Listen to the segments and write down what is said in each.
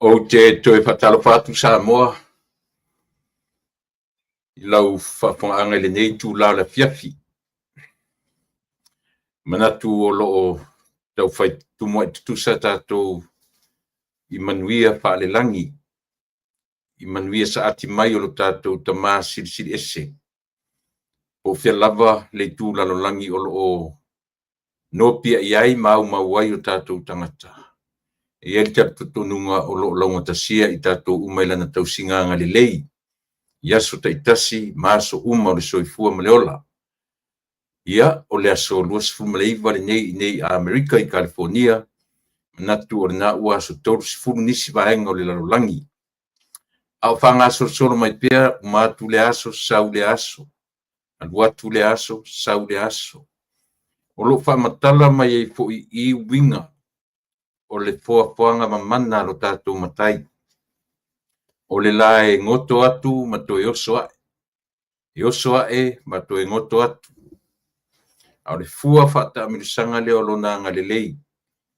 O te toe whatalawhatu Samoa, I lau whaponga le nei tū lau la fiafi. Manatu o loo tau whai tumoe tutusa tātou I manuia whaale langi. I manuia sa ati mai o lo tātou tamā siri ese. O whia lava le tū lalo langi o loo no pia iai mau ai o tātou tangata. E ali tatu tonunga o loo launga tasia I tātou umailana tau singanga le lei. Iaso taitasi maso uma o le soifua ma le ola. Ia o le aso luas fumaleiva le nei a Amerika I California, natu o le na ua aso tolu sifuru nisi vaenga o le lalolangi. Au whanga solo mai pia, umatu le aso, sau le aso. Aluatu le aso, sau le aso. O lo whamatala mai ei fo I winga o le foafoanga mamana lo tātou matai. O le lae ngoto atu mato yosoa. Yosoa mato ngoto atu. Au le fua whata amirisanga leo lona ngalelei.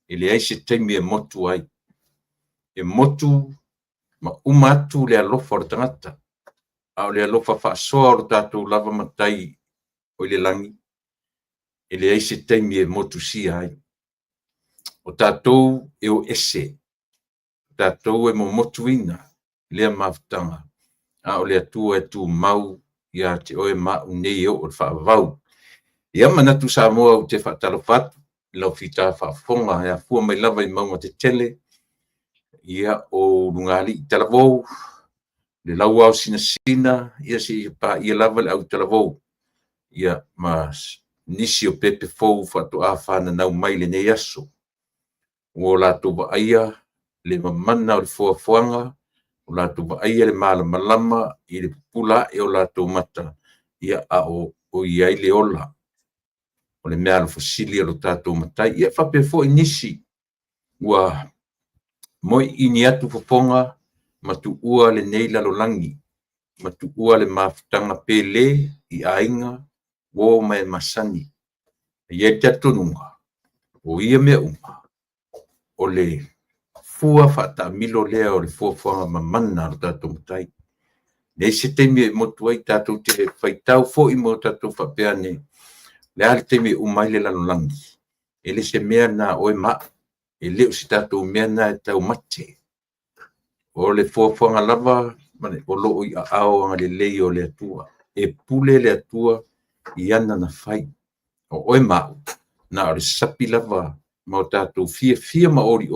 Ele ai se teimi e motu ai. E motu ma umatu le alofa o le tangata. Au le alofa whaasoa o le tātou lava matai o le langi. Ele ai se teimi e motu si ai. O tātou e o ese. O tātou e mo motu ina. Lea maftanga. Au le atua e tu mau ia te oe mau nei o le whaavau. Ia manatu Samoa o te whaatalofatu. Lau fita whaafonga ia fua mai lava I maunga te tele. Ia o lungali I talavou. Le lau au sina. Ia si pa ia lava le au talavou. Ia mas nisi o pepe fou whatu a whana nau mai le nei aso. O la tuba aia le mamana o le fuafuanga. O la tuba aia le malama I le pula e o la mata. Ia a o iai le ola. O le mea fosili o lo tātou matai. Ia whape fo inisi. Ua moi ini atu fofonga matu ua le nei lalolangi. Matu ua le mafutanga pele I ainga wo mai masani. Ia te atununga. O ia mea uma. O le fua whata milo lea o le fuafuanga mamana o tātou matai. Nei se teimi e motu ai tātou te whaitau fo I mo tātou whapeane. Le ali teimi umai le lalolangi. Ele se mea na oe maa. E leo si tātou mea na e tau mate. O le fuafuanga lava, o loo I ao anga le lei o le atua. E pule le atua I ana na whai. O oe maa, na o le sapi lava, ma o tātou fia ma ori.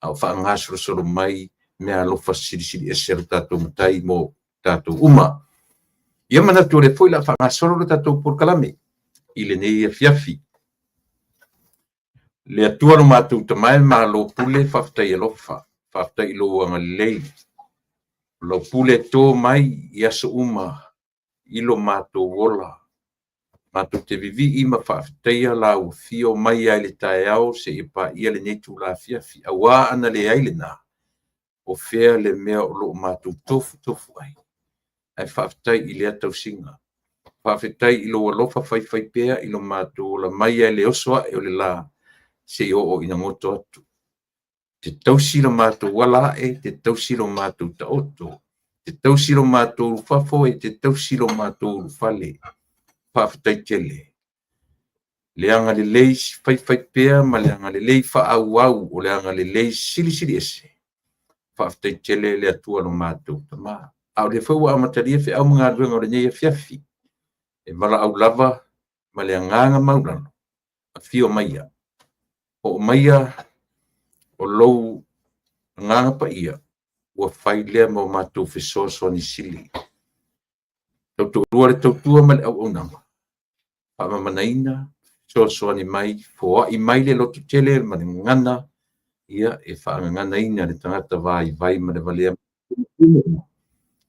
Au whaangasoro soro mai, mea alofa siri e sero tātou matai mo tātou uma. Ia manatu le foi la whaangasoro le tātou porkalame. I le nei e fiafi. Le atua no mātou tamai ma lo pule whaftai alofa. Whaftai lo anga lei. Lo pule tō mai I aso uma. Ilo mātou wola. Mātou te vivi I ma whaftai la u fio mai ai le tae au se I pa ia le netu la fiafi. Awa ana le aile na. O fea le mea o lo mātou tofu ai. Ai whaftai I le atau singa. Whaftai I lo alofa whai pea I lo mātou la mai ai le osoa e o le la. Se o ina ngoto atu. Te tausilo mātou wala te tausilo mātou taoto. Te tausilo mātou fafo te tausilo mātou fale. Whaftai tele. Le anga le leis fai pea ma le anga le lei whaau o le anga le leis sili ese. Whaftai tele le atua no mātou tama. Au le whau amataria whi au mga ruenga o le nei fiafi. E wala au lava ma le anganga maulano. A fio maia. O maia o lou nganga pa ia ua whai lea mo mātou whesoa ni sili. Tautua le tautua ma le au nanga. Pama manaina, soa ni mai, foa I mai le lotu tele ma le ngana, ia e whaanga ngana ina le tangata vai ma le valea.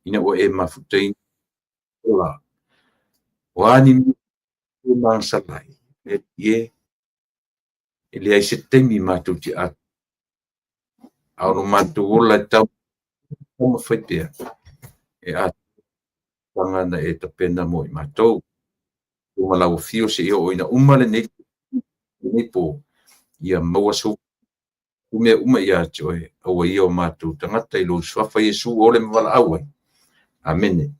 Ina o e mafutein. Ola. Wani mi mansalai. E ie. Ele ai se temi mātou ti atu. Auro mātou ola tau kama whaitea. E atu pangana e ta pena mo I mātou. O malau fio se o ina umale nei po. Ia maua so uma ia joe o ia o matu tangata i lo swafa Yesu o le mawala au ai. Amen.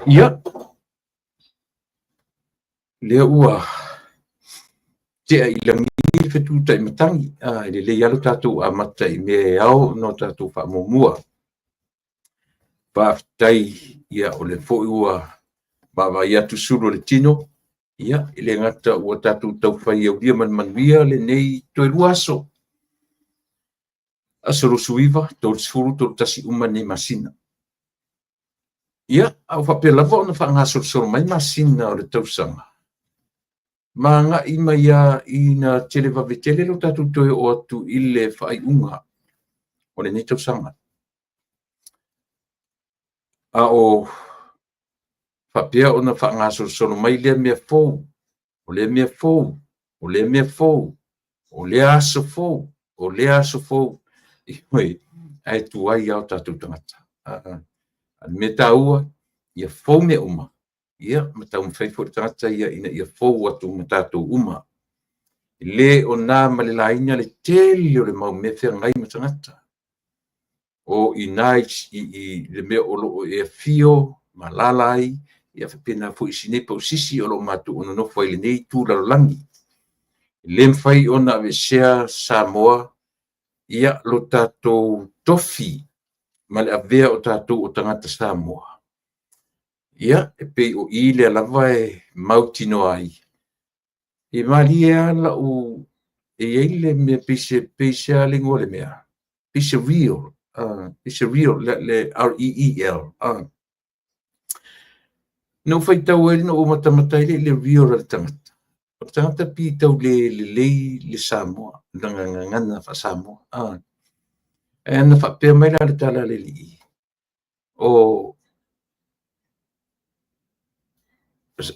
Ia, lea ua, tea i langi fetu tai matangi, le alu tātou a mata i me au no tātou wha mumua. Whaftai ia o le fōi ua, bawa ia tu suru le tino, ia, i le ngata ua tātou tau whai au lia manuia le nei toi ruaso. Asoro suiva, tau suru tau tasi uma nei masina. Ia, au whapea lava ona whangasoro soro mai masina o le tausanga. Ma nga ima ia i na tele vavetele lo tatu toe o atu i le whai unga o le nei tausanga. A o whapea ona whangasoro soro mai lea mea fōu, o lea mea fōu, o lea mea fōu, o lea aso fōu, o lea aso fōu. I hoi, ai tu ai au tatu tangata. Me taua, ia fōu me uma. Ia, ma tau mwhaifu tangata ia ina ia fōu atu ma tātou uma. Le o nā ma le laina le tele o le mau mea whea ngai ma tangata. O i nai i le mea o loo e fio, ma lalai, ia whapena fu i sine pa usisi o lo matu ono no fai le nei tū lalolangi. Le mwhai o na ave sea Samoa, ia lo tātou tofi, ma le avea o tātou o tangata Samoa. Ia, e pei o i le alava e mautino ai. E mali e ala o e eile mea pise a lingua le mea. Pise real. Pise real, le R-E-E-L. No fai tau e no o matamatai le real al tangata. O tangata pi tau le Samoa. Ngana fa Samoa. E ana fa pea mai la le tala le li. O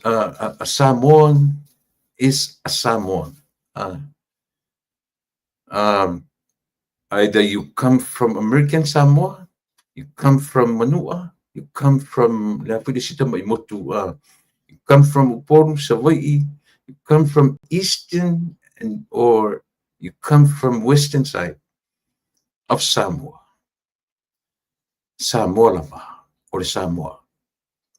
a Samoan is a Samoan. Either you come from American Samoa, you come from Manua, you come from you come from Upolu, Hawaii, you come from Eastern or you come from Western side of Samoa. Samoa lava, or Samoa.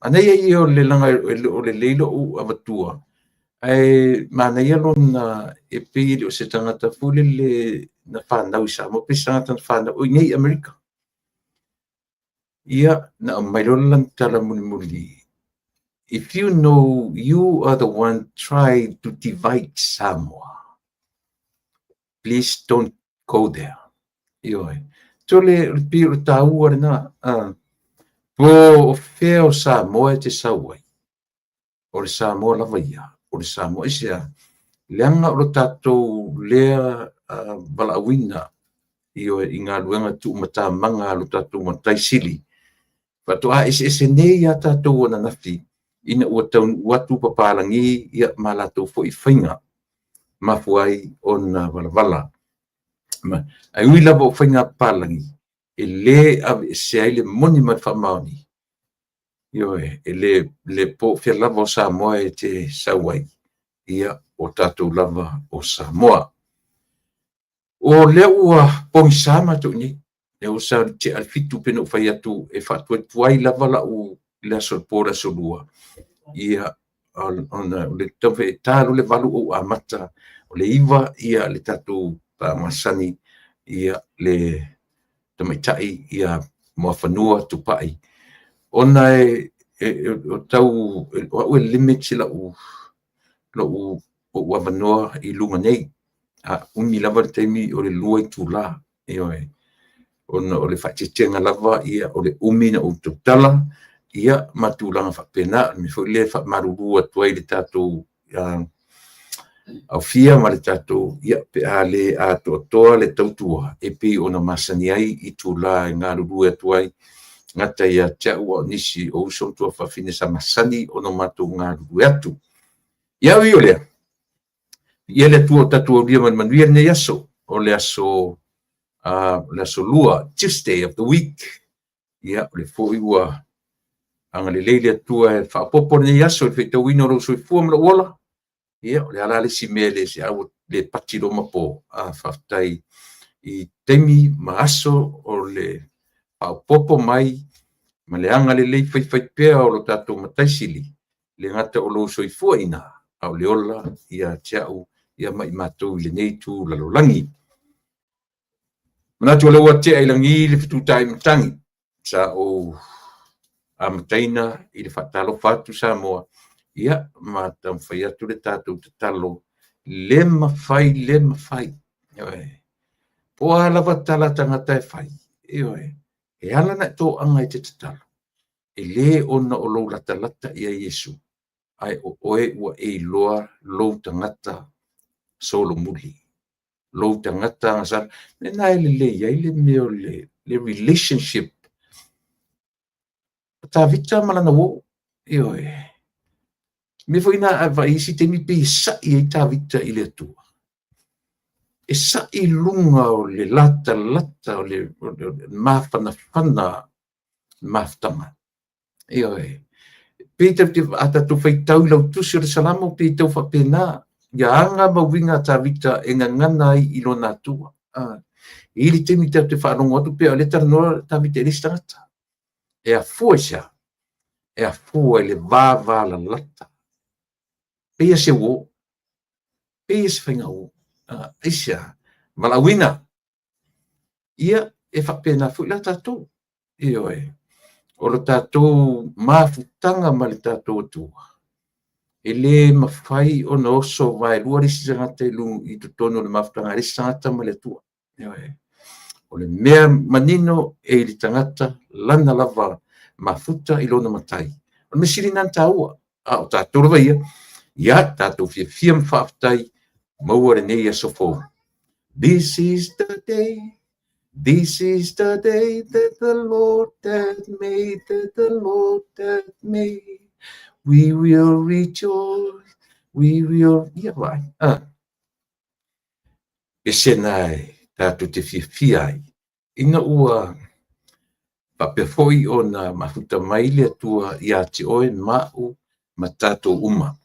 Ana ia o le langa o le leilo o avatua. Ai mana ia lona e pei o se tangata fule le na whanau i Samoa, pe tangata na whanau o nei Amerika. Ia na mairolan tala muli. If you know you are the one trying to divide Samoa, please don't go there. Ioi. Tole piro tau na po feo Samoa te sauai. O le Samoa lava ia. O le Samoa isia. Leanga o tatou lea balawina i ngā luenga tu mata manga lo tatou matai sili. Pato a ese nei a tatou ona nafi. Ina ua tau watu papalangi ia malatou fo i whainga. Mafuai o na wala. Ai ui lava o whainga palangi. E le ave se ai le moni mai whamaoni. Ioe, e le po fia lava o Samoa e te sauai. Ia o tātou lava o Samoa. O lea ua pongisama tu ni. E o sa te alfitu pena o whai atu e whatua tuai lava la o le asolpora solua. Ia le tawhe e tāru le walu o amata. O le iwa ia le tātou masani. Ia le tamaitai ia mua whanua tupai. Ona o tau o limit sila o wanoa i lunga nei. umi lava le taimi o le lua i tūlā, ona o le whaititenga lava ia o le umi na outou tala, ia matūlanga whapena, me foi le whamarurua tuai le tātou au fia ma le tātou, ia pe a le a toa le tautua, e pe ona masani ai i tūlā e ngā rurua tuai, ngata ia tia ua nisi o uso tua whawhine sa masani ono mātou ngā rurua atu. Ia ui o lea. Ia le tua tatua ria manuia ne aso, o le aso lua, Tuesday of the week. Ia o le fōi ua anga le leile atua e whapopo ne aso, e whaitau ino ro soi fua mla uola. Ia o le alale si mele si au le pati roma po a whaftai i temi ma aso o le whapopo mai ma le anga le lei whaipea o lo tātou mataisili. Le ngata o lo soi fua ina au le ola ia tiau ia mai mātou le nei tū lalolangi. Manatu ala ua tea ilangi le fitu tai matangi. Sa o amataina i le whatalo whatu sa moa. Ia mātam whai atu le tātou te talo. Le mawhai. Po alawa tala tangata e whai. E ala na tō anga i te talo. E le ona o lou lata ia Yesu. Ai o oe ua e loa lou tangata solo muli. Lou tangata ngasar. Me nai le iai le meo le relationship. Ta vita malana wo. Me foi na isi te mi pe sa i ta vita i le tua. E sa i lunga o le lata o le mafana maftanga. Peter te ata tu fai tau lau tusi o le salamo pe tau whapena. Ia anga mawinga ta vita e ngana i lona tua. I li te mi te whanongo atu pe o le taranoa ta vita e listangata. E a fua sia. E a fua le vava la lata. Pea se wo. Pea se whainga wo. Isia. Malawina. Ia e whapena fui la tātou. O lo tātou mafutanga ma le tātou atua. E le mawhai o na oso vai lua risi tangata i tutono le mafutanga risi tangata ma le atua. O le mea manino e li tangata lana lava mafuta i lona matai. O me siri nan tāua. O tātou rava ia. Ia tātou fia mwhaftai maua re nei asofo. This is the day that the Lord hath made, We will rejoice, ia vai. E senai, tātou te fia ai. Ina ua, papefoi o na mafuta maile atua i ati oe mau ma tātou uma.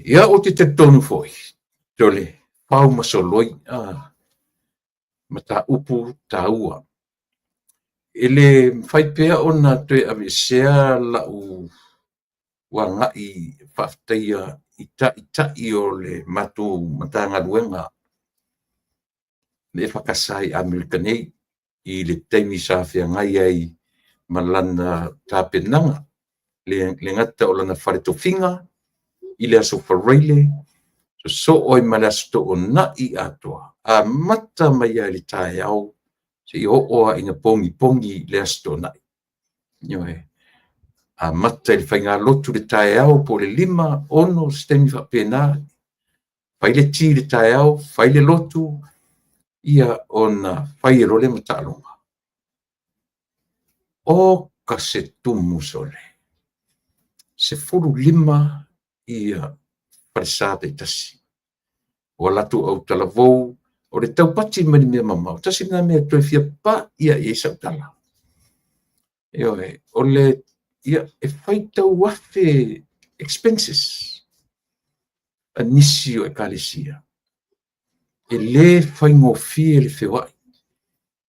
Ia o te tonu foi, tole, pau masoloi, ma tā upu tā ua. Ele whaipea o na toe avesea lau wanga i whafteia i o le matu matanga luenga. Le whakasai Amerikanei i le teimi sa whea ngai ai malana tāpenanga. Le ngata o lana wharetofinga i le aso whareile. So oi malasto o na i atoa. A mata mai ai le tae au. Se i oa ina pongi le asto nai. A mata i whainga lotu le tae au po le 5 ono stemi whapena. Whai le ti le tae au, whai le lotu, ia ona whai e role matalonga. O ka se tumu sole. Se 5 ia parisata i tasi. O latu au talavou, o le taupati mani mea mamau. Tasi na mea toe fia pa ia i eisa utala. O le ia e whaitau wafe expenses. A nisi o e kalesia. E le whaingofie e le whewai.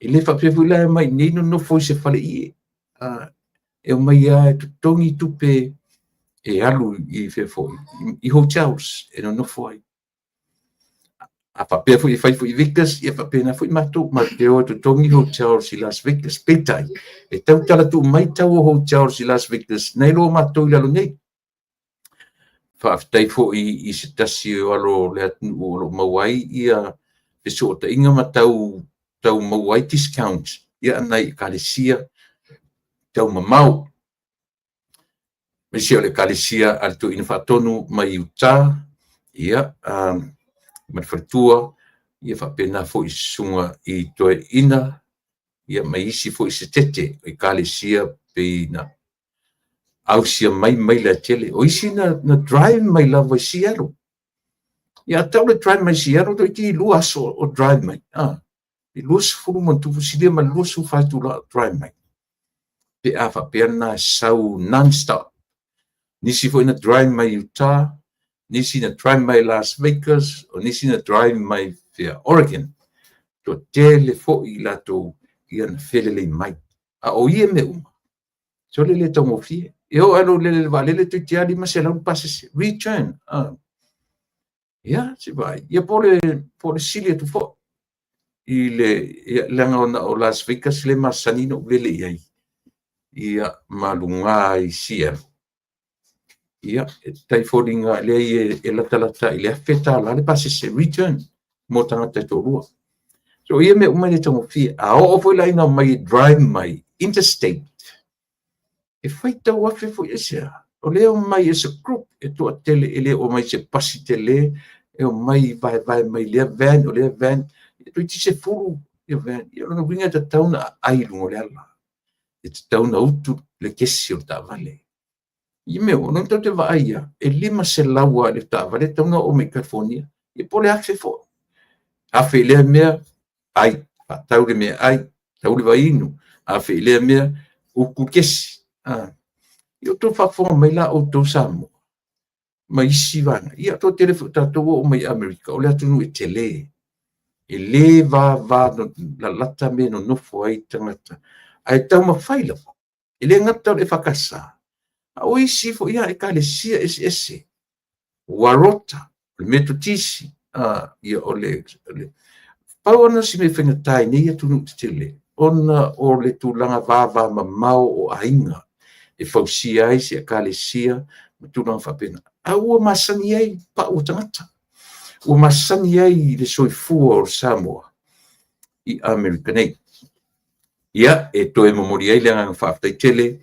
E le whapefu lai mai, neino no foi se whale ie. E o mai a tutongi tupe e alu i whewhoi. I hotels, e no foi. A whapefu i whaifu i Vegas, i whapena fu i matu, ma te o tutongi hotels i Las Vegas, petai. E tau tala tu mai tau o hotels i Las Vegas, nei lo matu i lalo nei. whaaftai fo i se tasi o alo le atu o lo mawai ia pe so ta inga ma tau mawai discount ia nai kalesia tau mamau me se o le kalesia al tu ina whatonu mai uta ia ma whatua ia whapena fo i sunga i toe ina ia mai isi fo i se tete i kalesia pe na au sia mai la tele o isi na drive mai la vai siaro ia tau le drive mai siaro do ki luas o drive mai i luas fulu man tu si ma luas u fai tu la drive mai pe afa perna sau non stop nisi fo ina drive mai Utah nisi na drive mai Las Vegas o nisi na drive mai Oregon to tele fo i la to ia na felele mai a o ie me uma so le tongo fie eu alo le valele tu tiali ma se la passe return ya se vai ia por silia tu fo ile langa o Las Vegas le masanino lele ia malunga i sia ia tai foringa le e la talata ile feta la le passe return mo tanga te torua so ia me uma le tongo fie a o foi la ina mai drive mai interstate e fai tau afe fo isia o leo mai ese group e tua tele ele o mai se pasi tele e o mai vai mai le van o le van e tu se furu e van e no vinga ta tauna ai lungo le ala e tauna utu le kesi o ta vale i me o no te va aia e lima se laua le ta vale tauna o me California e pole afe fo afe le mea ai tau le mea ai tau le vai inu afe le mea o ku kesi io to fa fo mai la o to samo mai sivana ia to telefone tato o mai America o le atu e tele e le va la lata me no fo ai tangata ai tau ma faila e le ngata e fakasa o isi fo ia e kale sia ese warota le metotisi ia o le pawana si me fenga tai ni ia tunu tele ona o le tulanga va mau o ainga e fausia ai se kalesia tuna fapena au masani ai pa o tangata o masani ai le soifua o Samoa i Americanei ia e toe memori ai le anga whaftai tele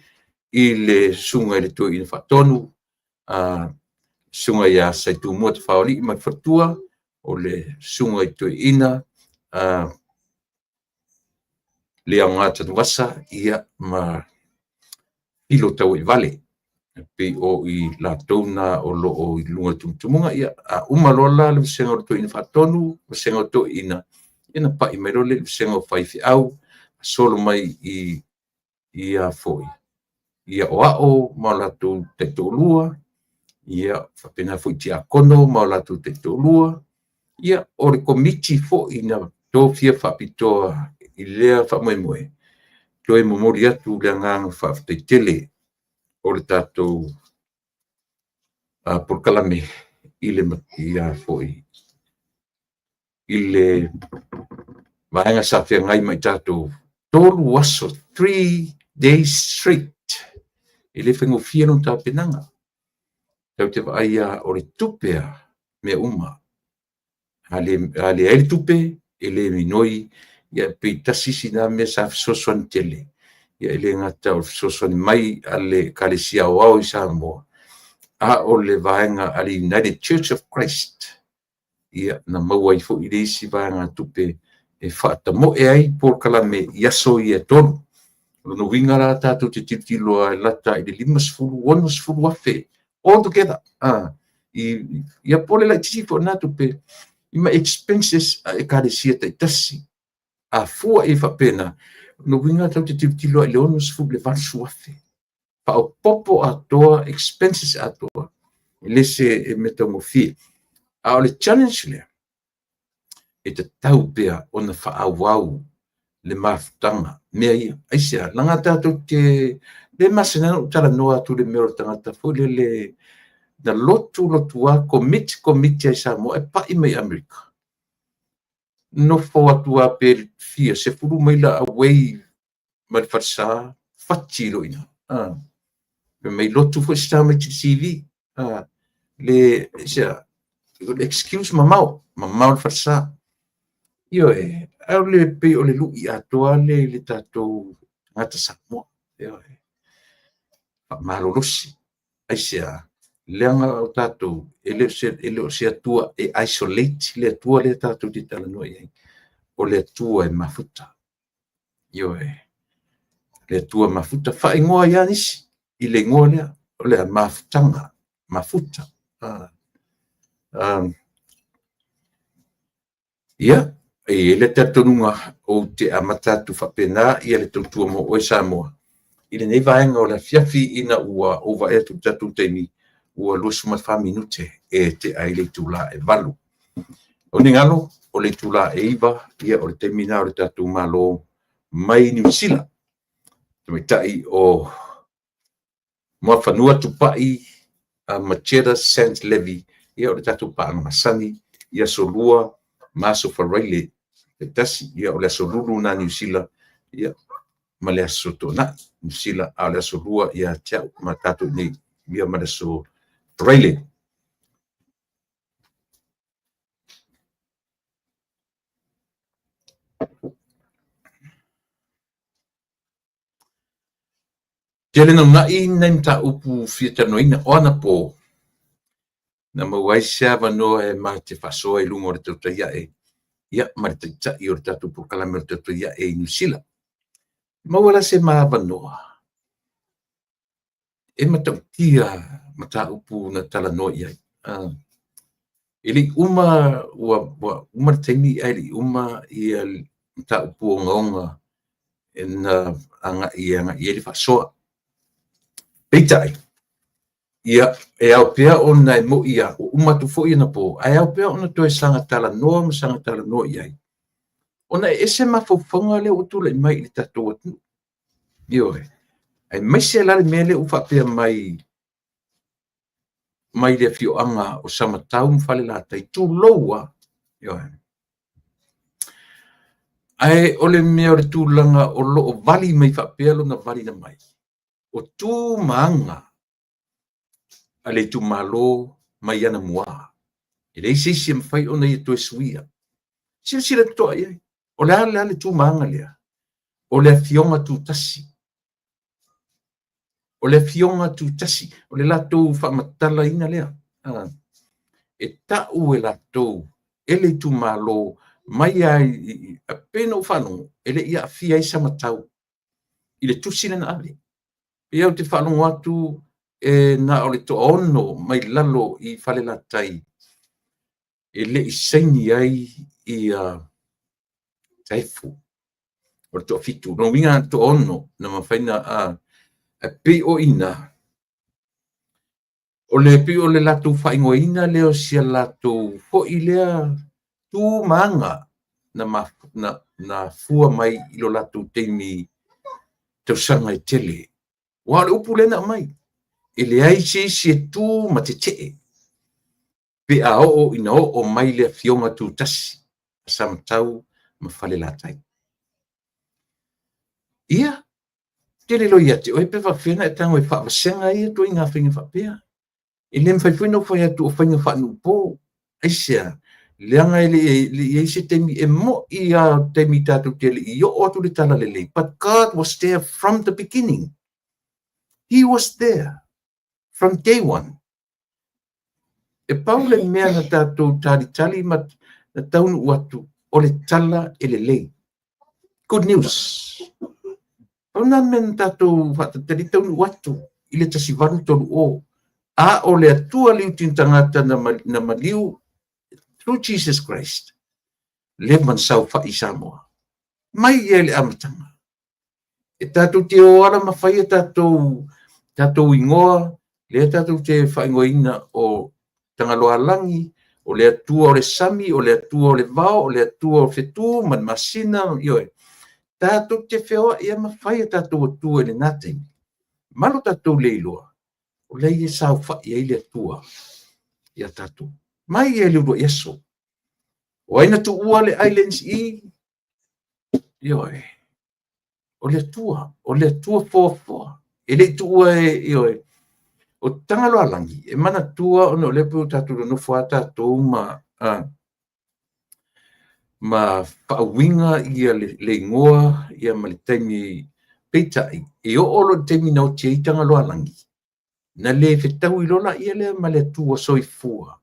i le sunga le toe i whatonu sunga ia saitu mua te whaoli i mai whatua o le sunga i toe ina le angata wasa ia ma ilo tau i vale pe o i la tona o lo o i lunga tumutunga ia a umalola le senga o to in fatonu o senga to ina pa i mero le senga fai fi au solo mai i a foi ia o ma la tu te tolua ia fa pena foi tia kono ma la tu te tolua ia o le komiti fo ina to fia fa pitoa i lea fa moe to e memoria tu le ngang fa te tele o le tatou por kalame i le matia foi i le vaenga sa fia ngai mai tatou tolu waso 3 days straight i le whengo fia non ta penanga tau te vaia o le tupea me uma ale ele tupe ele minoi ia pe tasisi na me sa soson tele ia ele ngata o soson mai ale kalesia o i Samoa o le vaenga ali United Church of Christ ia na mawai fo i leisi vaenga tupe e whaata mo e ai por kalame iaso i e tonu no winga la tatu te titilo a lata i le 5 wafe all together ia pole la tisi fo na tupe ima expenses e kalesia te tasi a fua e whapena no winga tau te titilo a leonus fu le vansu wafe pa o popo atoa expenses atoa lese e metamorfie a le challenge le e te tau pea ona whaawau le mafutanga mea ia aisia langa tātou te le masina utara noa tu le mero tangata fu le na lotu a komiti ai Samoa e pa i mai Amerika no fo atua pe fia se furu mai la away ma le farsa fati loina pe mai lotu fo sta mai TV le sia excuse mamau farsa io au le pe o le lui atuale le tatou ngata Samoa io malolosi ai sia leanga o tatou ele o se atua isolate le atua le tatou di talanoa ai o le atua mafuta io le atua mafuta fa'aigoa ia nisi i le igoa lea o le mafutanga mafuta ia le tatonuga o te amatatu fa'apena ia le tautua mo oe Samoa i lenei vaega o le afiafiina ua ovaea tatou taimi ua 24 minute e te ai le tula e valu o ni galo o le tula e iva ia o le taimina o le tatou malo mai niusila tamaita'i o mo fanua tupa'i Machera Sands Levy ia o le tatou pa'aga masani ia solua maso faraile e tasi ia o le asolulu na niusila ia ma le aso tona'i niusila a o le aso lua ia tea'u ma tatou nei ia ma le aso faraile Tele no na ina mta upu fieta no ina ona po na mawaisia vano e ma te faso e lungo le tauta ia ma te ta i o tatu po kala me tauta ia e Niusila mawala se ma vano e mata kia mata upu na tala no ia ili uma uma temi ali uma ia mta upu ngonga en anga ia ili faso Peitai ia e au pea ona e mo ia o umatu fo ina po ai au pea ona toe sanga tala no ia ona ese mafofonga le utu le mai i tatou atu io ai mai se la mele u fa pea mai le fioanga o samatau mfale la tai tu loa io ai ole me o le tūlanga o lo o vali mai fa pea lo na vali na mai o tu manga ale tu malo mai ana mua ele sisi mfai ona i to suia sila to ai o le tu manga lea o le fionga tu tasi o le lato fa matala ina lea e tau e lato ele tu malo mai ai apeno fano ele ia fia isa matau ile tu sila na ale ia te fano atu na o le to ono mai lalo i fale la tai e le isaini ai i taifu o to fitu no winga to ono na mafaina a pe o ina o le pe o le latu faingoina le o sia latu fo ilea tu manga na fua mai i lo latu teimi te sanga i tele wa le upulena mai ele ai se tu matete pe a o ina o mai le fionga tu tasi samtau ma fale la tai ia tele lo ia te o pe fa fena e tango e fa senga ia to inga finga fa pe e lem fa fino fa ia tu fa inga fa nu po aisia leanga ele se temi e mo ia temi tatu tele i o tu le tala le but God was there from the beginning. He was there from day one. E paule mea na tātou tali mat na taunu watu o le tala e le lei. Good news. Pauna mea na tātou whatatari taunu watu i le tasivaru tolu o. A o le atua liu tintangata na maliu through Jesus Christ. Le mansau wha i Samoa. Mai e le amatanga. E tātou te o ara mawhai e tātou ingoa, le tātou te whaingoina o tangaloa langi, o le atua o le sami, o le atua o le vao, o le atua o whetū, man masina, ioe. Tātou te wheoa ia mawhai e tātou atua le nātei. Malo tātou leiloa, o lei e sau whai e le atua, ia tātou. Mai e le uro iaso. O aina tu ua le islands i, ioe. O le atua fōfōa. E le tu ua ioe. o tangalo alangi e mana tua ono le pu tatu no fuata to ma winga ia le ngoa ia malitengi pita e o lo temi no te tangalo alangi na le fetau ilona ia le male tua soifua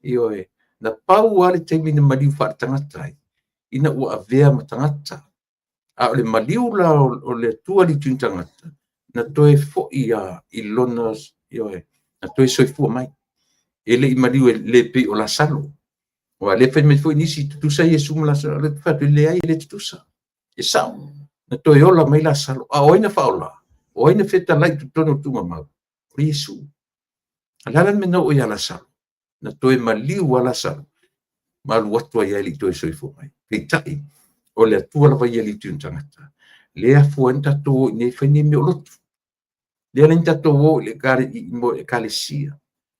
io e na pau ale temi na mali fa tangata ina ua avea matangata a le maliu la o le tua li tangata na toe fo ia ilona io e na toe soifua mai ele i maliu le pe o la salo o le fe me foi nisi tu sa Yesu la le fa le ai le tu sa e sa na toe ola mai la salo a oina faula oina feta lai tu tono tu mama Yesu ala me no o ia la salo na toe maliu ala salo mal watu ia li toe soifua mai pitai o le tua la vai li tu tangata le afuenta to ne fe ni me lotu le lenta to le kare mo kalesia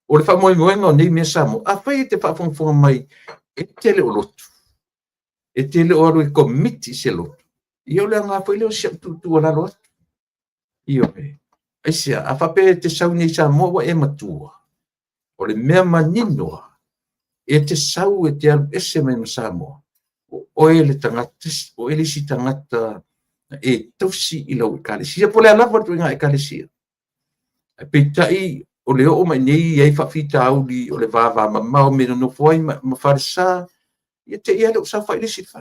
o le fa mo mo nei me samo a fai te fa fon mai e tele o lotu e tele o ro komiti se lotu io le nga foi le o tu la lotu io e sia a fa pe te sau ni samo wa e matua o le mea manino e te sau e te al ese me samo o ele tangata o ele si tangata e tosi i lau kalesia po le ala fa tu nga kalesia e petai o le o mai nei ai fa fita auli o le vava ma me no foi ma farsa ia te ia lo sa fa ile si fa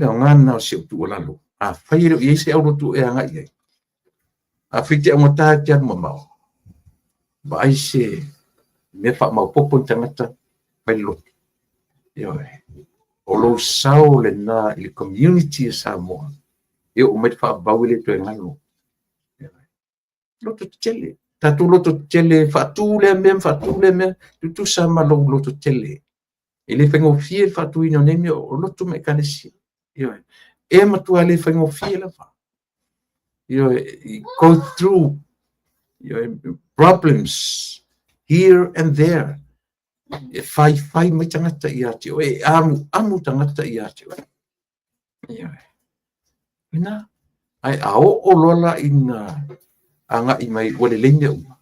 le ngana o se tu la lo a fa ile ia se au tu e anga ia a fita o ta te mo ma ba ai se me fa ma popo tangata mai lo yo o lo sao le na il community sa mo eu o me fa ba wile to ngalo lo to tele tatu loto tele fatu le me tu sama loto tele ele fengo fiel fatu ino nemi o loto me kanesi yo e matu ale fengo fiel fa yo go through problems here and there e fai me tangata ia te o e amu tangata ia te yo ina ai ao o lola ina anga i mai wale lenge uma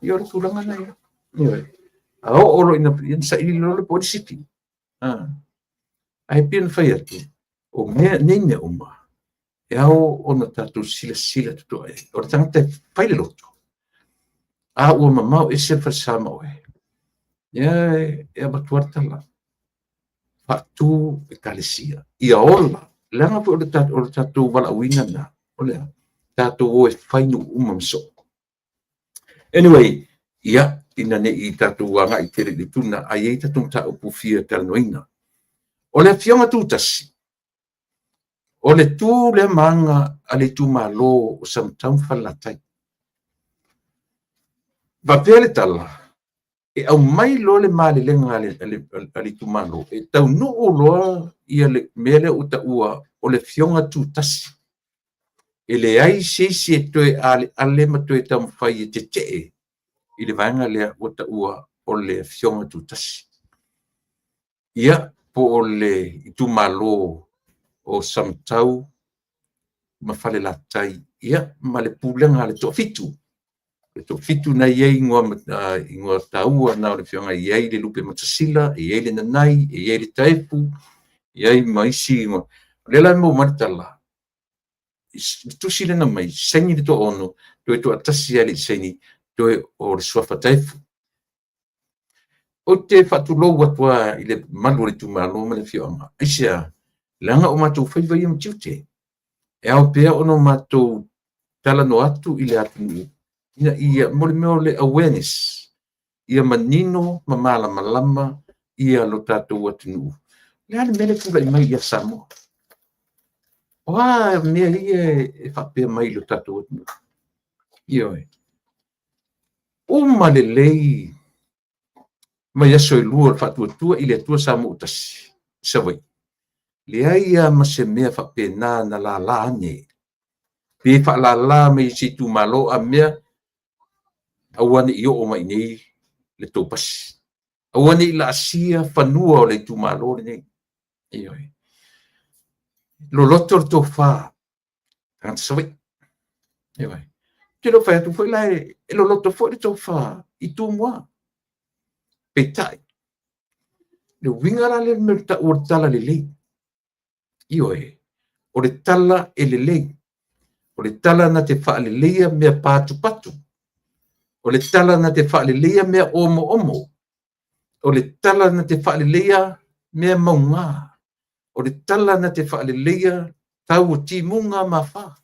i ora tulanga na ia ao oro ina sa ili lolo po city ai pin fai atu o me nene uma e ao ona tatu sila tu ai ora tangata fai le loto a o mamau e se fa sama oe ia e batuarta la fatu e kalesia ia ola langa po o tatu wala winga na ole tatu o e fainu umamso anyway ia ina ne i tatu wanga i tere di tuna ai e tatu ta upu fia talnoina ole fianga tu tasi ole tu le manga ale tu malo o samtam falatai va pele tala e au mai lo le male le ngale ale tu malo e tau no o loa ia le mele o ta ua ole fianga tu tasi ele ai se toe ale matoe tam fai te i le vanga le o ta ua o le fionga tu tasi ia po o le i tu malo o samtau ma fale la tai ia ma le pulenga le to fitu na iei ngoa taua na o le fionga iei le lupe matasila iei le nanai iei le taipu iei maisi ngoa le la mo martala tu sile na mai sengi to ono to atasi ali sengi to o swafa taifu o te fatu lo watwa ile malu le tu malo ma le fioma isia langa o matu fai vai am tute e au pe ono matu tala no atu ile atu ina ia mole awareness ia manino mamala malama ia lo tatu watu le ale mele kula mai ia samo me ia e fape mai lo tatu io uma le lei mai aso i lua fatu tua ile tua samu utasi sawai le ai ma se mea fape na la ane pe fa la me si tu malo a mea awane io o mai nei le topas awane la sia fanua o le tu malo nei io lo lotor to fa kan sawai io Te lo fai tu foi la e lo loto foi to fa I tu moa. Petai. Le wingara le merta urtala le lei. Io o le tala e le lei. O le tala na te wha le leia mea patu patu. O le tala na te wha le leia mea omo omo. O le tala na te wha le leia mea maunga. O le tala na te wha le leia tau o timunga ma wha.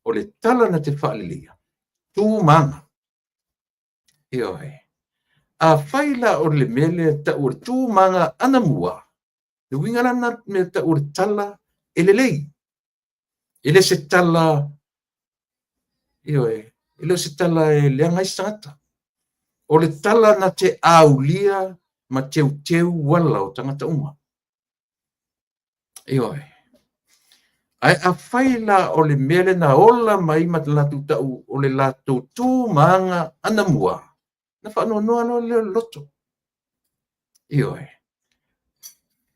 O le tala na te wha le leia. Tu manga. Io a faila o le mele ta ur tu manga ana mua. Le wingara na me ta ur tala e le lei. Ele se tala ele se tala e leanga I tangata. O le tala na te aulia ma teu wala o tangata uma. Ai a faila o le mele na ola mai ma latu tau o le latu tu manga ana mua. Na whanonoa no le loto.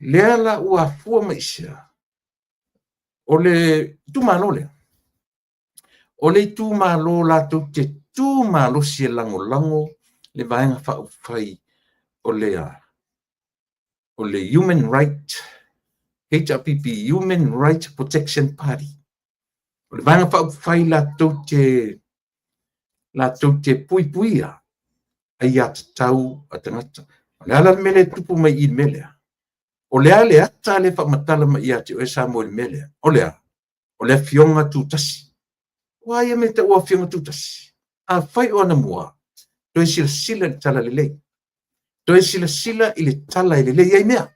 Lea la ua fua maisia. O le tumalo le. O le tumalo latu te tumalo si e lango lango le vaenga wha ufai o le Human Right HRPP Human Rights Protection Party. O le vaenga wha ufai latu te pui puia ai ata tau a tangata. O le ala mele tupu mai I mele. O le ale ata le whamatala mai ate o e samo le mele. O le fionga tūtasi. Wai me te ua fionga tūtasi. A whai o na mua. Toi sila le tala le lei. Toi sila I le tala I le lei ai mea.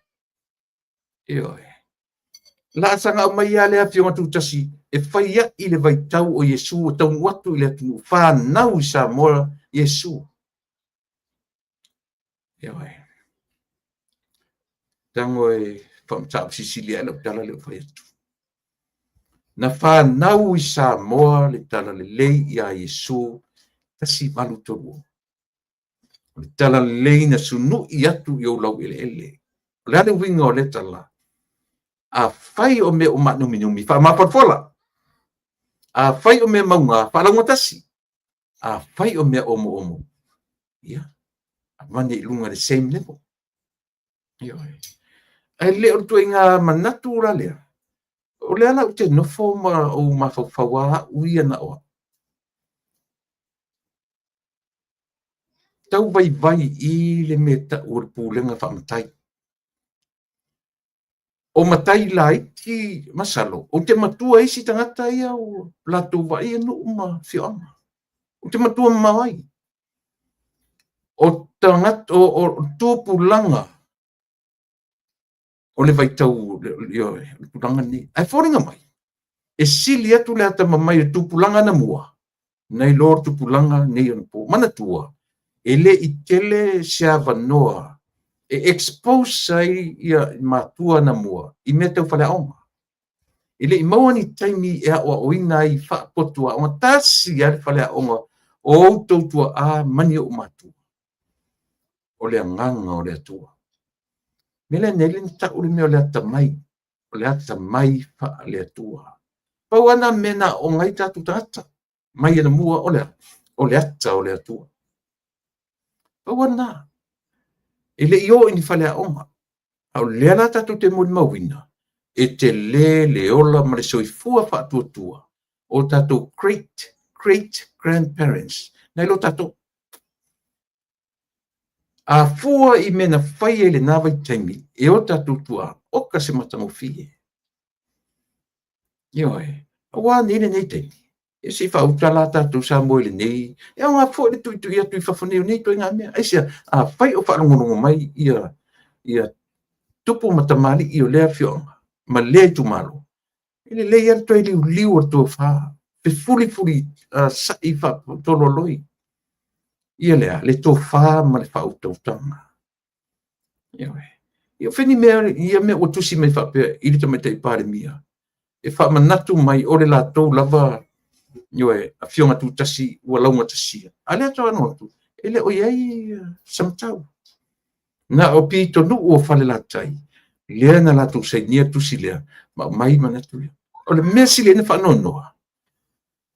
La sanga o mai ale a fionga tūtasi. E whai ia I le vaitau o Yesu o tau watu I le atunu. Whanau I Samoa Yesu. Tango e whamtap Sicilia e lau tala leo whai atu. Na whanau I Samoa le tala le lei I a Yesu tasi malu toru. Le tala le lei na sunu I atu I o lau ele. Le ale winga o le tala. A whai o me o manumi wha maparfola. A whai o me maunga whalango tasi. A whai o me omo. A mani I lunga the same level. Ai leo tu inga manatu ura lea. O le ala te nofo ma o mawhawha uia na oa. Tau vai I le meta ur pūlenga whamatai. O matai lai ki masalo. O te matua isi tangata ia o plato vai anu uma whianga. O te matua mawai. O tangata o tūpulanga. O le vaitau le pulanga ni. Ai whoringa mai. E sili atu le ata mamai e tūpulanga na mua. Nei lor tūpulanga nei anpo. Mana tua. Ele I tele sia vanoa. E expose ai ia matua na mua. I mea tau whale aonga. Ele I maua ni taimi ea o ina I whaapotua. O tasi ia whale aonga. O tautua a mani o matua. O le nganga o le atua. Mele nele ni ta ule mea o le ata mai. O le ata mai wha le atua. Pau ana mena o ngai tatu tata. Mai ana mua o le ata o le atua. Pau ana. Ele io ini whale aonga. Au lea tatu te moni mawina. E te le ola ma le soifua whaatuatua. O tatu great grandparents. Nei lo tatu. A fua I mena whai e le nawa I taimi. E o tatu tua. Oka se matango fie. Awa nene nei taimi. E si whautala tatu sa moe le nei. E o ngā fua le tui I atu I whafoneo nei toi ngā mea. Aisia, a whai o wharongonongo mai ia tupu matamali I o lea whionga. Ma lea tu malo. Ele lea to I liu o tō wha. Pe fuli sa I wha tololoi. Ia lea, le tō wha ma le whautautanga. Ia wheni mea, ia mea o tusi mai whapea, I rita mai tei pāre mia. E wha manatu mai o le la tō lava, a whionga tū tasi, ua launga tasia. A lea tō anu atu, ele o iai samtau. Na o pi tonu o whale la tai. Lea na la tō sei nia tusi lea, ma mai manatu lea. O le mea si lea na whanonoa.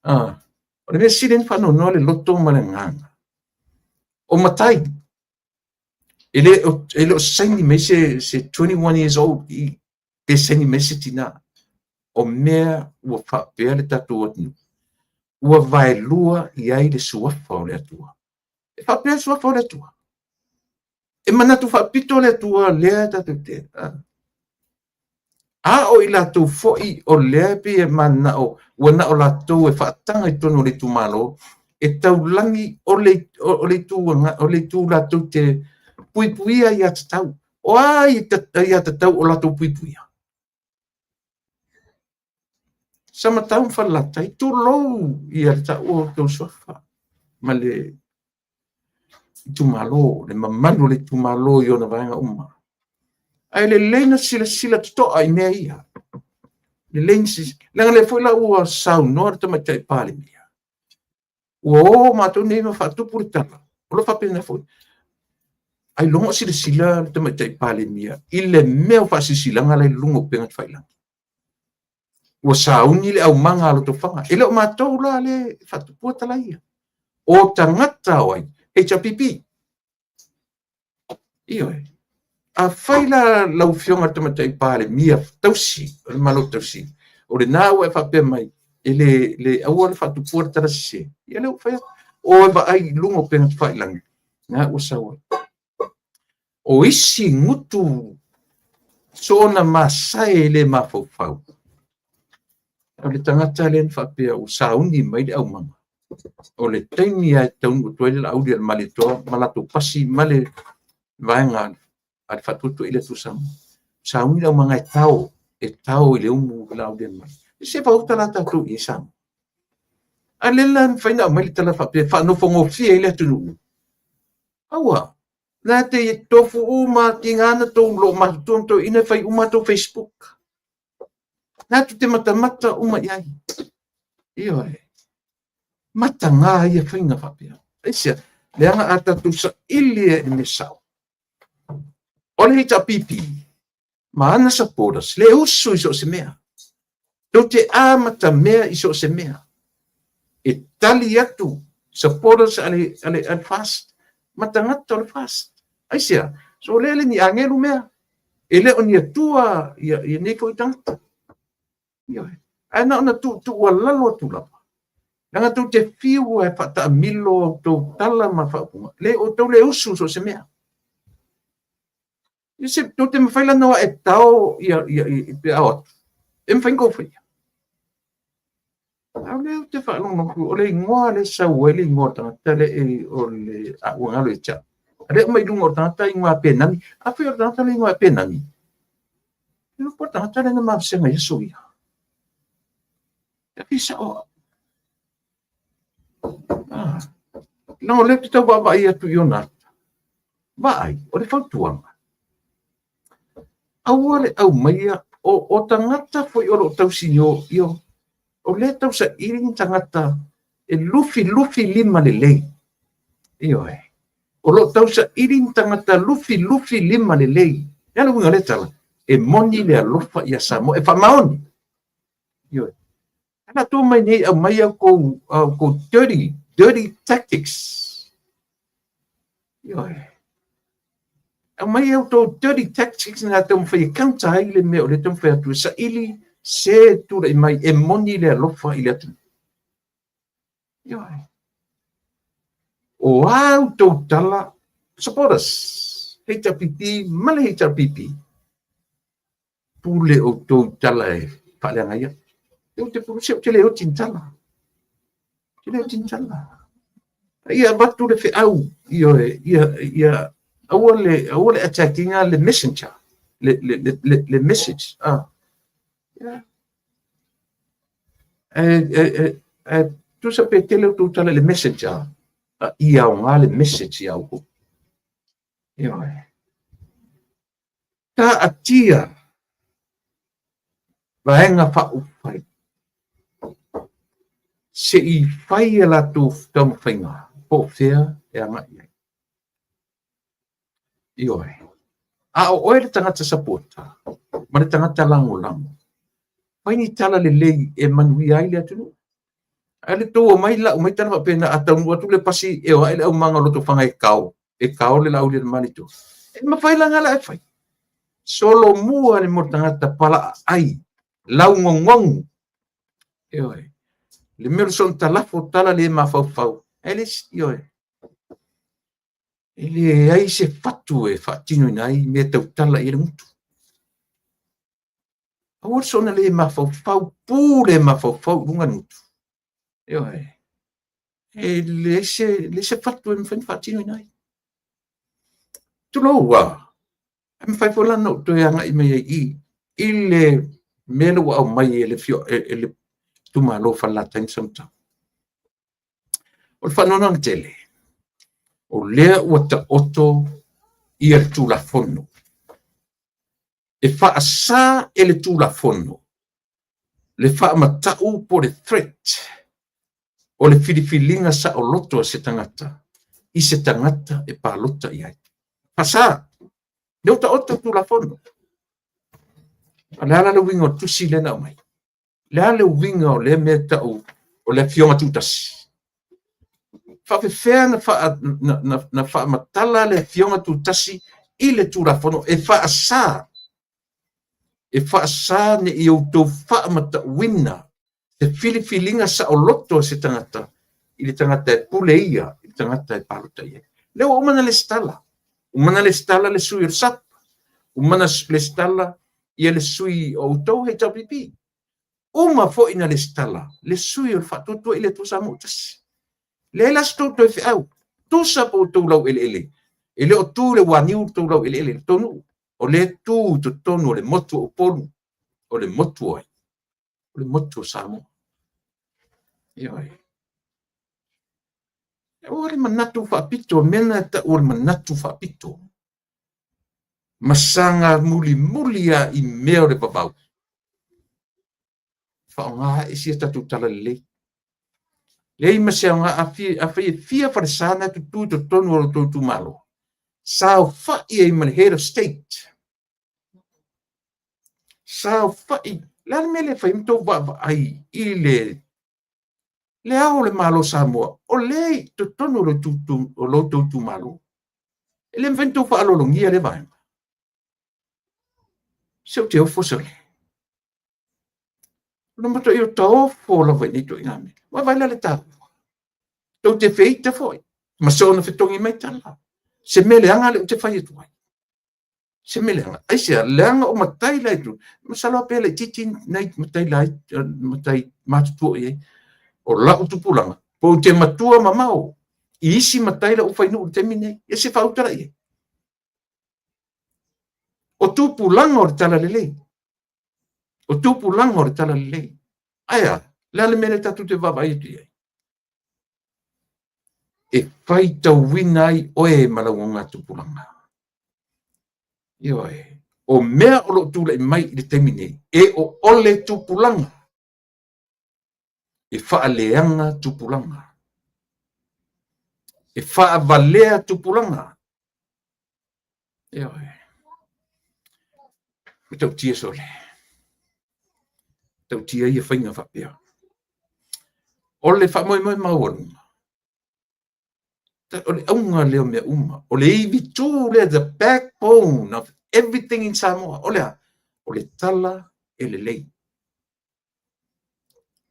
O le sile fa no le loto malanga. O matai. Ele o saini me se 21 years old I pe saini me se tina. O mea ua fa pe le tatu atu. Ua vai lua I ai le suafa o le atua. E fa pe suafa o le atua. E manatu fa pito le atua lea tatu te. O I lātou fo'i o lea pe e mana o wana o lātou e whaatanga I tono le tumalo e taulangi o le tū lātou te puipuia I atatau. O ai I atatau o lātou puipuia. Sama tau whalatai tū lou I atatau o tau sofa. Ma le tumalo, le mamanu le tumalo I ona vaenga uma. Ai le leina sila toa I mea ia. Le leina langa le foi la ua sau nor te matai pale mia. Ua matou nei ma whatupu le tala. Olo whapena foi. Ai longa sila te matai pale mia. I le mea whasisilanga le lungo penga whailangi. Ua sauni le au manga alo to whanga. Ele o matou la le whatupu tala ia. O tangata oai. HRPP. Iyo e. A whaila lau fionga tamatai pāle mia tausi, o le malo tausi. O le nāua e whapea mai, e le aua le whatupua tarasi se. Ia leo whaia, o e wa ai lungo penga whailangi. Ngā ua sawa. O isi ngutu sona masai le mawhauwhau. O le tangata le whapea o sauni mai le au manga. O le taimi ai taunu tuaile la audi al malitoa, malato pasi male vaenga al fatutu ile tu sam. Sauni la mga tao ile umu la audi mai. Se fa uta la tatu I sam. Alela faina mai tala fa pe fa no fongo fie ile tu. Awa. Na te tofu uma tingana to lo ma tonto ina fai uma to Facebook. Na tu te mata uma yai. Iyo e. Mata nga ia faina fa pe. Isia le anga ata tu sa ile ni sao. Ole hita pipi, maana supporters, le usu iso se mea. Do te amata mea iso se mea. E tali atu, supporters ale fast, matangata ale fast. Aisia, so lele ni angelu mea, ele oni atua, ia neko I tangata. Ana ona tu walalo tu lapa. Nanga tu te fiu e fata milo, tu tala ma whapunga. Le o tau le usu so se mea. Ise to te mawhaila nawa e tau ia pe awat. E mwhaingo whaia. Au leo te whaalongoku, o le ingoa le sau e le ingoa tangata le o le uangalo e tia. Ale o mai lungo tangata ingoa penani. A whi o tangata le ingoa penani. Leo po tangata le na mawsenga Yesu ia. E pisa o. No, le te tau wawa ia tu ionata. Vai, o le whautuanga. Awale au maia o tangata foi o tau sinyo io o le tau sa iring tangata e lufi lima le lei io e o lo tau sa iring tangata lufi lima le lei ya lo ngale tala e moni le alofa ia samo e famaoni io ana tu mai nei au maia ko dirty tactics io e Au mai au tō dirty tactics nā tō mwhai kaunta hai le mea o le tō mwhai atu sa ili se tūra I mai e moni le alofa I le atu. Ioi. O au tō tala supporters, HRPP, male HRPP. Pule o tō tala e whaleanga ia. Teo te purusi o te leo tintala. Te leo tintala. Ia batu le whi au. Ia Awale attacking le messenger, le message. Tu sape tele tu tala le messenger. Ia o le message ia o. Ia. Ta atia. Vaenga fa ufai. Se I fai la tu tam fainga. Po fea e anga ia. Ioi. O le tangata sapota. Ma le tangata lango. Pai ni tala le lei e manui ai le atunu. Ale to mai la mai tana pena atau watu le pasi e wa ele au manga loto fanga e kau le lau le mali to e ma fai la ngala e fai solo mua le mo tangata pala ai lau ngongong e oi le mero son talafo tala le ma fau ele io ele ai se fatu e fatino nai me tau tala i le mutu awor sona le ma fau pure ma fau lunga mutu e oi le se fatu e mfen fatino nai tu lo wa am fai fola no to yanga i me i le melo au mai ele fio ele tu malo falla tan sonta o fanona tele o lea ua taoto ia le tulafono e faasā e le tulafono le faamatau po le threat o le filifiliga saʻoloto a se tagata i se tagata e palota i ai fasā le o taoto tulafono a le ala le uiga o tusi lena o mai le ala le uiga o le mea taʻu o le afioga tutasi faafefea na faamatala le afioga tutasi i le tulafono e faasā ne i outou faamatauina se filifiliga saʻoloto se tagata i le tagata e pule ia i le tagata e palota ia le ua umana le stala le sui o le sapa umana le stala ia le sui o outou he taupipi uma foʻi na le stala le sui o le faatuatua i le tusa mo tasi le la sto to fe au tu sa po to lau ele ele o tu le waniu to lau ele tonu o le tu to tonu le motu o polu o le motu samo ai o le manatu fa pito mena ta o le manatu fa pito masanga muli i meo le papau fa nga isi tatu tala le lei maseanga a fia farsana tu tonu o tu malo sao fa i mal head of state sao fa i la mele fa imto va ai ile le au le malo Samoa o lei tu tonu lo tu malo ele invento fa lo longia le vai se o te o fosole no mato io to fo la vai to ingame wa vai la ta to te feita foi ma sono fetongi mai tala se mele anga le te fai tu se mele anga ai se langa o matai lai tu ma salo pele titi nai matai matu e o la tu pulanga po te matua mamao isi matai la o fai no te mine e se fa utara e o tu pulanga o tala lele o tu pulanga o tala lele aya le mele tatu te va vai tu e fai tau winai oe malaunga tupulanga. Ioe, o mea o lo tula i mai i le temine, e o ole tupulanga. E faa leanga tupulanga. E faa valea tupulanga. Ioe. Me tau tia sole. Tau tia ia whainga whapea. Ole wha moi mauanuma. O le aunga leo mea uma. O le iwi tū lea the backbone of everything in Samoa. O le tala e le lei.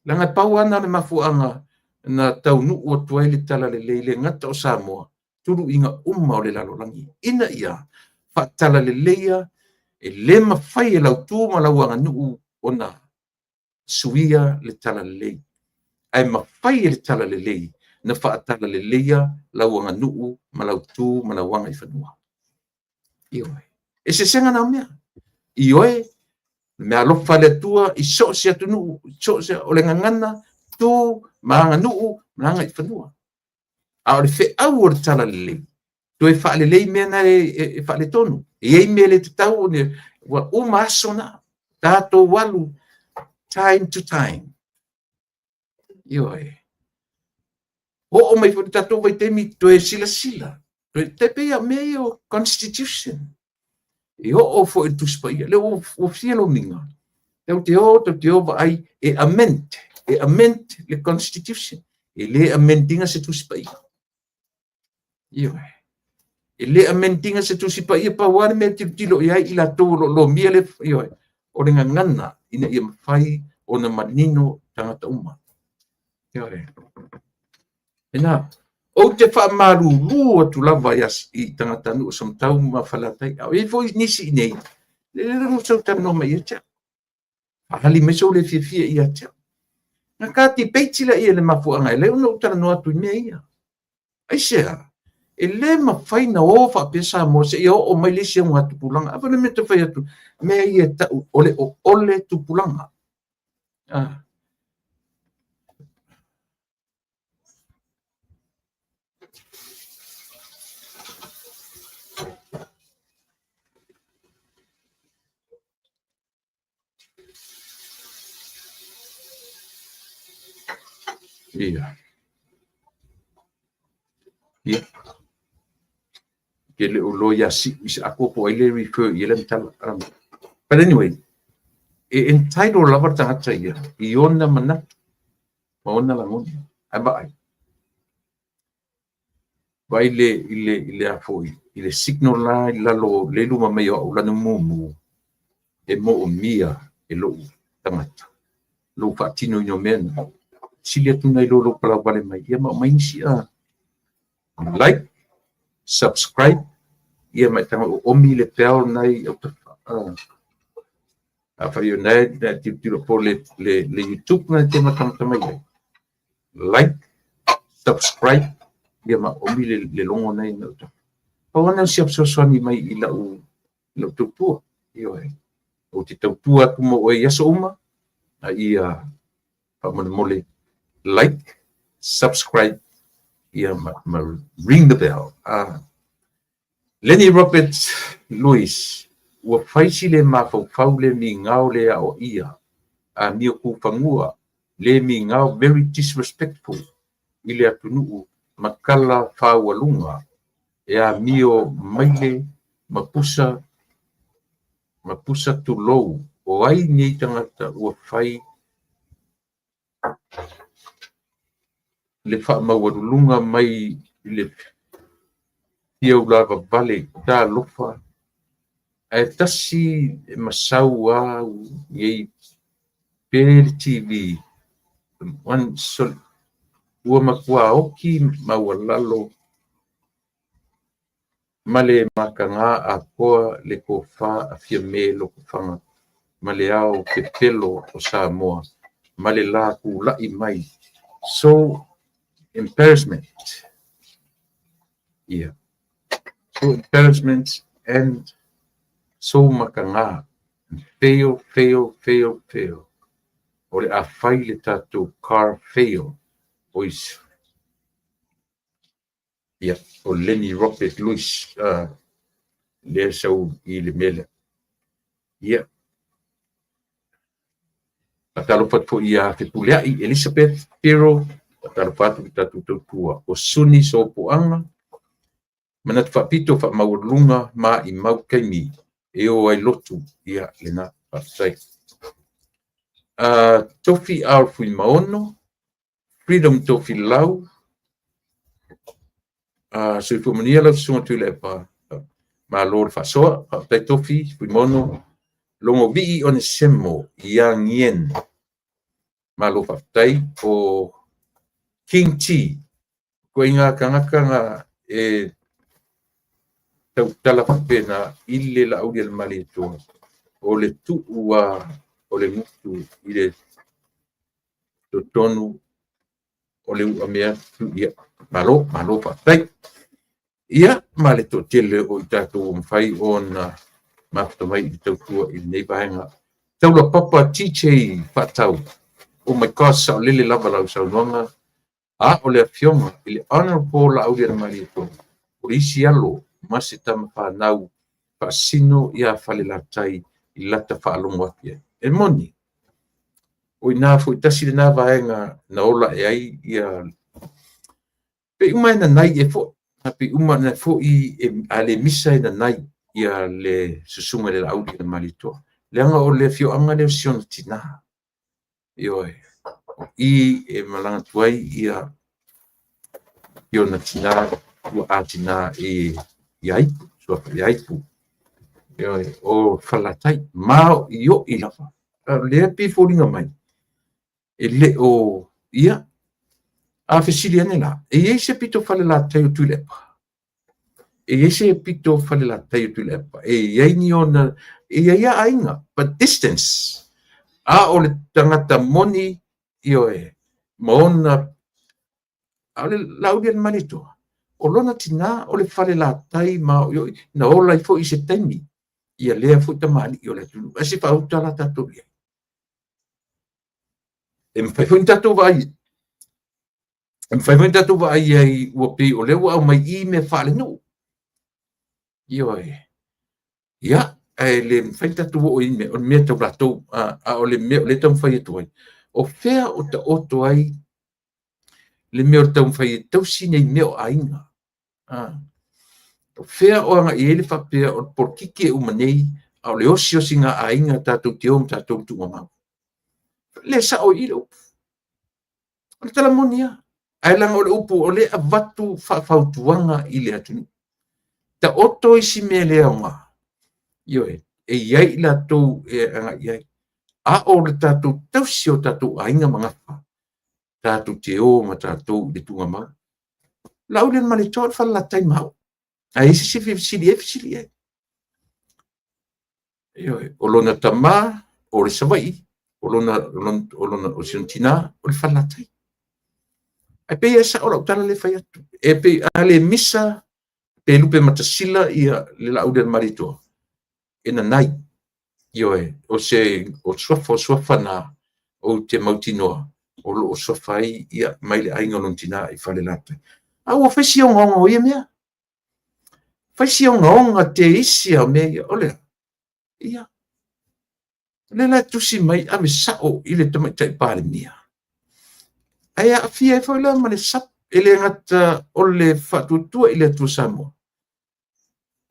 Langa pau ana le mafuanga na tau nu o tuai le tala le lei le ngata o Samoa. Turu inga uma o le lalolangi. Ina ia, wha tala le leia e le mawhai e lau tū ma lau anga nuu o na suia le tala le lei. Ai mawhai e le tala le lei. Na whaatala le leia lau anga nuu ma lau tū ma lau anga i whanua. Ioe. E se senga na mea. Ioe, mea lofa le tua i so se atu nuu, so se o le ngangana, tū ma anga nuu ma anga i whanua. A o le whe au o le tala le lei. Tu e wha le lei mea na e wha le tonu. E ei mea le te tau ne wa uma aso na. Tato walu, time to time. Ioe. O mai fo tato vai temi to e sila. To e te pea mea o constitution. E o fo e tuspa ia. Le o fielo minga. Te o va ai e amente. e amend le constitution e le amendinga se tusi pa io e le amendinga se tusi pa ia pa wan me tilo ia i la to lo mia le io o le ngana ina ia mafai ona manino tangata uma io ina o te whaamaru atu lava i tangata nu som tau ma whalatai au e foi nisi nei le ringo sau tano mai ia tia hali meso le fia ia tia na kati peitila ia le mafuanga e leo no tana no atu mea ia ai sea e le mawhai na o whapesa mo se ia o mai le sia ngā tupulanga awa le me te whai atu mea ia tau ole tupulanga Iya. Iya. Ke le ulo ya si aku po ile refer ile mtal. But anyway, entitled lava tangata ia. Iona mana. Maona langon. Aba ai. Ba ile afoi. Ile signal la lalo lelu mama yo ulanu mumu. E mo mia e lo tangata. Lo fatino no men. Silia tuna i lolo pala wale mai. Ia ma mai si like, subscribe, ia mai tanga omi le peo nai au fa yo nai na tiro po le YouTube na te matanga mai. Like, subscribe, ia ma omi le longo nai na uta. Pa wana siap sosoni mai i lau tupua. Io o te tupua tumo o yaso uma. Ia pa mole like, subscribe, ia ma ring the bell. Lenny Roberts Lewis ua faisi le mafau le mingao le o ia a mio ku fangua le mingao very disrespectful i le atunuu makala faualunga e a mio maile mapusa tulou o ai nei tangata ua fai le whaamawarulunga mai le Iau lava vale ta lofa e tasi masau yei per TV wan sol ua makua oki mawalalo male makanga a koa le kofa a fia me lo kofanga male au ke pelo o Samoa male la ku lai mai so embarrassment so embarrassment and so makanga fail o le a fai le tatou car fail ois o Lenny Robert Lewis le sau i le mele atalo fatu ia te pulea i Elizabeth Pero atalo fatu ki tatou tautua o suni so puanga mana te whapito whamaurunga ma i mau kaimi e o ai lotu ia lena whasai. Tofi au fui maono, freedom tofi lau, so i fumania lau sunga tui le pa ma lor whasoa, tai tofi fui maono, longo vii o ne semo ia ngien ma lo whaftai o King T, ko inga kangaka e tau tala pena ile la audia le mali to o le tu ua o le mutu ile to tonu o le amea tu ia malo pa tai ia male to tele o tatu mfai ona mafto mai tau tua i nei vaenga tau la papa TJ fatau o my god sa lele lava la sa nonga o le afionga ile honorable audia le mali to polisi alo masi tama whanau whasino ia whalelatai i lata whaalongo atia. E moni, o i nā fwoi tasi le nā vaenga na ola e ai ia pe umai na nai e fo, pe umai na fo i a le misa e na nai ia le susunga le laudi na malitoa. Le anga o le fio anga le sion tina. Ioe. I e malanga tuai ia na tina ua atina i aipu, sua i aipu. O whalatai, mao i o i lawa. Lea pi fōringa mai. E le o ia, a fesili ane la. E ei se pito whale la tai o tuilepa. E ei se pito whale la tai o tuilepa. E iei ni ona, e iei a ainga, but distance. A o le tangata moni i o e. Maona, a le laudian manito. O lona tina o le whale la tai ma na ola i fo i se taimi. Ia lea fo ta mali i o le tunu. Asi pa uta la tato ia. E mwhai fo tato vai. E mwhai fo tato vai ai ua pe o lewa au mai i me whale no. Ia e. Ia, e le mwhai tato o i me, o mea tau ratou, a o le mea, le tau mwhai atu ai. O whea o ta oto ai, le mea o tau mwhai tau sine i mea o ainga. O whea o anga i ele whapea o porkike umanei, a o le osi osi ngā ainga tātou te om tātou tunga mau. Le sa o ilo. O le talamonia. Ai langa o le upu o le avatu whautuanga i le atunu. Ta oto isi me lea o ngā. Io e iai la tau e anga iai. A o le tātou tausi o tātou ainga mangafa. Tātou te o ma tātou le tunga mau. Lau le mani tō whala tai mau. A isi se fili e. Io e o lona tamā o le savai. O lona o sintina o le whala tai. E pe esa o lau tala le whai atu. E pe a le misa pe lupe matasila ia le lau le mani tō. Ena nai. Io e o se o swafa na o te mautinoa. O lo o swafa ia mai le ainga lontina i whale latai. A ua whaisi o ngonga o ia mea. Whaisi o ngonga te isi a mea ia ole. Ia. Le la tusi mai ame sao i le tamaitai pāle mia. Aia a fia e whaila ma le sap e le ngata o le whatutua i le atua Samoa.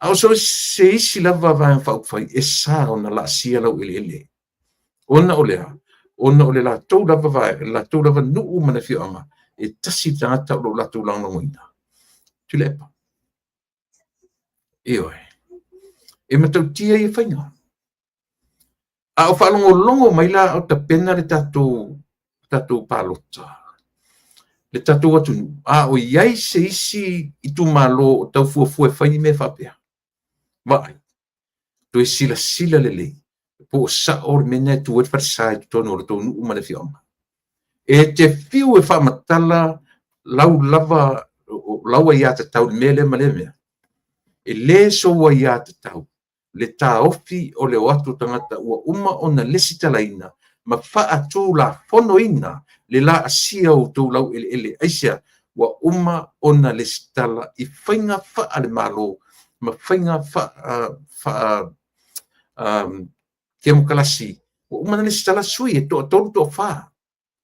Au so se isi lava vāng whauwhai e sā o na la sia lau ele. Ona o lea. Ona o le la tau lava vai, la tau lava nuu mana fio anga. E tasi tangata o la tau lang langoina. Tulepa. Eo e. E matau tia i whainga. A o whalongo longo mai la o ta pena le tatou palota. Le tatou atunu. A o iai se isi i tu malo o tau fuafua whai me whapea. Vai. Tu e sila lelei. Po sa or mene tu e wharsai tu tono o le tonu umane whionga. E te whiu e whamatala lau lava laua i ata tau mele mea. E le soa i ata tau. Le tā ofi o le watu tangata ua uma o na lesi talaina. Ma wha tū la fono ina le la asia o tū lau ele aisia ua uma o na lesi tala i whainga wha ale malo. Ma whainga wha kia mukalasi. Ua uma na lesi tala sui e toa tonu toa wha.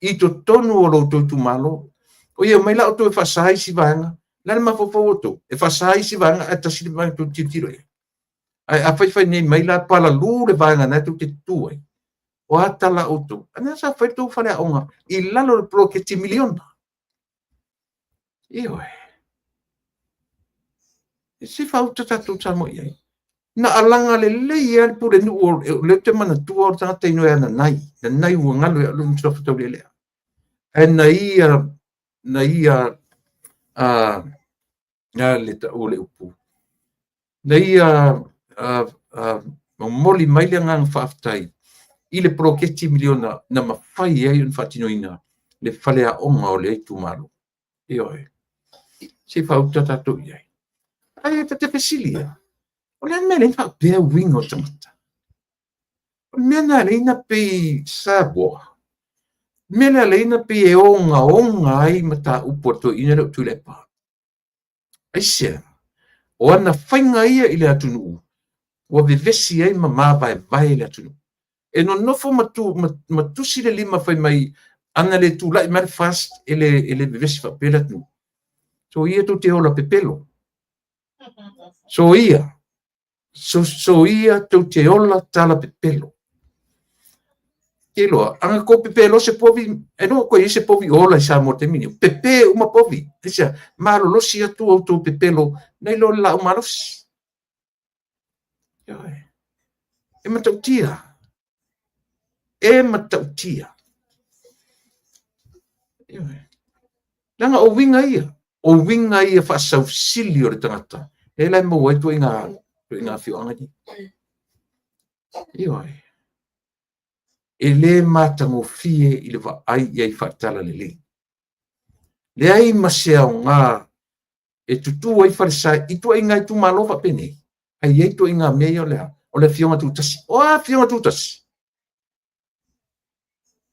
I to tonu o lo tu malo. O ia mai la o to e whasai si vanga. Lana mawhawhau o to. E whasai si vanga e tasiri vanga tu tiro e. Ai a fai nei mai la pala lu le vanga na tu te tuai. O atala o to. Ana sa fai tu fale onga. I lalo le pro ke ti miliona. Io e. E si fau tatu tamo iai. Na alanga le ia pure nu o le te mana tu o tata ino e na nai. Na nai ua ngalo e alu mstofa tau lelea. E na ia le ta o le upu. Na ia moli mai le ngang whaftai i le proketi miliona na mawhai ai un whatinoina le whalea onga o le eitu malo. Io e. Se whauta tatu iai. Ai e te pesilia. O le mele i whapea wing o tamata. O le mena le ina pe saboa. Mele le ina pe e onga ai mata upoto ina le tulepa. Ai se. O ana whainga ia i le atunu. Ua vevesi ai ma vai le atunu. E no nofo matusi le lima whai mai ana le tūlai mare fast ele vevesi whapela atunu. So ia tu te ola pepelo. So ia tu te ola tala pepelo. Kilo, anga ko pepe lo se povi, no ko se povi ola sa mo te mini. Pepe uma povi. Esa malo lo sia tu pepe lo, nei lo la umalos. E matautia. E matautia. Langa o winga ia fa sau sili o le tangata. E lai mo wai tu inga fio anga ni. Ioi. E le matango fie i le va ai iai whaatala le le. Le ai masea o ngā e tutu ai wharesai i tua inga i tu malofa pene. Ai iai tua inga mea o le fionga tutasi. O a fionga tutasi.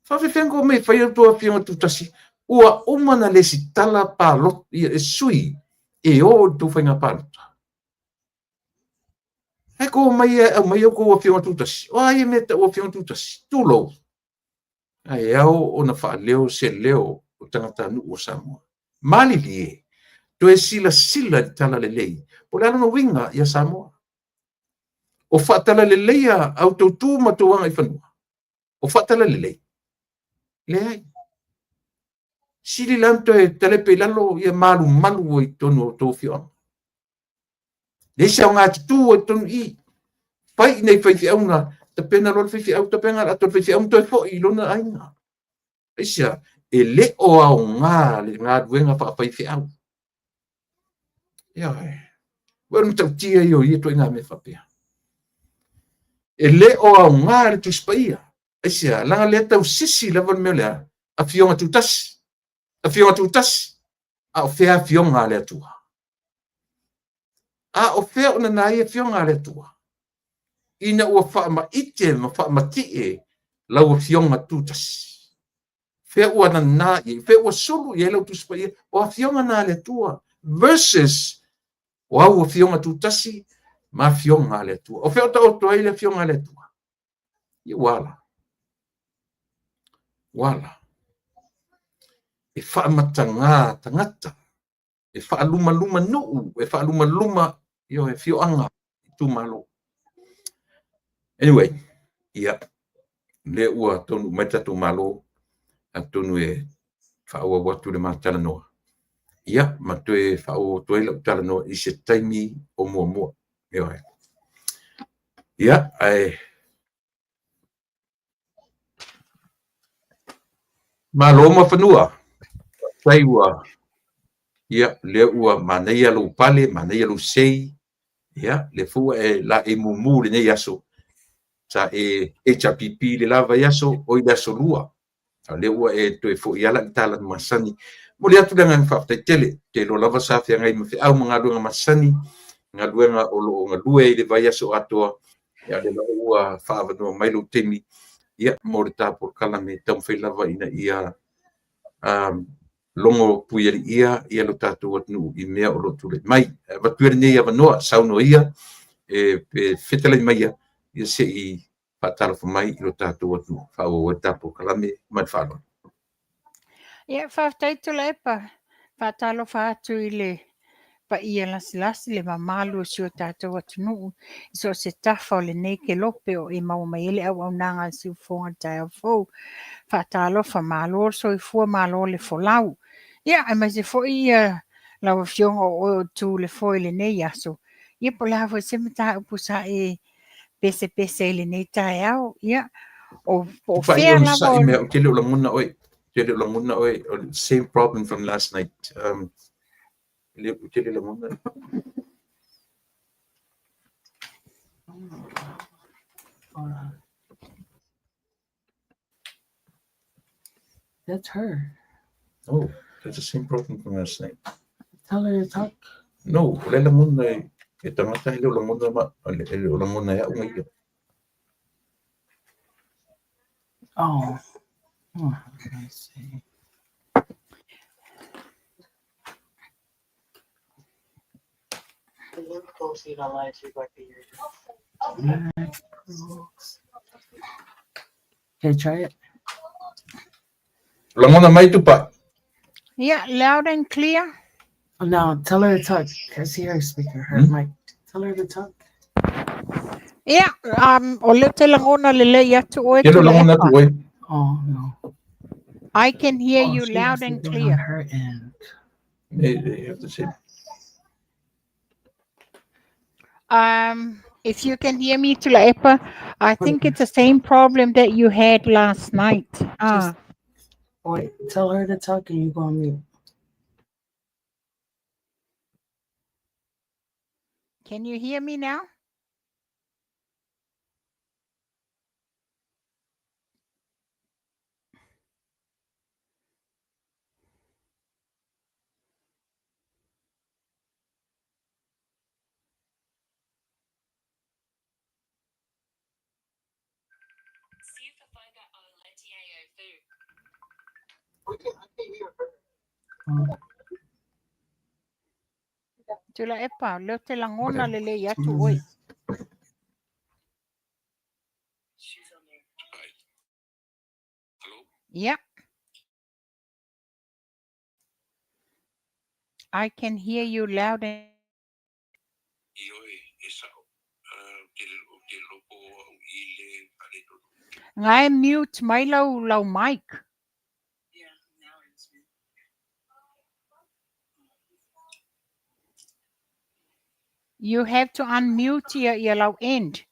Whawhiwhengo me whai au tua fionga tutasi. Ua umana le si tala pa lot i e sui e o tu whainga pāluta. Hei ko mai au ko o fionga tutasi. O ai me ta o fionga tutasi. Tulo. Ai au o na wha leo se leo o tangata nu o Samoa. Mali lie. Tu e sila di tala le lei. Po le no winga ia Samoa. O whaatala le leia au tau tū matuanga i whanua. O whaatala le lei. Le ai. Sili lanto e telepe lalo ia malu i tonu o tō whio. Le se o ngā titu o tonu i. Pai nei whaifi auna. Ta pena lor whaifi au ta penga. Ato whaifi au toi fo i lona ainga. Eisa. E le o au ngā le ngā duenga whaifi au. Ia e. Wēru tau tia i o i to ngā me whapea. E le o au ngā le tu spaia. Eisa. Langa le tau sisi lawan meo lea. A fionga tutasi. A fionga tutasi. A o fea fionga le atua. A o fea ona nai e fionga le atua. Ina ua wha ma ite ma wha ma tie lau a fionga tutasi. Fea ua na nai, fea ua sulu i lau tuspai o a fionga na le atua. Versus o au a fionga tutasi ma fionga le atua. O fea ta o toa i le fionga le atua. I wala. Wala. E wha matanga tangata. E wha luma nuu. E wha luma io e fioanga i tu malo. Anyway, ia. Le ua tonu meta tu malo. A tonu e wha ua watu le matala noa. Ia, ma toe wha ua toe lau tala noa i se taimi o mua. Ia, ai. Malo ma whanua. Tai ua. Ia, le ua maneia lo pale, maneia lo sei. Ia, le fua e la e mumu le nei aso. Sa e HPP le lava yaso o i aso lua. Le ua e toe fo i ala i tala masani. Mo le atu le ngang whaftai tele. Te lo lava sawhia ngai mawhi au mga luenga masani. Ngā luenga o lo ngā lue i le vai aso atoa. Ia le ua whaavanua mailo temi. Ia, mo le tāpor kala me taumwhai lava ina ia longo puiari ia lo tātou atunu i mea o lo tule. Mai, watuere nei avanoa, sauno ia, pe whetalai mai ia se i whatala wha mai i lo tātou atunu. Whao e tāpor kalame, mai whanua. Ia, whaftaito le epa, whatalo whaatu i le pa ia lasi le mamalu si o tātou atunu. So se tafa o le nei ke lope o i mau mai ele au nanga si ufonga tai au fau. Whatalo wha malo so i fua malo le folau. Ia, ai mai se fo i lau fionga o tu le fo i le nei aso. Ia po la fo se mata upusa e pese le nei tai au. Ia, o fea la fo. Tele ula muna oi. Tele ula muna oi. Same problem from last night. Tele ula muna. That's her. Oh, that's the same problem from last night. Tell her to talk. No, lela muna e tangata hele ula muna ma. Hele ula muna ya unga ia. Oh, let's see. Okay, try it. Lamona mai tupa. Yeah, loud and clear. Oh, now tell her to talk. I see her speaker, her mic. Tell her to talk. Yeah, o le te langona le le ia tu oe. Kelo lamona tu oe. Oh no. I can hear Oh, you she loud has to and do it on clear. her end. They have to say. If you can hear me, Tulaepa, I think it's the same problem that you had last night. Wait, tell her to talk and you go on mute. Can you hear me now? Tulaepa, leo te langona lele yatu oi. Yeah. I can hear you loud and ngai mute mai lau mic. You have to unmute your lau end.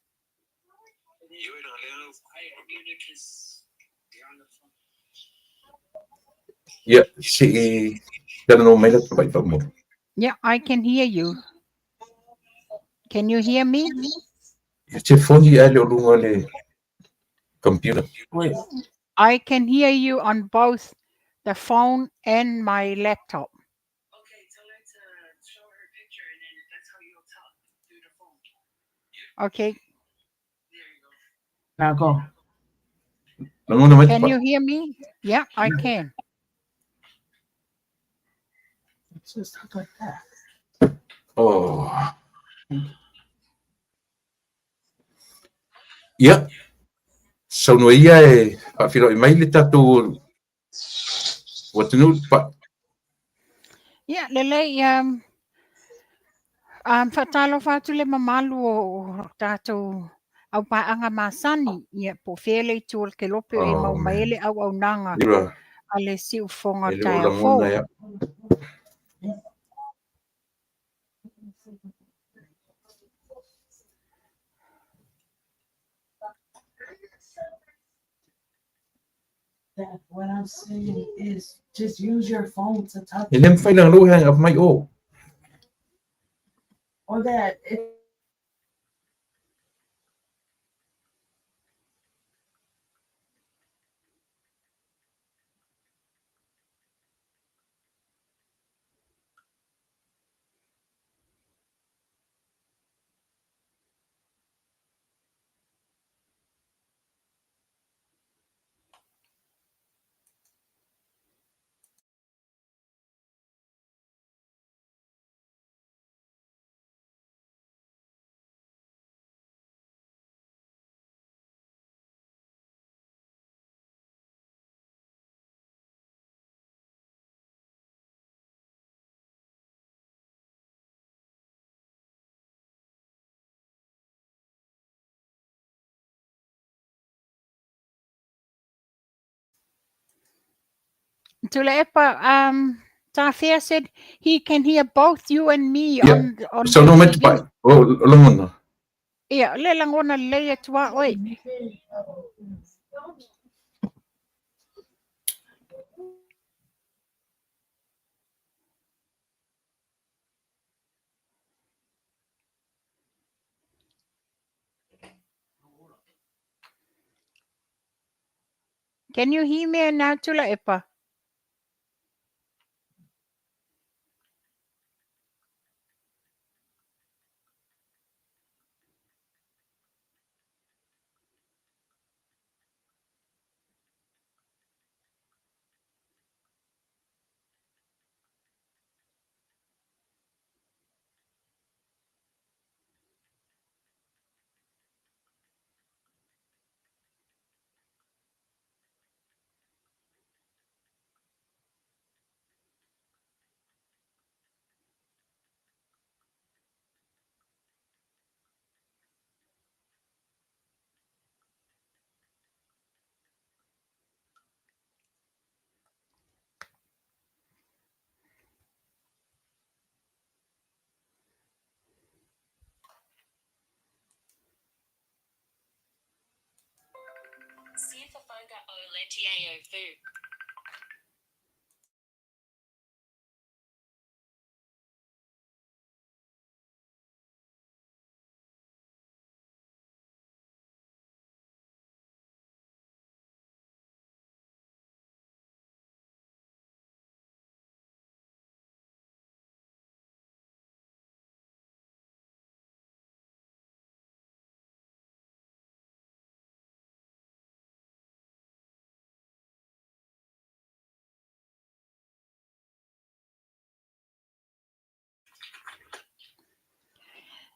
Yeah, si don't know may not by mo. Yeah, I can hear you. Can you hear me? Si phone yi ale lunga le computer. Wait, I can hear you on both the phone and my laptop. Okay. now go. Nangona mai Can pa. you hear me? Yeah, I can. Let's just talk like that. Oh. Yeah. So no ia e a filo i mai le tatu watunu pa. Yeah, lele whatalo whatu le mamalu o tātou au paanga masani ia po whele tuol ke lope e mau maele au nanga Ira a le siu whonga ele tai o au fou. langona ya. That what I'm saying is just use your phone to talk. Ele me fai lang lo hang of my o. Or that if Tulepa, Tafia said he can hear both you and me Yeah. on So the no mai TV. pa. O langona. Ia, le langona leia tua oi. Can you hear me now, Tulepa?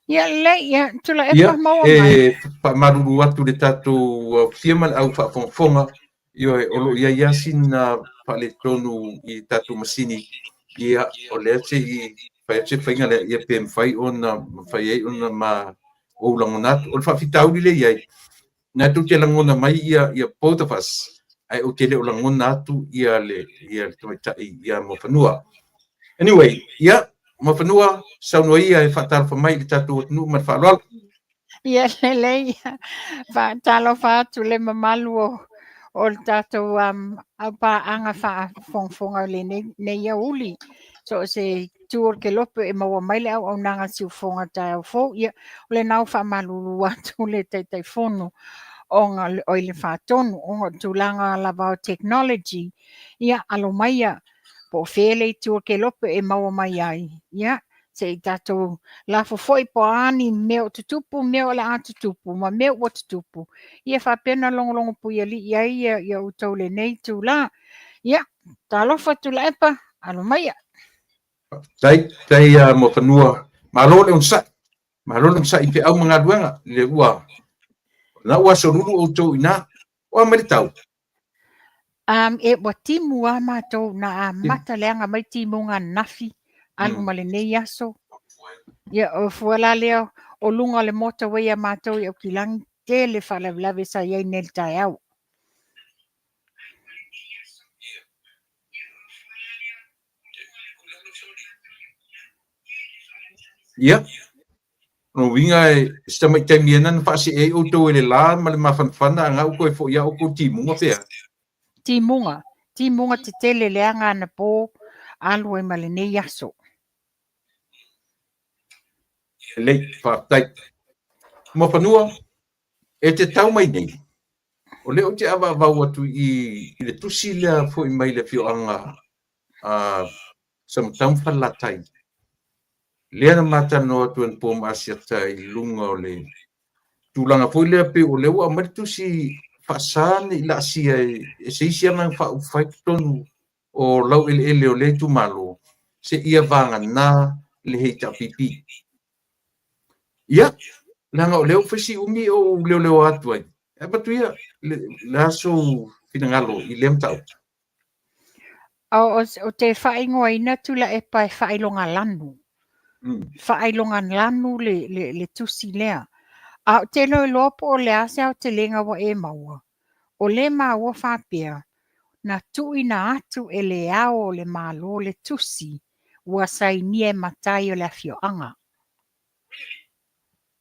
Ia le ia tula e Ia, pa mau mai. whamaruru atu le tātou whiaman au whaafonga, o lo ia iasin na whale tonu i tātou masini, ia o lea te i whainga le ia PM whai o na whai ei o na ma o langonatu, o le whaafitauri le iai, nā tu te langona mai ia both of us, ai o te le o langona atu ia le tuaitai ia mo whanua. Anyway, ia, mo whanua, saunua ia e whaatalfa mai le tātou atunu ma whaaloala. Ia le ia talo tu le mamalu o le tātou au paanga whaafonga le ne ia uli. So se tuor ke lope e maua mai le au nanga siu fonga tai au fo. Ia le nau whaamalulu atu le teitai fono o le whaatonu o ngā tūlanga lava o technology. Ia alo mai ia po whele tuor ke lope e maua mai ai. Ia se tātou la foi po ani meo tutupu meo la tutupu ma meo o tutupu ia fa pena longo pu ia li ia o tau le nei tu la ia talofa tu la epa alo mai Tai mo whanua malo le unsa i pe au mga duanga le ua na ua soruru o tau ina o mai tau e wa timu a matou na mata leanga mai timu nga nafi alu male nei aso ia o fuala leo o lunga le mota wea matou ia kilang te le whalawlawe sa iei nel tai au. Ia no winga e stamai taimiana na whasi e o tau ele la ma le mawhanwhana nga uko e fo ia o ko timunga pea. Timunga te tele leanga na po alu e male nei aso. Lei whaatai. Mo whanua e te tau mai nei. O leo te awa wau atu i le tusi lea fo i mai le fio anga sam whalatai. Lea na mata no atu en pō maasiata i lunga o le tūlanga fo i lea pe o leo a maritusi whaasane i la asia e se isi ana whai tonu o lau ele o le tu malo se ia vanga na le heita pipi. Ia, langa o leo whesi umi o leo atu ai. E patu ia, le aso finangalo i lem tau. O te whaingoa ina tula e pai whailonga lanu. Whailonga lanu le tusi lea. A te lopo o le ase au te lenga wa e maua. O le maua whapea, na tui na atu e le ao o le malo le tusi, ua sai nie matai o le afioanga.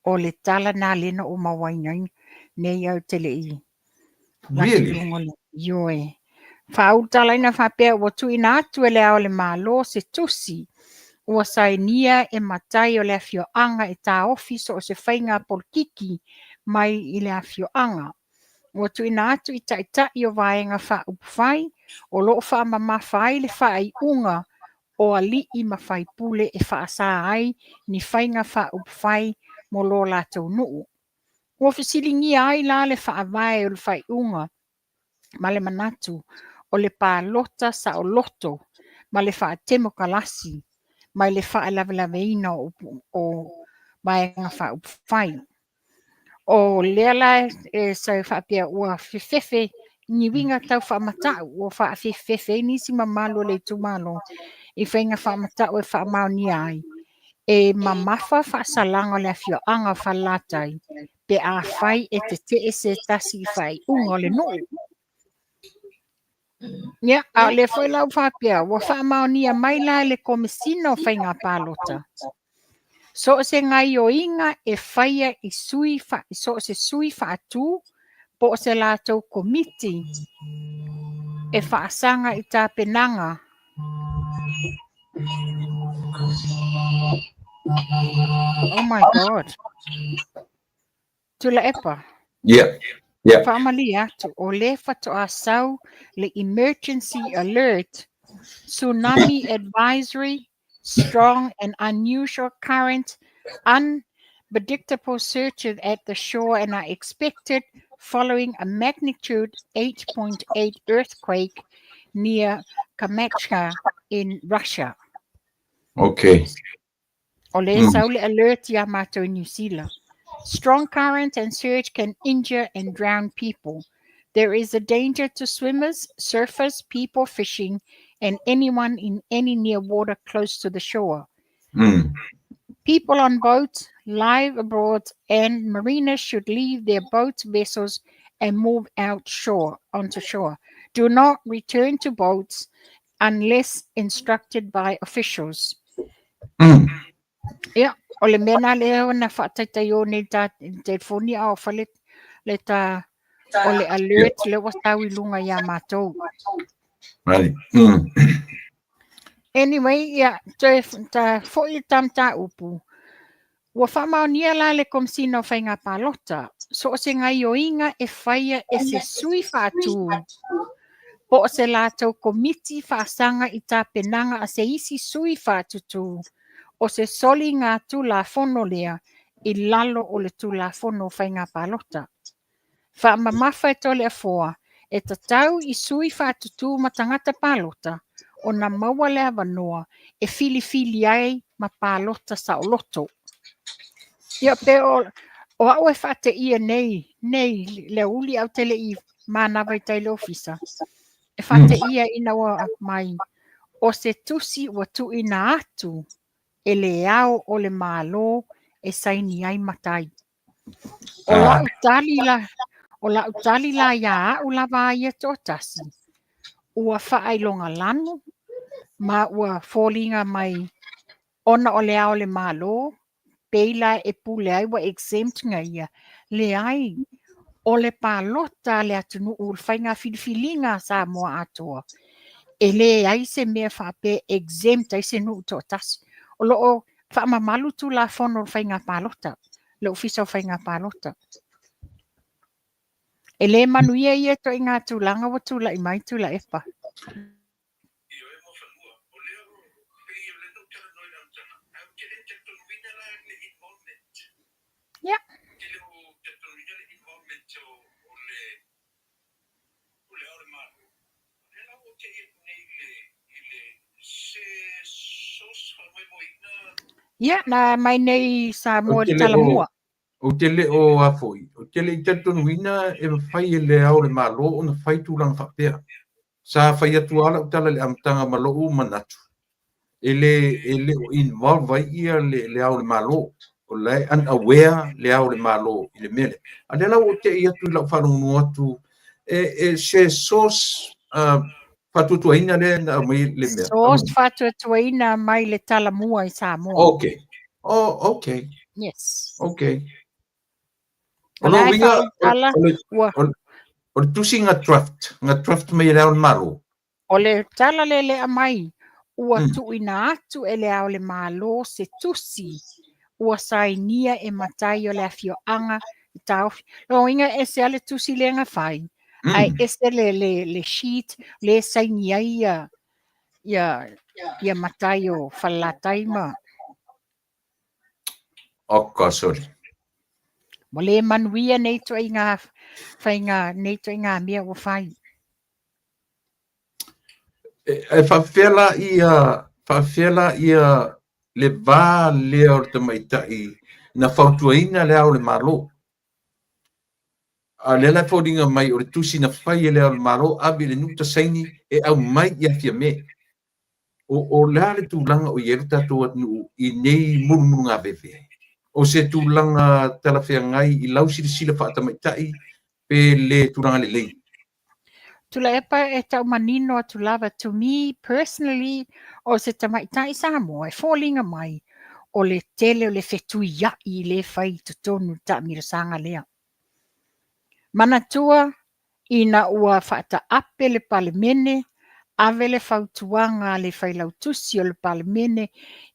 O le tala na lena o mawaingai, nei au te lei. Really? Yoe. Whautala ina whapea, ua tui na atu e le ao le malo se tusi, ua sai nia e matai o le afioanga e tā ofiso o se whainga polkiki mai i le afioanga. Ua tui na atu i taitai o vaenga wha upwhai, o loo wha mama whai le whai unga o ali i mawhai pule e wha asa ai ni whainga wha upwhai mo lo lātou nuu. Ua whisilingi ai la le wha avae o le whai unga, ma le manatu o le pālota sa o loto, ma le wha temo kalasi, ma le wha laveina o vaenga wha upwhai. O leala e sai whapea ua whiwhewe ni winga tau whamatau o whiwhewe nisi mamalo le tumalo i whainga whamatau e whamau ni ai. E mamafa whaasalanga le awhio anga whalatai pe a whai e te se tasi whai unga le nuu. Ia, a le whai lau whapea ua whamau ni a maila le komisino whainga pālota. So se ngai o inga e whaia i sui so se sui wha atu po se lātou komiti e whaasanga I tā penanga. Oh my God. Tula epa. Yeah. Yeah. Whaamali atu o le whato asau le emergency alert, tsunami advisory, strong and unusual current, unpredictable searches at the shore and are expected following a magnitude 8.8 earthquake near Kamchatka in Russia. Okay. O le saule alert ia mātou New Zealand. Strong current and surge can injure and drown people. There is a danger to swimmers, surfers, people fishing, and anyone in any near water close to the shore. People on boats, live abroad, and mariners should leave their boats, vessels, and move onto shore. Do not return to boats unless instructed by officials. Yeah, o le mena leo na whaataitai o nei tā telefoni a o whale le tā o le alert le wasau I lunga ia mātou. Right. Anyway, yeah, tā fōi tam tā upu. Ua whamaunia la le komsina o whainga pālota. So o se ngai o inga e whaia e se sui whātū. Po o se lātou komiti whaasanga I tā penanga a se isi sui whātutu. O se soli ngā tūla whono lea I lalo o le tūla whono whainga pālota. Whaamamafa e tole a whoa, e tatau I sui whātutu ma tangata pālota, o na maua lea wanoa, e fili ai ma pālota sa o loto. Ia pe o au e whate ia nei le uli au tele I mānawa I taile ofisa. E whate ia ina wa mai, o se tusi wa tu ina atu, e le au o le mālo e saini ai matai. O la utali la ia u lava ia tō tasi. Ua whaailonga lanu, ma ua fōlinga mai ona o le au le mālo, peila e pule ai wa exempt nga ia. Le ai, o le pālota le atunu ul whainga whiliwhilinga sa moa atoa. E le ai se mea whape exempt ai se nuu tō tasi. O loo whaamamalu tu la whono whainga pālota. Le ofisa o whainga pālota. E le manuia ia to I ngā tūlanga wa tūla I mai tūla epa. Yeah. Yeah, na mai nei sa mua talamua. O te leo a foi. O te le I tatonu ina e whai e le au le malo o na whai tūlanga whapea. Sa whai atu ala utala le amtanga malo o manatu. E le o involve ai ia le au le malo. O le unaware le au le malo I le mele. A le lau o te I atu lau whanunu atu. Se sos whatutuaina le na mai le mea. Sos whatutuaina mai le talamua I Samoa. Okay. Oh, okay. Yes. Okay. O le tusi ngā draft mai rao malo. O le tala le a mai, ua tuina atu e le au le malo se tusi, ua sainia e matai o le afioanga I tau. Lo inga e se ale tusi le nga whai, ai e se le sheet, le sainia ia matai o whalatai ma. Oka, sorry. Mo le manuia nei to I ngā whainga, nei to I ngā mea o whai. E whawhela ia le vā lea o te maitai na whautuaina lea o le malo. A le la whaudinga mai o le tusi na whai e lea o le malo, avi le nuta saini e au mai ia fia me. O lea le tūlanga o ieru tātou atu I nei murumuru ngā vewe. O se tūlanga talawhea ngai I lau sila whaata maitai pe le tūlanga le lei. Tula epa e tau manino atu lava to me personally o se tamaitai Samoa e fōlinga mai o le tele o le whetui ia I le whai tutonu ta mirasanga lea. Manatua ina ua whaataape le palemene, ave le whautuanga le whailautusi o le palemene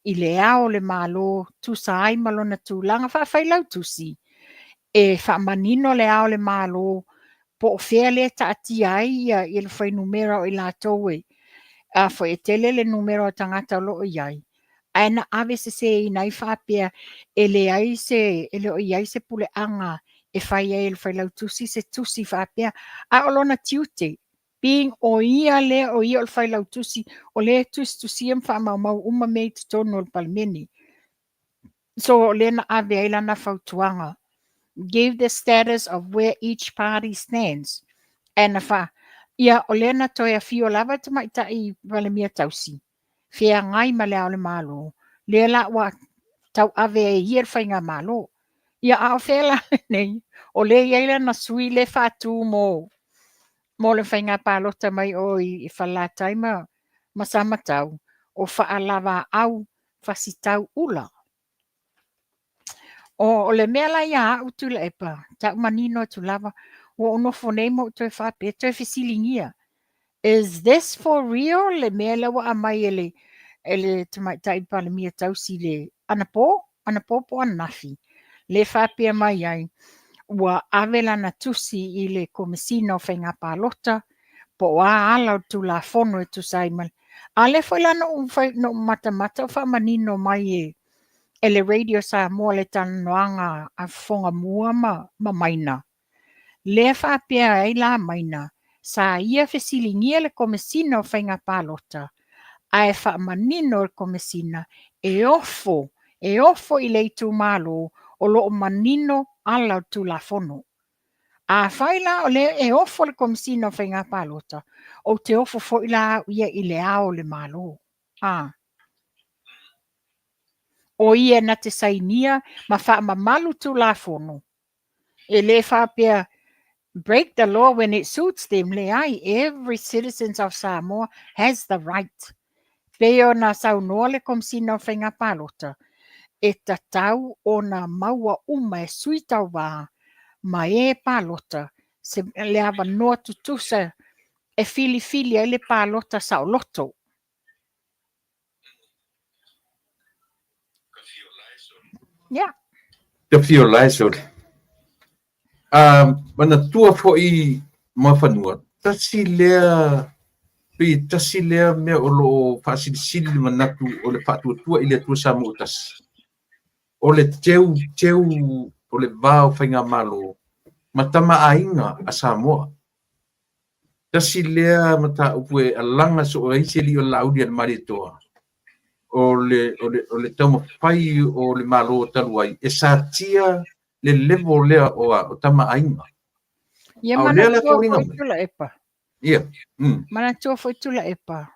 i le ao le malo tusa ai malona tūlanga whailautusi. E whaamanino le ao le malo po fea le taatia ai i le whainumera o i la towe. A fo e tele le numero tangata lo iai. Aina ave se ina i whapea ele ai se pule anga e whai ai le whailautusi se tusi whapea a olona tiute. Being o ia le o ia o le whailautusi o le tusiam whamau uma mei te tono o le palemene. So lena ave ai lana whautuanga. Give the status of where each party stands. And ia o lena toi a fio lava te maita i valemia tausi. Fea ngai ma le ao le malo. Lea la wa tau ave e hir whainga malo. Ia ao fea la nei. O le iaila na sui le whatu mo. Mo le whainga palota mai o i whalatai ma samatau. O whaalava au whasitau ula. O le mea la ia au tu la epa. Tau manino tu lava. O nofo nei mo toi whape. Toi whisilingia. Is this for real? Le mea lawa amai ele tai palemia tausi le anapo po anafi. Le whapea mai ai. Ua avela na tusi i le komisino whainga palota. Po a ala tu la fono e tu saimal. A le whailana no mata o whamanino mai e le radio sa mua le tanoanga a whonga mua ma maina. Le whapea ai la maina. Sa ia fesilingia le komisina o whainga palota. Ai whamanino le komisina e ofo i le tu malo o lo manino ala tu la fono. A whaila o le e ofo le komisina o whainga palota. O te ofo fo ila ia i le ao le malo. O ia na te sainia ma wha malu tu la fono. E le whapea break the law when it suits them. Every citizen of Samoa has the right. Peo na saunoa le komisina o whainga palota. E tatau o na maua uma e suitau wā. Ma e palota. Se le ava noa tutusa e fili e le palota sao loto. Yeah. Te fio lai so. Mana tua fo i mawhanua. Tasi lea mea o lo whaasili manatu o le whaatua i le tua samu o tasi. O le teu o le vāo whainga malo. Matama ainga a Samoa. Tasi lea mata upue alanga so o eiseli o laudi al maritoa. O le tau mawhai o le malo taluai. E sa tia le level lea o tama ainga. Ia mana tua foi tula epa. Ia. Mana tua foi tula epa.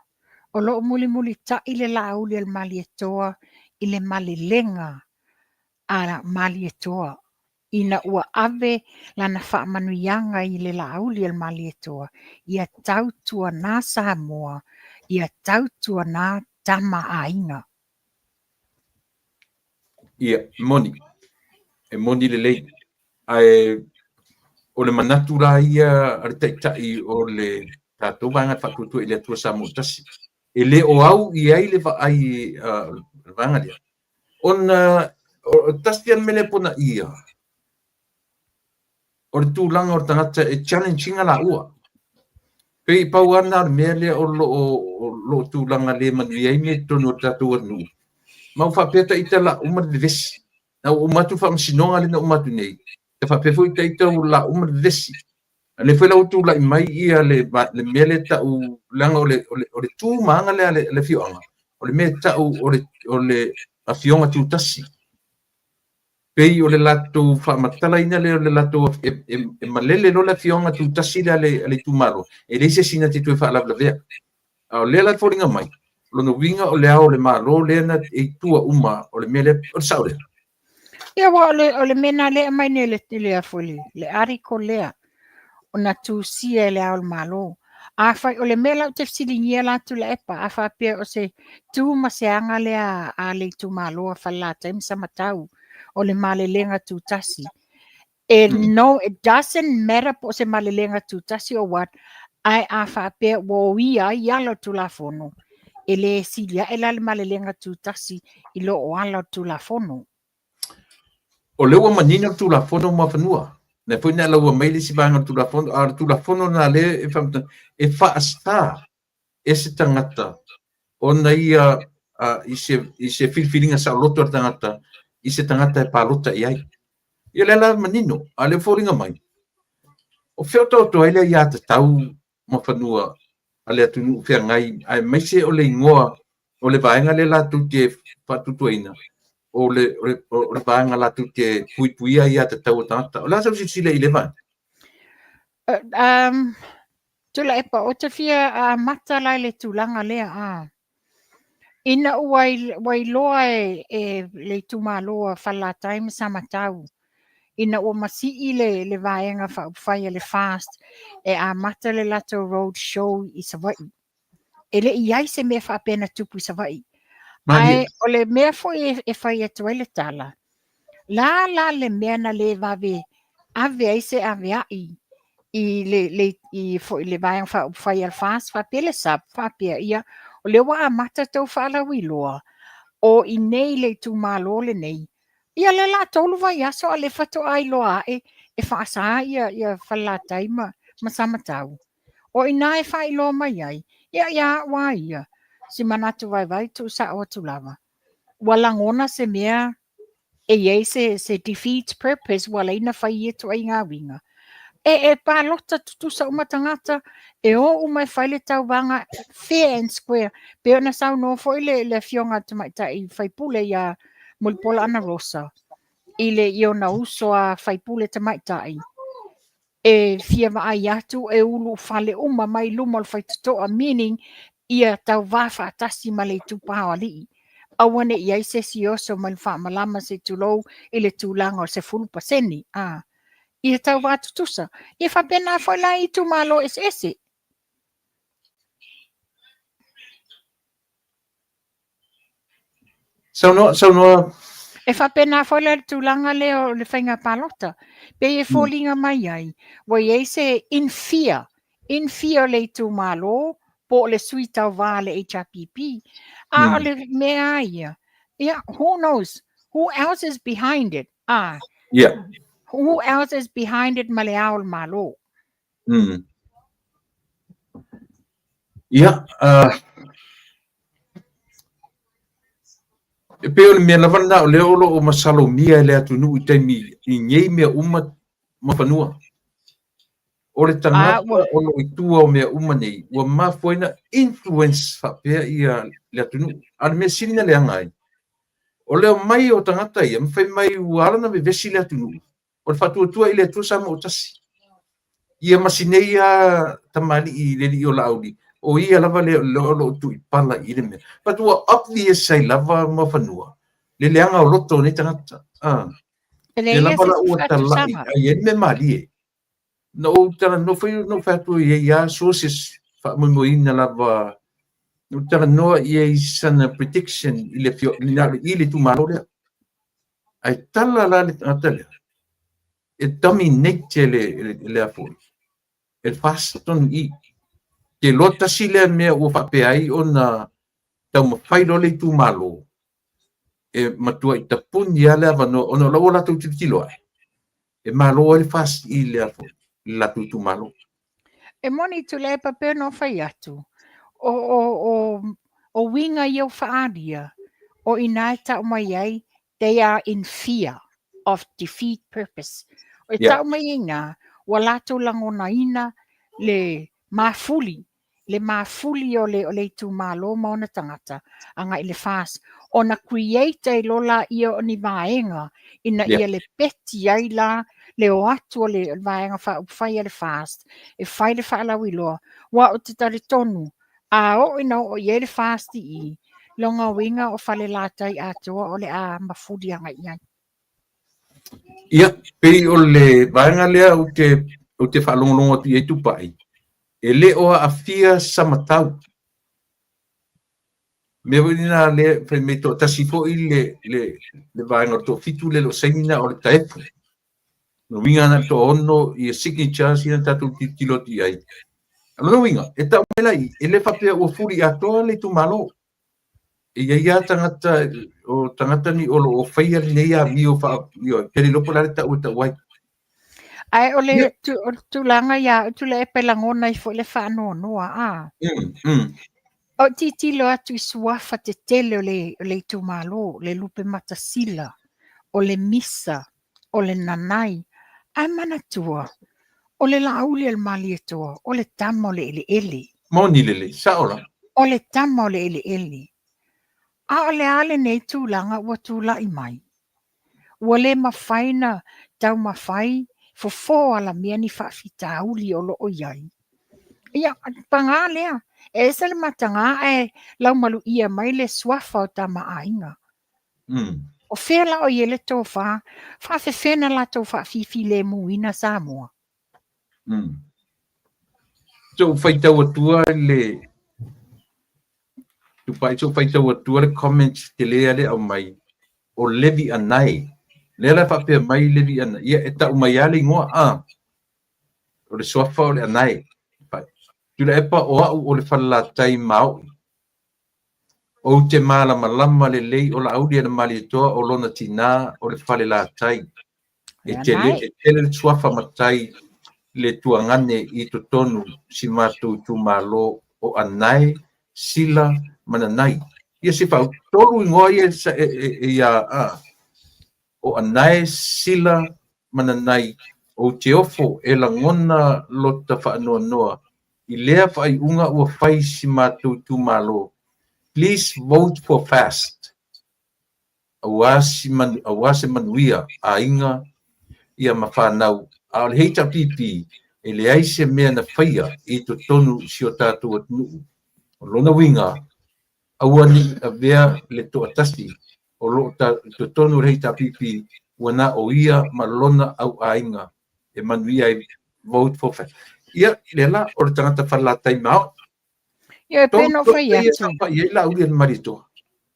O lo muli ta i le laudi al maritoa i le malilenga a maritoa. Ina ua ave lana whaamanuianga i le lauli al malietoa. Ia tautua nā Samoa. Ia tautua nā tama ainga. Ia, moni. E moni le lei. Ai, o le manatu la ia aritai o le tātou vanga whatutua i le atua Samoa tasi. E le o au i ai le ai vanga lia. Ona, tasi an mele pona ia. O le tūlanga o le tangata e challenging ala ua. Pei pau ana mea lea o lo tūlanga le manui ai me tono tātou anu. Mau whapeta i te la umar de vesi. Na umatu whamasinonga le na umatu nei. Te whapefo i te ita o la umar de vesi. Le whela o tūla i mai ia le mea le tau langa o le tūmanga le fioanga. O le mea tau o le fionga tūtasi. Pei o le lato whamatala ina le o le lato e malele no la fionga tu tasile ale tu malo. E le se sina te tu whaalabla vea. O le la fōringa mai. Lono winga o le ao le malo le na e tua uma o le mele o saure. Ia wa o le mena le mai ne le afoli. Le ariko lea. O na tu sia le ao le malo. A fai o le mela o te fsilingia la tu le epa. A fai pia o se tu ma se anga le a le tu malo a falata im samatau. O le malelenga tu tasi. No, it doesn't matter po se malelenga tutasi or what. Ai a whapea wo ia i alo tulafono. E le silia e la le malelenga tutasi i lo o alo tulafono. O lewa manina tulafono mafanua. Na foi na laua mai le si vanga tulafono na le e whaasta e se tangata. O na ia i se filfilinga sa loto tangata, i se tangata e palota i ai. Ia le la manino, a le fōringa mai. O whio tau ai le ia te tau mawhanua, a le atunu whia ngai, ai maise o le ingoa, o le vaenga le la tu te whatutuaina, o le vaenga la tu te puipuia ia te tau tangata. O la sau si sile i le vai. Tula epa o te whia mata lai le tūlanga lea Ina wai loa e le tuma loa whala taime sama tau. Ina o masi i le vaenga whai le fast e mata le lato road show i Savai. E le iai se mea whapena tupu i Savai. Ai o le mea foi e whai e tuai le tala. La le mea na le vave ave aise ave ai. I le vaenga whai le fast whapele sap whapea ia. O le wa mata tau whala wiloa. O i nei le tu malo le nei. Ia le la tolu vai aso a le fato ai loa e whaasa ia whala taima ma samatau. O i nai whai loa mai ai. Ia wa ia. Si manatu vai tu sa o tu lava. Walangona se mea e iei se defeats purpose wala ina whai e tu ai ngā winga. E palota tutu sa umatangata e o umai whaile tau wanga fair and square. Pe ona sau no foi le fionga tamaita i whaipule ia mulpola ana rosa. I le iona uso a whaipule tamaita i. E fia ai atu e ulu whale mai luma le whaitutoa, meaning ia tau wafa atasi ma le tupao ali. Awane iai se si oso ma le whaamalama se tulou i le tūlanga o se 10%. Ia tau watu tusa. Ia whapena foi la i tu malo ese. Sau noa. E whapena foi la tūlanga leo le whainga palota. Pe e fōlinga mai ai. Wa iei se in fear. In fear le tu malo. Po le sui tau wā le HRPP. O le mea ia. Yeah, who knows? Who else is behind it? Yeah. Who else is behind it maleaol malo? Yeah. E pe o le mea lavana o le olo o masalo mia le atunu i taimi i ngei mea mawhanua. O le tangata o lo i tua o mea nei, ua mafuaina influence whapea i le atunu. Ana mea sinina le angai. O leo mai o tangata ia, mwhai mai ualana me vesi le atunu. O le whatuatua i le atua sama o tasi. Ia masinei a tamali i le li o laudi. O ia lava le lo tu i pala i le mea. Patua obvious sai lava mawhanua. Le leanga o loto ni tangata. Le lava la ua talai. Ia me mali e. No tala no fatu i ia sources whamumoina lava. No tala noa i sana prediction i le tu malo lea. Ai tala la le tangata lea. E dominate le afoi. E faston i. Ke lota si le mea ua whapeai o na tau mawhairo le tu malo. E matua i tapuni a le avano o na lau la tau tilo ai. E malo le fast i le afoi. La tu malo. E moni tu le pape no whai atu. O winga iau whaadia. O inai tau mai ai, they are in fear of defeat purpose. O e tau mai inga, walato langona ina le mafuli. Le mafuli o le tu malo mauna tangata. Anga i le fast. O na create e lola ia o ni vaenga. Ina ia le peti ai la le o atu o le vaenga whai le fast. E whai le whaalawi loa. Wa o te tari tonu. O ina o ie le fast i. Longa winga o whale latai atua o le mafuli anga iai. Ia, pei o le vaenga lea o te whalongolongo tu i tupai. E le o a fia samatau. Me wina le me to tasifo i le vaenga to fitu le lo semina o le taefu. no winga na to ono I signature sina tatu titilo ti ai no winga e ta mela I ele fa pe o furi ato le tu malo ia tangata o tangata ni o faia le ia mi o fa io te lo pola ta uta wai Ai ole tu langa ia tu le pelangona I fo le fa no a. O ti lo atu I suafa te tele o le tu malo le lupe matasila o le misa o le nanai ai mana tua o le lauli al malietua o le tamo le ele moni lele saola o le tamo le ele a ole ale nei tūlanga ua tūlai mai. Ua le mawhaina tau mawhai fo ala mea ni whawhita uli o loo iai. Ia, panga lea, e sa le matanga e lau malu ia mai le swafa o ta maainga. O whela o iele tō wha, whawhewhena la tō whawhiwhi le muina Samoa. So whaitau atua le so whaitau atua le comments te lea le au mai o levi anai. Le la whapea mai levi anai. Ia e tau mai ale ingoa o le swafa o le anai. Tula epa o au o le whalatai mau. O te malama le lei o la audi ana mali toa o lona tina o le whale la tai. E tele le swafa matai le tuangane I to tonu si matu tu malo o anai sila mananai. Ia se whau tolu ingoa ia o anai sila mananai o te ofo e la ngona lota whaanoa noa. I lea whai unga ua whai si matu tu malo. Please vote for fast. Awase manuia a inga ia mawhanau. A le heita pipi e le aise mea na whaia I to tonu si o tātou atunu. O lona winga, awani a vea le to atasi o lo to tonu le heita pipi wana o ia malona au ainga e manuia I vote for fast. Ia, lela, o le tangata whalatai mao. Ia e peno whai atu. Ia la uli an maritoa.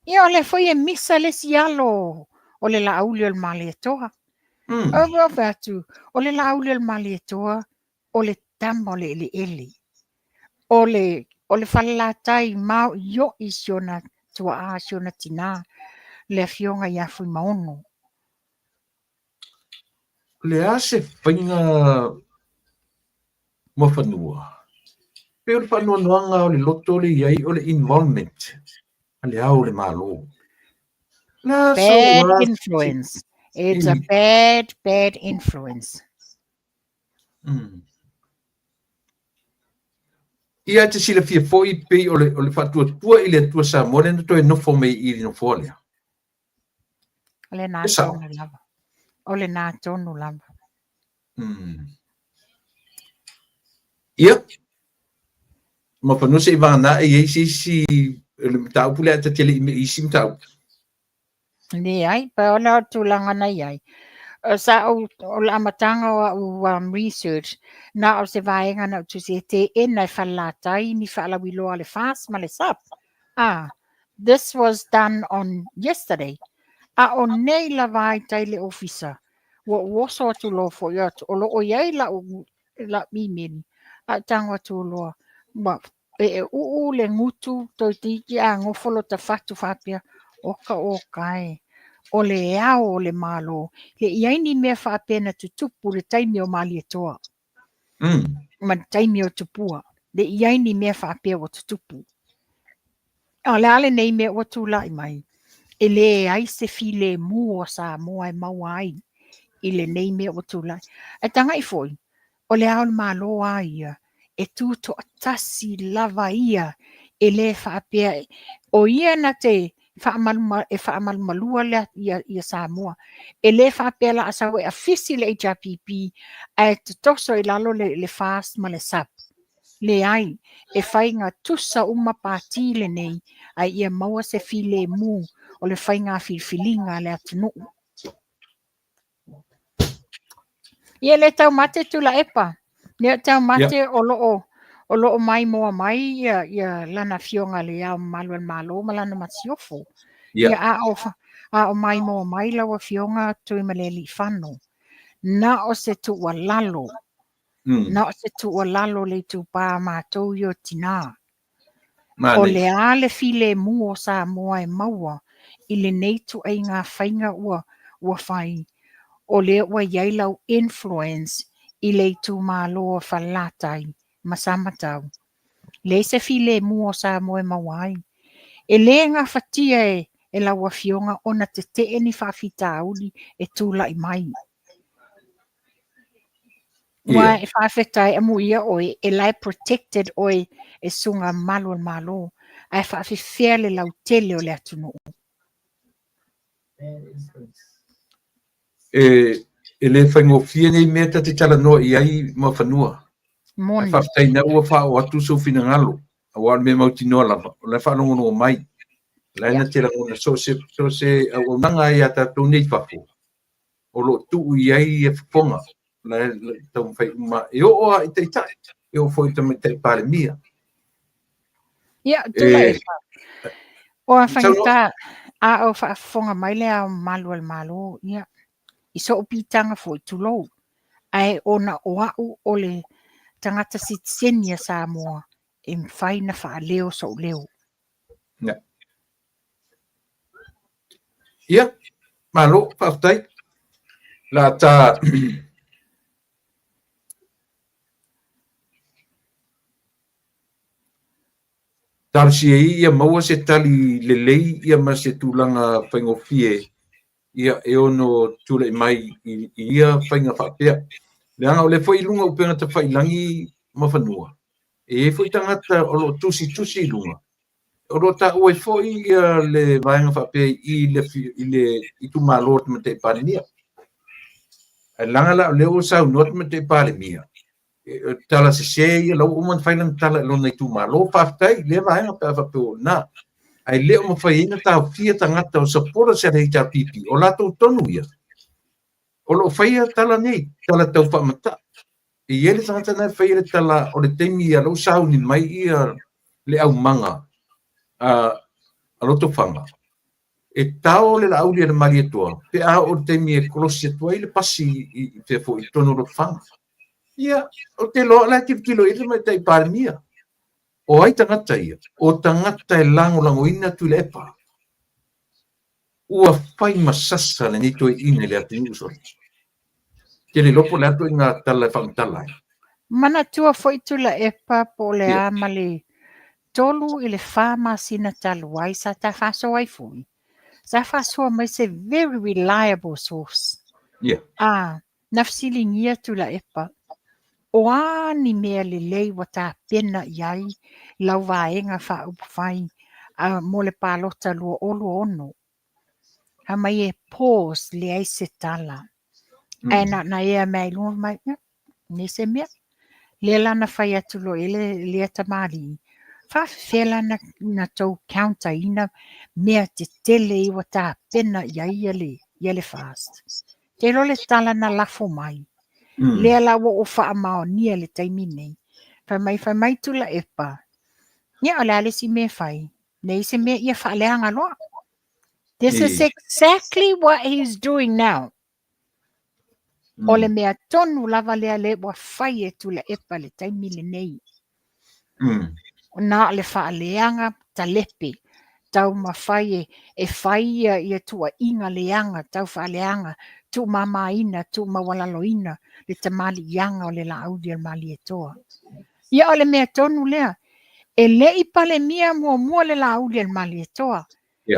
Ia le whai e misa le sialo o le la auli al maletoa. O watu, o le la auli al maletoa o le tamo le ele. O le whalatai mau yo I siona tua a siona tina le fionga ia fui maono. Le ase whainga mawhanua. Pe o le whanua noanga o le loto le iai o le involvement. A le au le malo. Bad influence. It's a bad influence. Ia te sila fia foi pe o le whatua tua I le atua sa mole na toi nofo mei I le nofo lea. O le nā tonu lava. O le nā tonu lava. Ia. Ma whanua se I vana e eisi si le tau pule ata tele I isi mtau. Ni ai, pa o la tūlanga nei ai. Sa o la amatanga o research na o se vaenga na tu se te ena whalatai ni whalawilo ale fast ma le sap. This was done on yesterday. A o nei la vai tai le officer. Wa woso atu lo fo yat o lo o yai la mimini. A tangwa tu lo. Ma u le ngutu to tiki a ngofolo ta fatu fapia oka e. O le ao o le malo, le iaini mea whaapena tutupu le taimi o mali atoa. Ma taimi o tupua, le iaini mea whaapea o tutupu. O le ale nei mea o tūlai mai, e le ai se file mua sa mua e maua ai, i le nei mea o tūlai. E tanga I foi, o le ao le malo a ia, e tūto atasi lava ia, e le whaapea, o ia na te, whaamalmalua lea ia Samoa. E le whaapela asau e afisi le HRPP e te toso I lalo le fast ma le sap. Le ai, e whainga tusa uma pāti le nei a ia maua se file mu o le whainga whilwhilinga le atunu. Ia le tau mate tula epa. Le tau mate o loo mai moa mai ia lana fionga le au malu al malo ma lana masiofo. Ia a o mai moa mai lawa fionga tui maleli whano. na o se tua lalo, na o se tua lalo le tu pā mātou i o tina. O le a le file mua o Samoa e maua, i le neitu ai ngā whainga ua whai, o le ua iai lau influence i le tu māloa whalatai, masamatau. Le se file mua o Samoa e maua ai. E le ngā whatia e lau a fionga ona te te ni whawhita auli e tūla i mai. Wa e whawhetai amu ia oi, e lai protected oi e sunga malo malo. Ai whawhewhia le lau tele o le atunu. E le whaingofia nei mea ta te tala noa i ai ma whanua. Moni. E whawhetai na ua wha o atu so whina ngalo. A wān me mauti noa lava. O le whanongono mai. Laina te rangona so se o nanga i a tātou nei whafo. O lo tuu i ai e whaponga. La tau whai uma. E o oa i te tai. E o fwoi ta me te pare mia. Ia, tula e wha. O a whaingata a o whaafonga mai lea o malu al malu. Ia. I so upitanga fo i tulou. Ai ona o au o le tangata sitsenia Samoa. E mwhaina wha leo so leo. Ia. Ia. Malo, whaftai. La ta... Tarsi e ia maua se tali lelei ia ma se tūlanga whaingofie ia e ono tūle mai i ia whainga whapea. Leanga o le whai lunga upenga ta whailangi ma whanua. E whai tangata o lo tusi lunga. O lo ta ue whai ia le vaenga whapea i tu malot ma te pare mia. E langa la leo sau not ma te pare mia. Tala se ia lau uman whailang tala lo nei tu malo whaftai le vaenga pa whapeo na. Ai leo ma whaina tau fia tangata o sapora se rei ta pipi o lato tonu ia. O lo whaia tala nei, tala tau whamata. E iele tangata nei whaia tala o le teimi ia lau sau ni mai ia le au manga a loto whanga. E tau le lau lia le mali atua. Pe a o le teimi e kolosi atua i le pasi i te fo i tono lo whanga. Ia, o te loa la kilo i le mai tai parmia. O ai tangata ia, o tangata e lango ina tu le epa. Ua whai masasa le nito e ina le atu usori. Ke le lopo le atu i ngā tala e whamtalai. Mana tua foi tula epa po le amale tolu i le whama sina talu ai sa ta whaso ai fui. Sa whaso mai se very reliable source. Yeah. Nafsilingia tula epa. O ani mea le lei wa ta pena iai lau vaenga wha upwhai mo le palota lua olu ono. Ha mai e pause le ai se tala. Na ea mai lua mai, ne se mea. Le lana whai atu lo le tamari. Whawhela na tau counter ina mea te tele i wa ta pena iai fast. Te lo le tala na lafo mai. Lea la wa o wha amao nia le taimi nei. Whai mai tula epa. Ia o le si me whai. Nei se mea ia wha leanga loa. This is exactly what he's doing now. O le mea tonu lava lea le wa whai e tula epa le taimi le nei. Na le wha leanga ta lepe. Tau ma whai e whai ia tua inga leanga. Tau wha leanga. Tu mama ina, tu mawalalo ina. Le tamali ianga o le la audi al mali e toa. Ia o le mea tonu lea. E le i pale mia mua le la audi al mali e toa.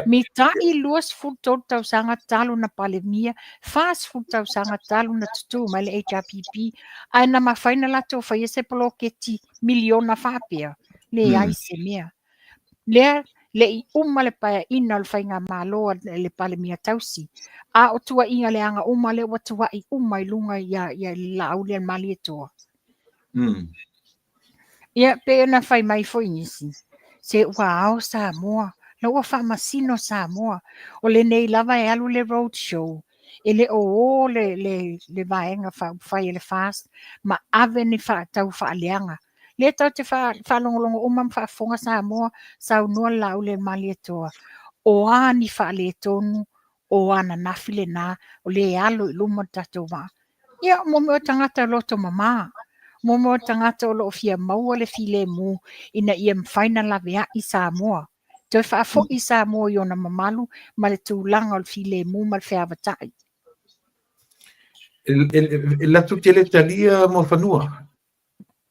Mi ta i luas futou tau sanga talu na pale mia. Fast futou sanga talu na tutu ma le HRPP. Ai na mawhaina lato whai se polo ke ti miliona whapea. Le ai se mea. Lea le i le paia ina le whainga maloa le pale mia tausi. A o tua inga le anga le watua i i lunga ia la auli al mali e toa. Ia pe na whai mai fo inisi. Se wao Samoa. La ua whamasino Samoa. O le nei lava e alu le road show. E le le vaenga whai le fast. Ma ave ni tau whaaleanga. Le tau te whalongolongo umam whaafonga Samoa. Sau nua la auli al mali e toa. O ani whaale tonu. O ana nafile na. O le alu i luma tatou wa. Ia, mo me o tangata loto mama. Mo me o tangata o lo fia maua le file mu ina ia mwhaina la vea i Samoa. Toi whaafo i Samoa i ona mamalu ma le tūlanga o le file mu ma le whiawata'i. La tutele talia mo fanua.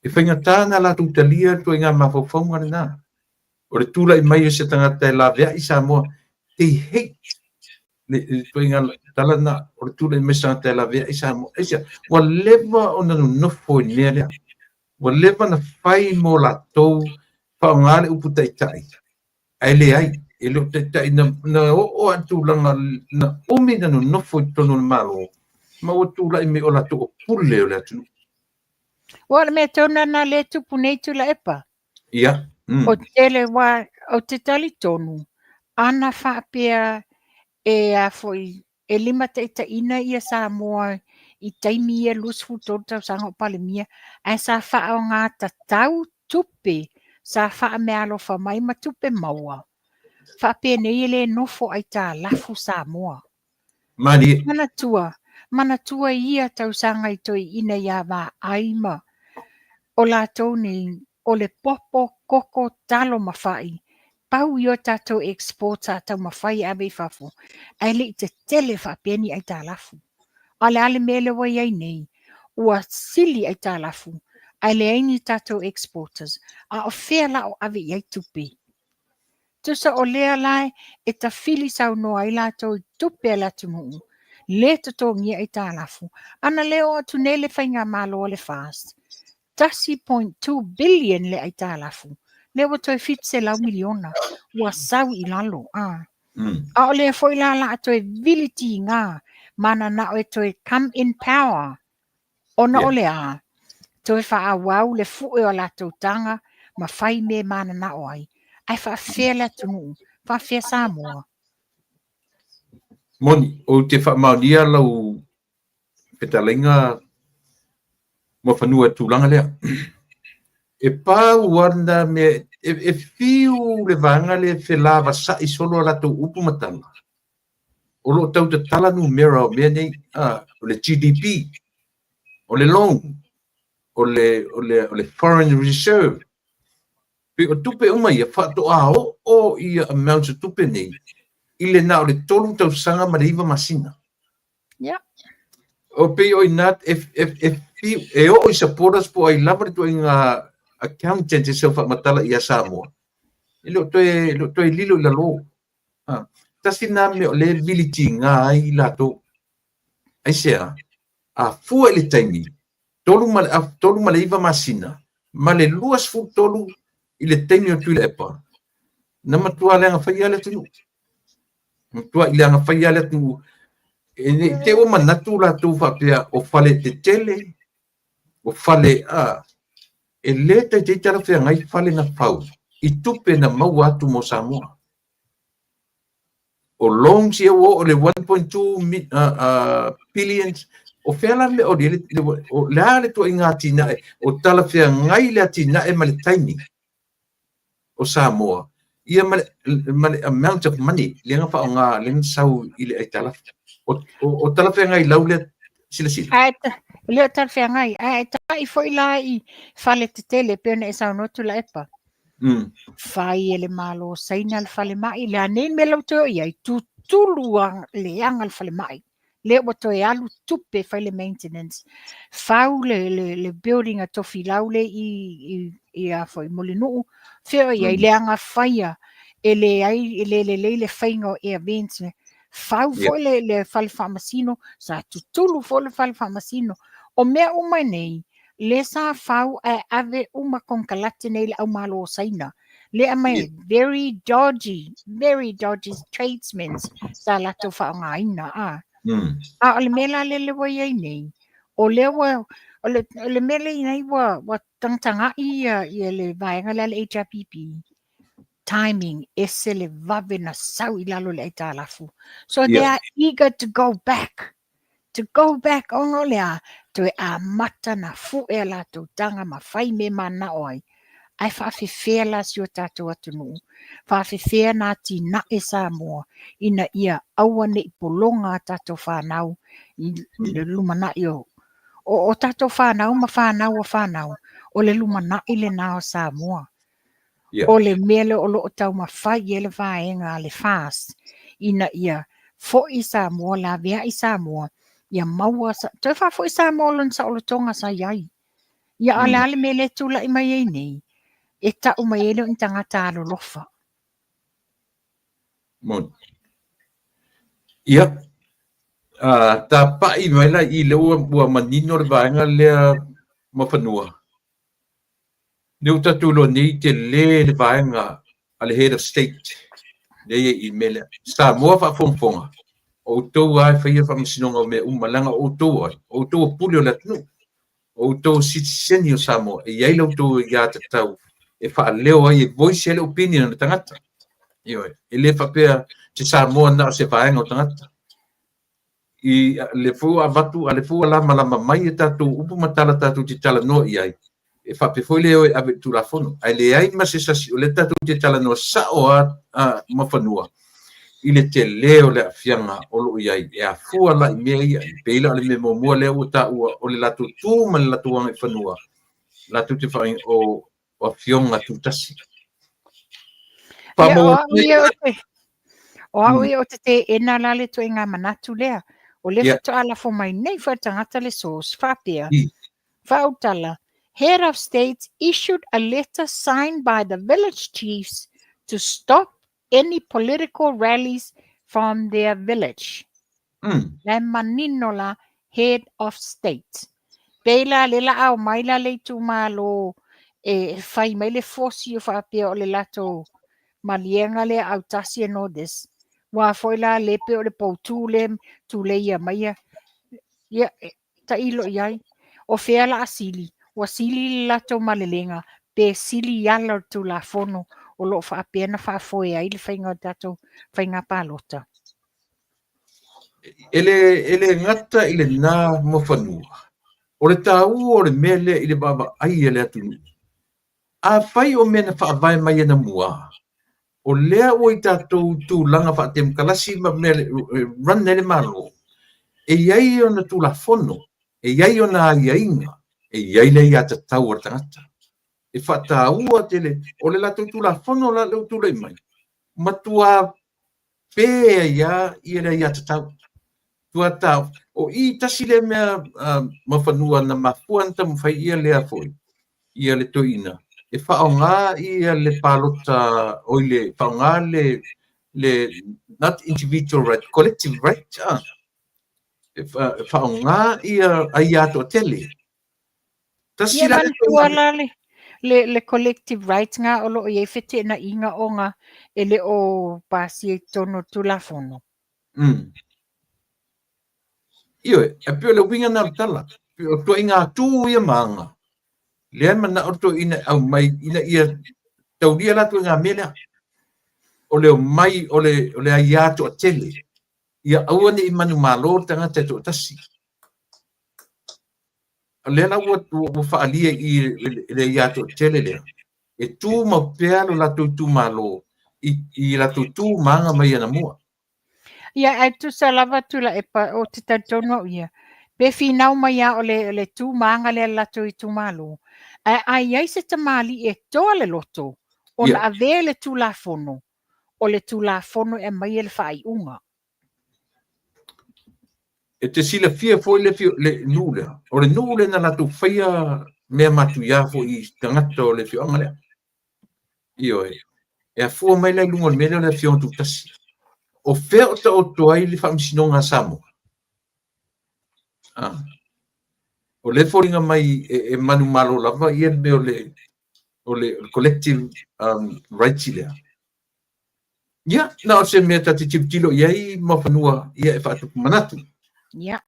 E whaingatana la tutalia tu inga mawhawhaunga na. O le tula i mai o se tangata e la vea i Samoa. They hate tu inga talana o le tula i mai tangata e la vea i Samoa. Eisa, wa leva o nanu nofo i nea lea. Wa leva na whai mo la tau whaongale upu taitai. Ai le ai. E lo taitai na o atulanga na omi nanu nofo i tonu le malo. Ma o tula i me o la to pule o le atu. Wa le mea tona na le tupu nei tu la epa. Ia. O tele wa, o te tali tonu. Ana whaapea e a foi, e lima te ita ina ia Samoa i taimi ia lusfu tonu tau sanga o pale mia. Ai sa wha o ngā tatau tupe. Sa wha mea alo wha mai ma tupe maua. Whaapea nei ele nofo ai tā lafu Samoa. Mani. Mana tua ia tau sanga i toi ina ia wā aima. O la ni o le popo koko talo mawhai. Pau i o tātou exporta tau mawhai awe whafo. Ai le i te tele whapeni ai tā lafu. Ale mele wai ai nei. Ua sili ai tā lafu. Ai le aini tātou exporters. A o whea la o awe i ai tupe. Tusa o lea lai e ta fili sau noa i lātou i tupe la tunuu. Le tato ngia ai tā lafu. Ana leo atu ne le whainga malo le fast. 30.2 billion le ai tā lafu. Le wa toi fitse lau miliona. Ua sau i lalo. A o le foi la la toi viliti ngā. Mana na o e toi come in power. Ona o le a. Toi wha wau le fue o la tanga. Ma whai me mana na o ai. Ai wha whea le tunu. Wha whea Samoa. Moni, o te whamaunia lau petalenga mo whanua tūlanga lea. E pāu warna me, e whiu le vanga le whelava sa i solo la tau upu matanga. O lo tau te talanu mera o mea nei, o le GDP, o le loan, o le foreign reserve. Pe o tupe umai e whato a o i amount o tupe nei. I le na o le tolu tau sanga mariva masina. Yeah. O pe o inat e o i saporas po ai lava tu inga accountant e sefa matala ia Samoa. E lo toe lilo la lo. Tasi na me o le viliti nga ai lato. Ai sea a fua le taimi. Tolu ma le iva masina. Ma le luas fu tolu i le taimi o tui le epa. Na matua le anga whaia le tunu. Matua i le anga whaia le tunu. E te o manatu la tu whapea o fale te tele. O fale e le te tara whea ngai fale na whau. I tupe na mau atu mo Samoa. O long si o le 1.2 billions o whea me o le ale tu inga tina e o tala whea ngai le tina e male taimi o Samoa. Ia male amount of money le nga wha o ngā le sau i le ai tala. O tala whea ngai lau le sila. Leo tal whea ngai. Ai tai fo ila i whale te tele peona e sau notu la epa. Whai ele malo saina al whale mai. Le anen me lau teo iai tutulua le anga al whale mai. Le o to e alu tupe whai le maintenance. Whau le building a tofi lau le i a fo i molinuu. Whio iai le anga whaia. E le ai le whainga e events me. Whau fo le whale whamasino. Sa tutulu fo le whale whamasino. O mea umai nei, le sa whau e ave uma konkalate nei le au malo o saina. Le amai very dodgy tradesmen sa lato whao ngā ina. O le mela le wai ai nei. O le mela i nei wa tangtanga i le vaenga le HRPP. Timing ese le vave na sau i lalo le eita lafu. So they are eager to go back. To go back ongo lea to e a mata na fu e la to tanga ma fai me mana oi. Ai whawhiwhea la si o tātou atunu. Whawhiwhea nā ti na e Samoa. Ina ia aua ne i polonga tātou whanau. I le lumana i o O tātou whānau ma whānau o whānau. O le lumana i le nao Samoa. Ia. O le mele o loo tau ma whai e le whaenga le fast. Ina ia fo i Samoa la vea i Samoa. Ia maua sa. Toi wha fo i Samoa lon sa o le tonga sa iai. Ia ale ale mele tula i mai ei nei. E tau mai ele o ni tangata alo lofa. Mon. Ia. Tā pai mai la I le ua manino le vaenga lea mawhanua. Neu tatu lo nei te le vaenga a le head of state. Nei I mele. Samoa wha fonga. O tau ai whaia wha masinonga o me umalanga o tau ai. O tau puli o latnu. O tau citizeni o Samoa. E iai lau tau ia te tau. E wha leo ai e voice ele opinion na tangata. Ioi. E le whapea te Samoa na o se vaenga o tangata. I le fua avatu a le fua lama mai e tatu upu matala tatu te tala no I ai. E whape foi leo e ave tu la fono. Ai le ai ma se sasi o le tatu te tala no sa o a mawhanua. I le te leo le afianga o lo I ai. E a fua la I mea I ai. Peila le me mua leo o ta ua o le latu tu ma le latu wanga I whanua. Latu te whaing o afionga tu tasi. Ia o ia o te. O au ia o te ena la le toi ngā manatu lea. O le Yeah. whata ala fo mai nei whatangata le sos. Whapea. Whautala. Head of State issued a letter signed by the village chiefs to stop any political rallies from their village. Le maninola Head of State. Peila le la au maila le tu malo e whai mai le fosi o whapea o le lato malienga le au tasi e no des. Wa foi la lepe o le poutule tu le ia maia. Ia ta ilo iai. O fea la asili. O asili lato malelenga. Pe sili yala tu la fono. O lo fa pena fa foi ai le fainga tato fainga palota. Ele ngata I le nā mawhanua. O le tāu o le mele I le baba ai ele atunu. A whai o mena whaavai mai ana mua. O lea o I tātou tū langa wha tem kalasi ma mele run nele malo. E iai o na tū la fono. E iai o na iainga. E iai le ia ta tau o tangata. E wha tāu o tele. O le lato tū la fono la leo tū lei mai. Matua pēa ia I ele ia ta tau. Tua tau. O I tasi le mea mawhanua na mafuanta mwhai ia lea foi. Ia le toina. E whaonga ia le palota oile. Whaonga le not individual right, collective right. E whaonga ia ai ato tele. Tasi Ia la mantua le collective rights nga o lo i e fete na inga o nga ele o pasi e tono tu la fono. Io, e pio le winga na tala. Pio to inga tu ia manga. Le mana o to ina au mai ina ia tauria la tu inga mela. O le mai o le ai ato tele. Ia au ni manu malo tanga te to tasi. Le la wo fa ali I le ai ato tele le. E tu ma pelo la tu malo. I la tu manga mai na mua. Ia e tu salava tu la e pa o te tatono ia. Pe finau mai a o le tu manga le lato I tu malo. Ai ai se tamali e toa le loto. O na ave le tu la fono. O le tu la fono e mai ele fai unga. E te sila fia foi le nule. O le nule na la tu fia mea matu ia fo I tangata o le fio anga lea. Io e. E a fua mai lai lunga mele o le fio tu tasi. O fea o ta o toai le whamsinonga Samoa. O le foringa mai e manu malo lava ia me o le collective rights lea. Ia, na o se mea tati tiptilo iai mawhanua ia e whaatuku manatu. Ia.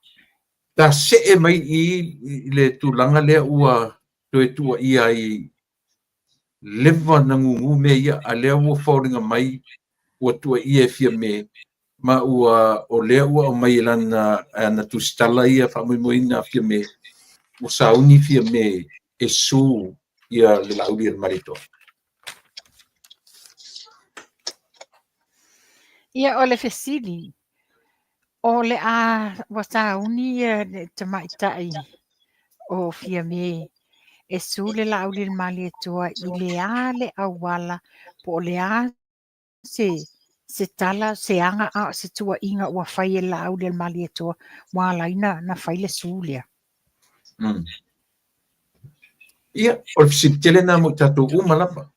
Ta se e mai I le tūlanga lea ua toe tua ia I lewa na ngungu me ia a lea ua whauringa mai ua tua ia e fia me ma ua o lea ua o mai lana na tustala ia whamuimoina fia me o sauni fia me e su ia le lauri al marito. Ia o le fesili. O le a wasa uni te maitai. o fia me e sule la uli mali tua i le ale awala po le a se tala se anga a se tua inga ua fai e la uli mali tua wala ina na fai le sule. Ia, o si tele na mo tato umalapa.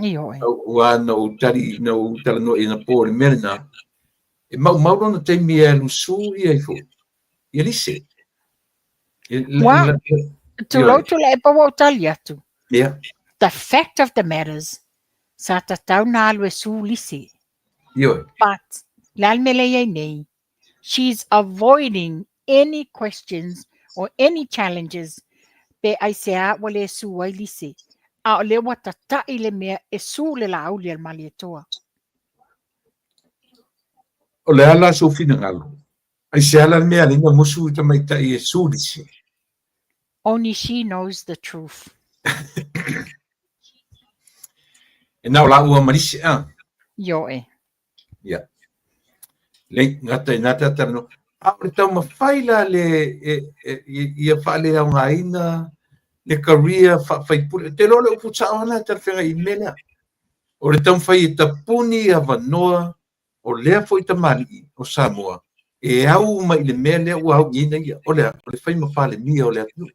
Io e. Ua na utari na utala no ina po le merna. E mauro na te mia lusu ia ifo. Ia lise. Wa tu lo tu le pa wo tali atu. Ia. The fact of the matters sa ta tau na alu e su lisi. Ia. But lalmele ye nei. She's avoiding any questions or any challenges pe ai se a wale su ai lisi. A o le wata ta ile mea e su le la auli al mali toa. O le ala so fina ngalo. Ai se ala mea linga musu ta mai ta i e su lise. Only she knows the truth. E nao la ua marisi a. Yo e. Ia. Le ngata inata tano. A o le tau mawhaila le ia whaale au ngaina, le career whaipule. Te lole upu taona ta whenga i mena. O le tau whai e ta puni a wanoa, o lea fo i ta mali o Samoa. E au mai le mea lea ua au ina ia. O le whai mawhale mia o le atu.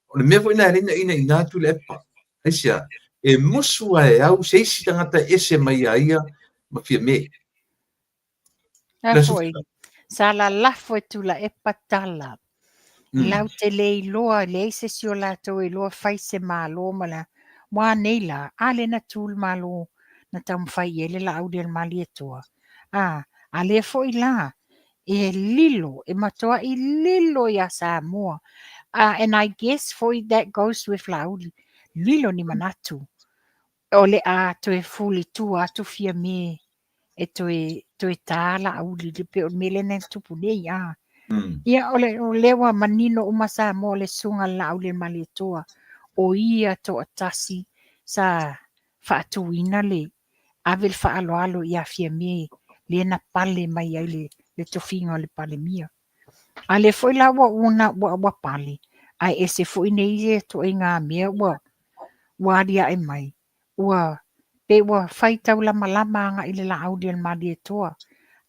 O le mea fo ina ina inatu le epa. Aisia, e musua e au seisi tangata ese mai a ia ma fia me. A foi. Sa la lafo e tu la e patala. Lau te lei loa le se si o lato e loa fai se malo mala. Wa nei la ale na tul malo na tam fai ele la au del mali e toa. Ale foi la e lilo e matoa i lilo ya Samoa. And I guess foi that goes with lauli. Lilo ni manatu. Ole a to e fuli tu atu fia me. E toe tāla au li pe o mele ne tupu nei a. Ia o lewa manino o masa mo le sunga la au le mali toa. O ia to atasi sa whaatuina le. Avel whaalo alo ia fia me le na pale mai ai le tofinga le pale mia. A le foi la wa una wa pale. Ai ese foi nei e to e ngā mea wa ria e mai. Pe wa fai tau lama nga ile la au del mali e toa.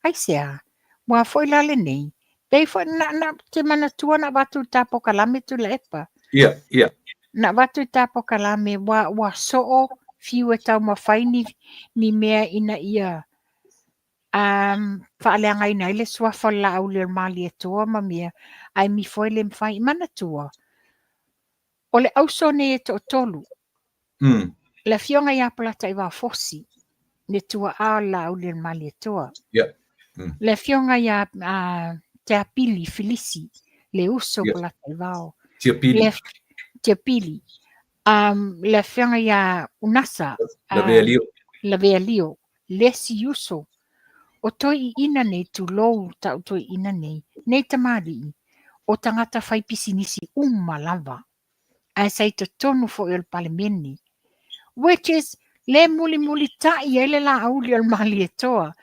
Ai sea, wa foi la le nei. Pe foi na te mana tua na watu tapo kalame tu le epa. Ia. Na watu tapo kalame wa soo fiu e tau mawhai ni mea ina ia. Whaaleanga ina ile swafa la au le mali e toa ma mea. Ai mi foi le mwhai mana tua. O le ausone e to tolu. La fionga ia plata i wa fosi. Le tua a la au le mali e toa. Le fionga ia te apili filisi. Le uso plata i wao. Te apili. Le fionga ia unasa. La vea lio. Lesi uso. O toi ina nei tu lou tau toi ina nei. Nei tamari. O tangata fai pisinisi lava. Ai sai te tonu fo il palemeni. Which is le muli tai ele la auli al mali e toa.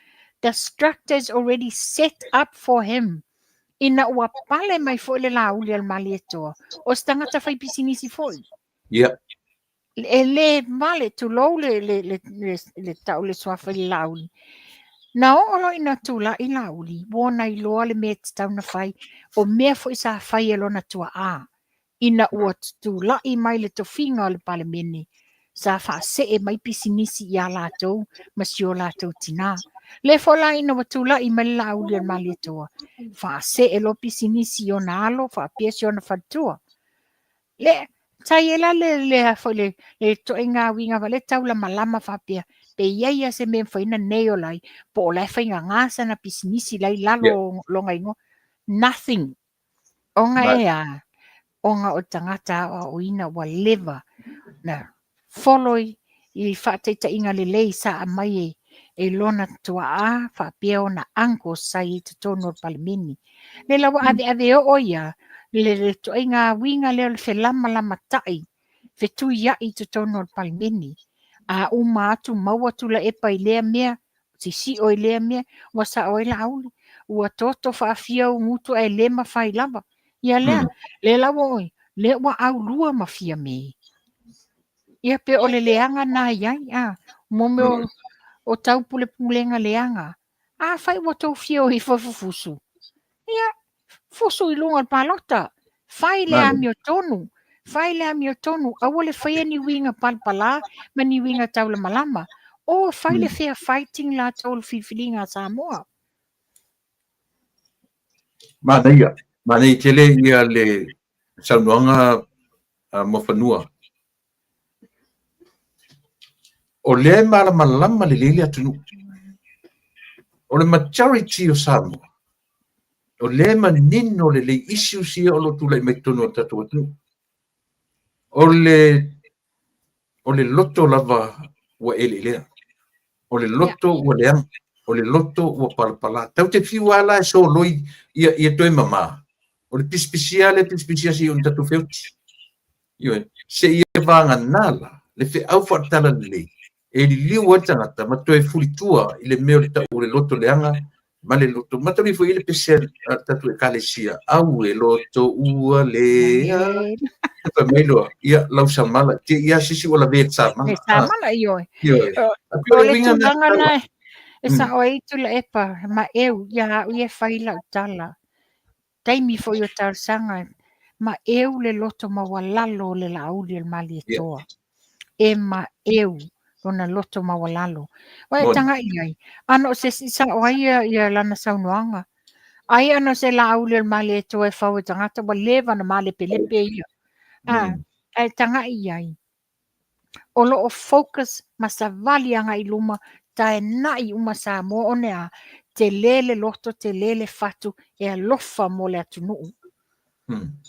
The structures already set up for him. Ina ua pale mai fo le la auli al mali e toa. O stangata fai pisinisi foi. Le male tu lou le tau le swafa le lauli. Na olo ina tula i lauli. Wona i loa le me tau na fai. O mea fo isa fai elona tua a. Ina ua tula i mai le tofinga le palemeni. Sa fa se e mai pisinisi ia lātou, masi o lātou tina. Le fola ina watula i mai la uli al mali toa. Fa se e lo pisinisi o nalo, fa piesi o na fatua. Le, tai ela le to inga winga vale tau la malama fa pia. Pe ia se me faina neo lai, po la fainga ngasa na pisinisi lai lalo longa ingo. Nothing. Onga ea, onga o tangata o ina wa leva. Na, foloi i whateita inga le lei sa a mai e lona tua a whapea o na anko sai i te tono palimini. Le lawa ave o ia, le to inga winga leo le lama tai, fe tu ia i te tono palimini. A uma atu maua tula epa i lea mea, si o i lea mea, wa sa o i la auli, ua toto whaafia o ngutu e lema whai lava. Ia lea, le lawa oi, le wa au lua mafia me. Ia pe o le leanga na iai mo me o tau pule pulenga leanga. Fai wa tau fio I fufusu. Ia fusu I lunga palota. Fai le ami o tonu. Fai le ami o tonu. Awa le fai ni winga palpala ma ni winga tau le malama. O fai le fair fighting la tau le fifilinga Samoa. Mana I tele ia le saunoanga mo fanua. O le malama le lele atunu. O le majority o Samoa. O le manino le issue sia o lo tula me tono tatu atu. O le loto lava wa ele. O le loto wa leang. O le loto wa palpala. Tau te fiwala so loi ia toi mama. O le pispisia si on tatu feuti. Io se ia vanga nala le fe au fatala le. E li liu atangata ma toi fulitua I le meo le tau le loto leanga. Ma le loto matari foi ele pesel tatu e kalesia au e loto ua lea pa melo ia lausa mala te ia sisi wala ve sama Mala io o le tūlanga na e sa o i tula epa ma ia whaila utala taimi fo i o tarsanga ma le loto ma walalo le lauli el mali e toa e ma ona loto ma walalo wa tanga iai ano se sa o ia lana saunoanga ai ano se lauli el mali e toa e fau tangata wa leva na male pelepe ia ai tanga iai o lo o focus ma sa vali anga I luma tae nai uma sa mo onea te lele loto te lele fatu e alofa mo le atunuu.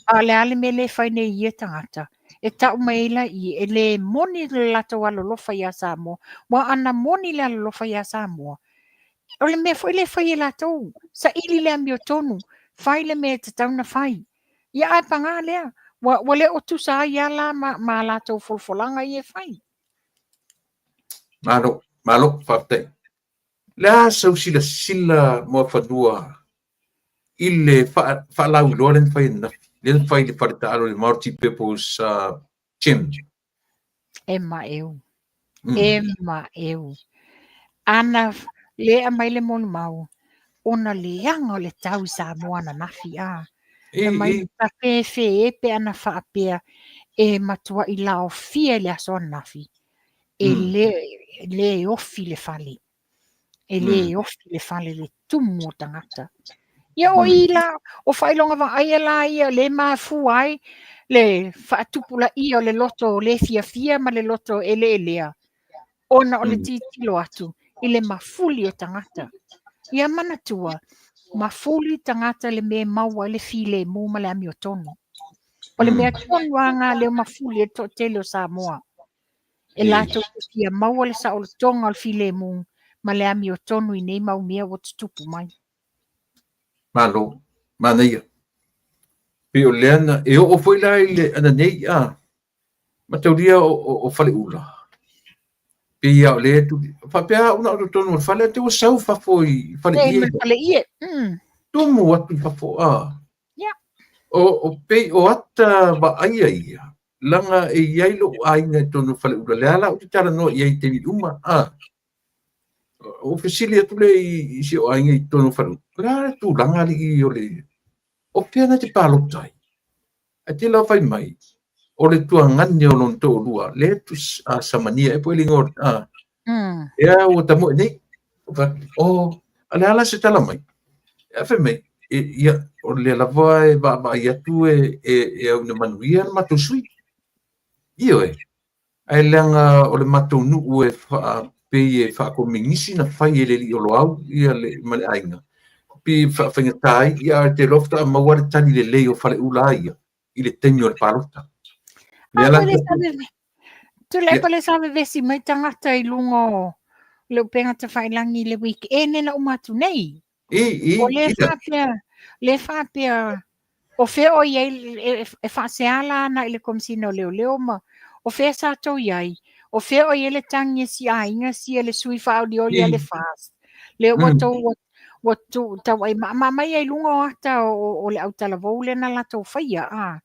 A le ale me le fai ne ia tangata. E tau maila I e le moni le lato alo lofa ia sa mo. Wa ana moni le alo lofa ia sa mo. O le me foi le fai e lato. Sa ili le ambio tonu. Fai le me te tau na fai. Ia ai panga lea. Wa le o tu sa ia la ma lato folfolanga I e fai. Malo fate. La sau sila mo fanua. Ile fa lau loren fai na. Le fai le partalo le Marty People's Chin. Emma eu. Ana le mai le mon mau. Ona le anga le tau sa moana nafi E mai ta fe pe ana fa pe e matua I la ofia le aso nafi. E le ofi le fali. E le ofi le fali le tumu tangata. Ia o ila o whailonga wa aia la ia le mafu ai le whaatupula ia le loto le fia ma le loto elea. Ona o le titilo atu I le mafuli o tangata. Ia manatua mafuli tangata le me maua le file mu ma le ami o tonu. O le mea tonu anga le mafuli e to tele o Samoa. E lato ia maua le sa o le tonga o le file mu ma le ami o tonu I nei mau mea o tupu mai. Malo, mana ia. Pe o leana, e o foi la ile ana nei ma tauria o fale ula. Pe ia o le tu, fa pea una o tonu o fale te o sau fa foi fale ie. Fale ie. Tumu atu fa fo Ya. O pe o ata ba ia. Langa e iailo ainga tonu fale ula. Le ala o te tara no iai te ni uma. O fesili atu le I si o ainga I tonu fale ula. Kura tu langa li o le. O pia na te palotai. A te lau fai mai. O le tua ngani o non tō lua. Le tu samania e poe lingo. Ea o tamo e nei. O ale ala se tala mai. E fai mai. Ia o le lavoa e ba ia tu e au na manuia na mato sui. Io e. Ai leanga o le mato nuu e pei e wha ko mingisi na fai e le li o lo au. Ia le male ainga. Pi whaingatai, ia te lofta a maware tani le leo whale ula ia, I le tenyo le parota. Tu le pale sawe vesi mai tangata I lungo le upenga te whailangi le week ene na umatu nei. O le whapea, o whea o iei e whaseala na I le komisina o leo ma, o whea sato iei, o whea o iei le tangi si a inga si le sui whao li o le fast. Le watu tau ai mai ai lunga ata o le au tala vou le na lato whaia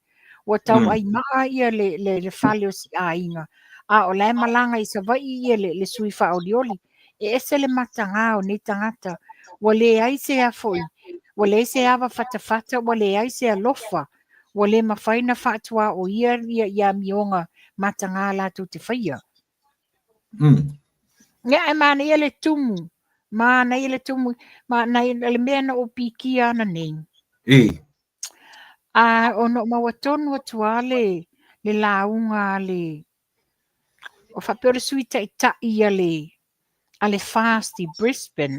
ua tau ai maa ia le fale o si ainga. A o le malanga i sa vai ia le sui whaolioli. E ese le matanga o ni tangata. Ua le ai se a foi. Ua le se awa whatawhata. Ua le ai se a lofa. Ua le mawhaina whatua o ia mionga matanga la tu te whaia. Nga e mana ia le tumu. Mana ia le tumu. Mana ia le mea na o piki ana nei. Ono mawatonu atua le launga le o whapere suita i ta ia le fast i Brisbane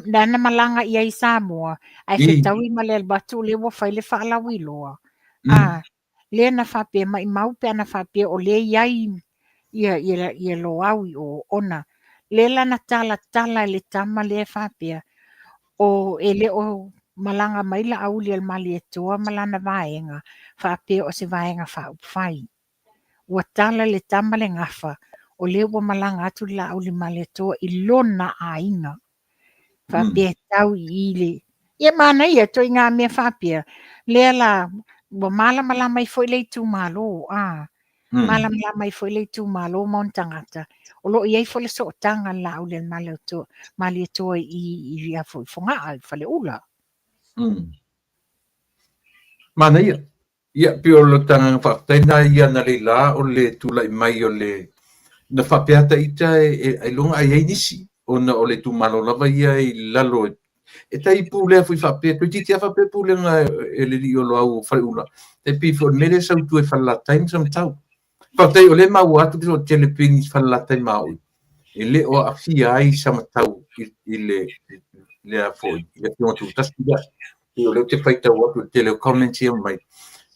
na malanga ia i Samoa ai whetaui ma le albatu le wa whai le whaalawi loa le na whape mai maupe na whape o le iai ia lo awi o ona le lana tala le tama le whape o ele o malanga maila auli al mali toa malana vaenga whape o se vaenga whai ua tala le tama le ngafa o le ua malanga atu la auli mali toa i lona ainga whape tau i le ia mana ia to inga mea whape le la ua malama mai foi le tu malo malama mai foi le tu malo montangata o lo iai foi le so tanga la auli al mali toa i ia foi fonga al fale ula Mana ia piolo tanga whaktaina ia na le la o le tula i mai o le na whapeata ita e longa ai nisi o na o le tu malo lava ia i lalo e tai pule fui whapea tu titi a whapea pule nga e le li o lo au whaiula te pifo nere sau tu e whalatain sam tau whaktai o le mau atu o telepini whalatain maui e le o a fia ai sama tau i le a foi i le pionga tu tastia o le te whaita watu tele commenti o mai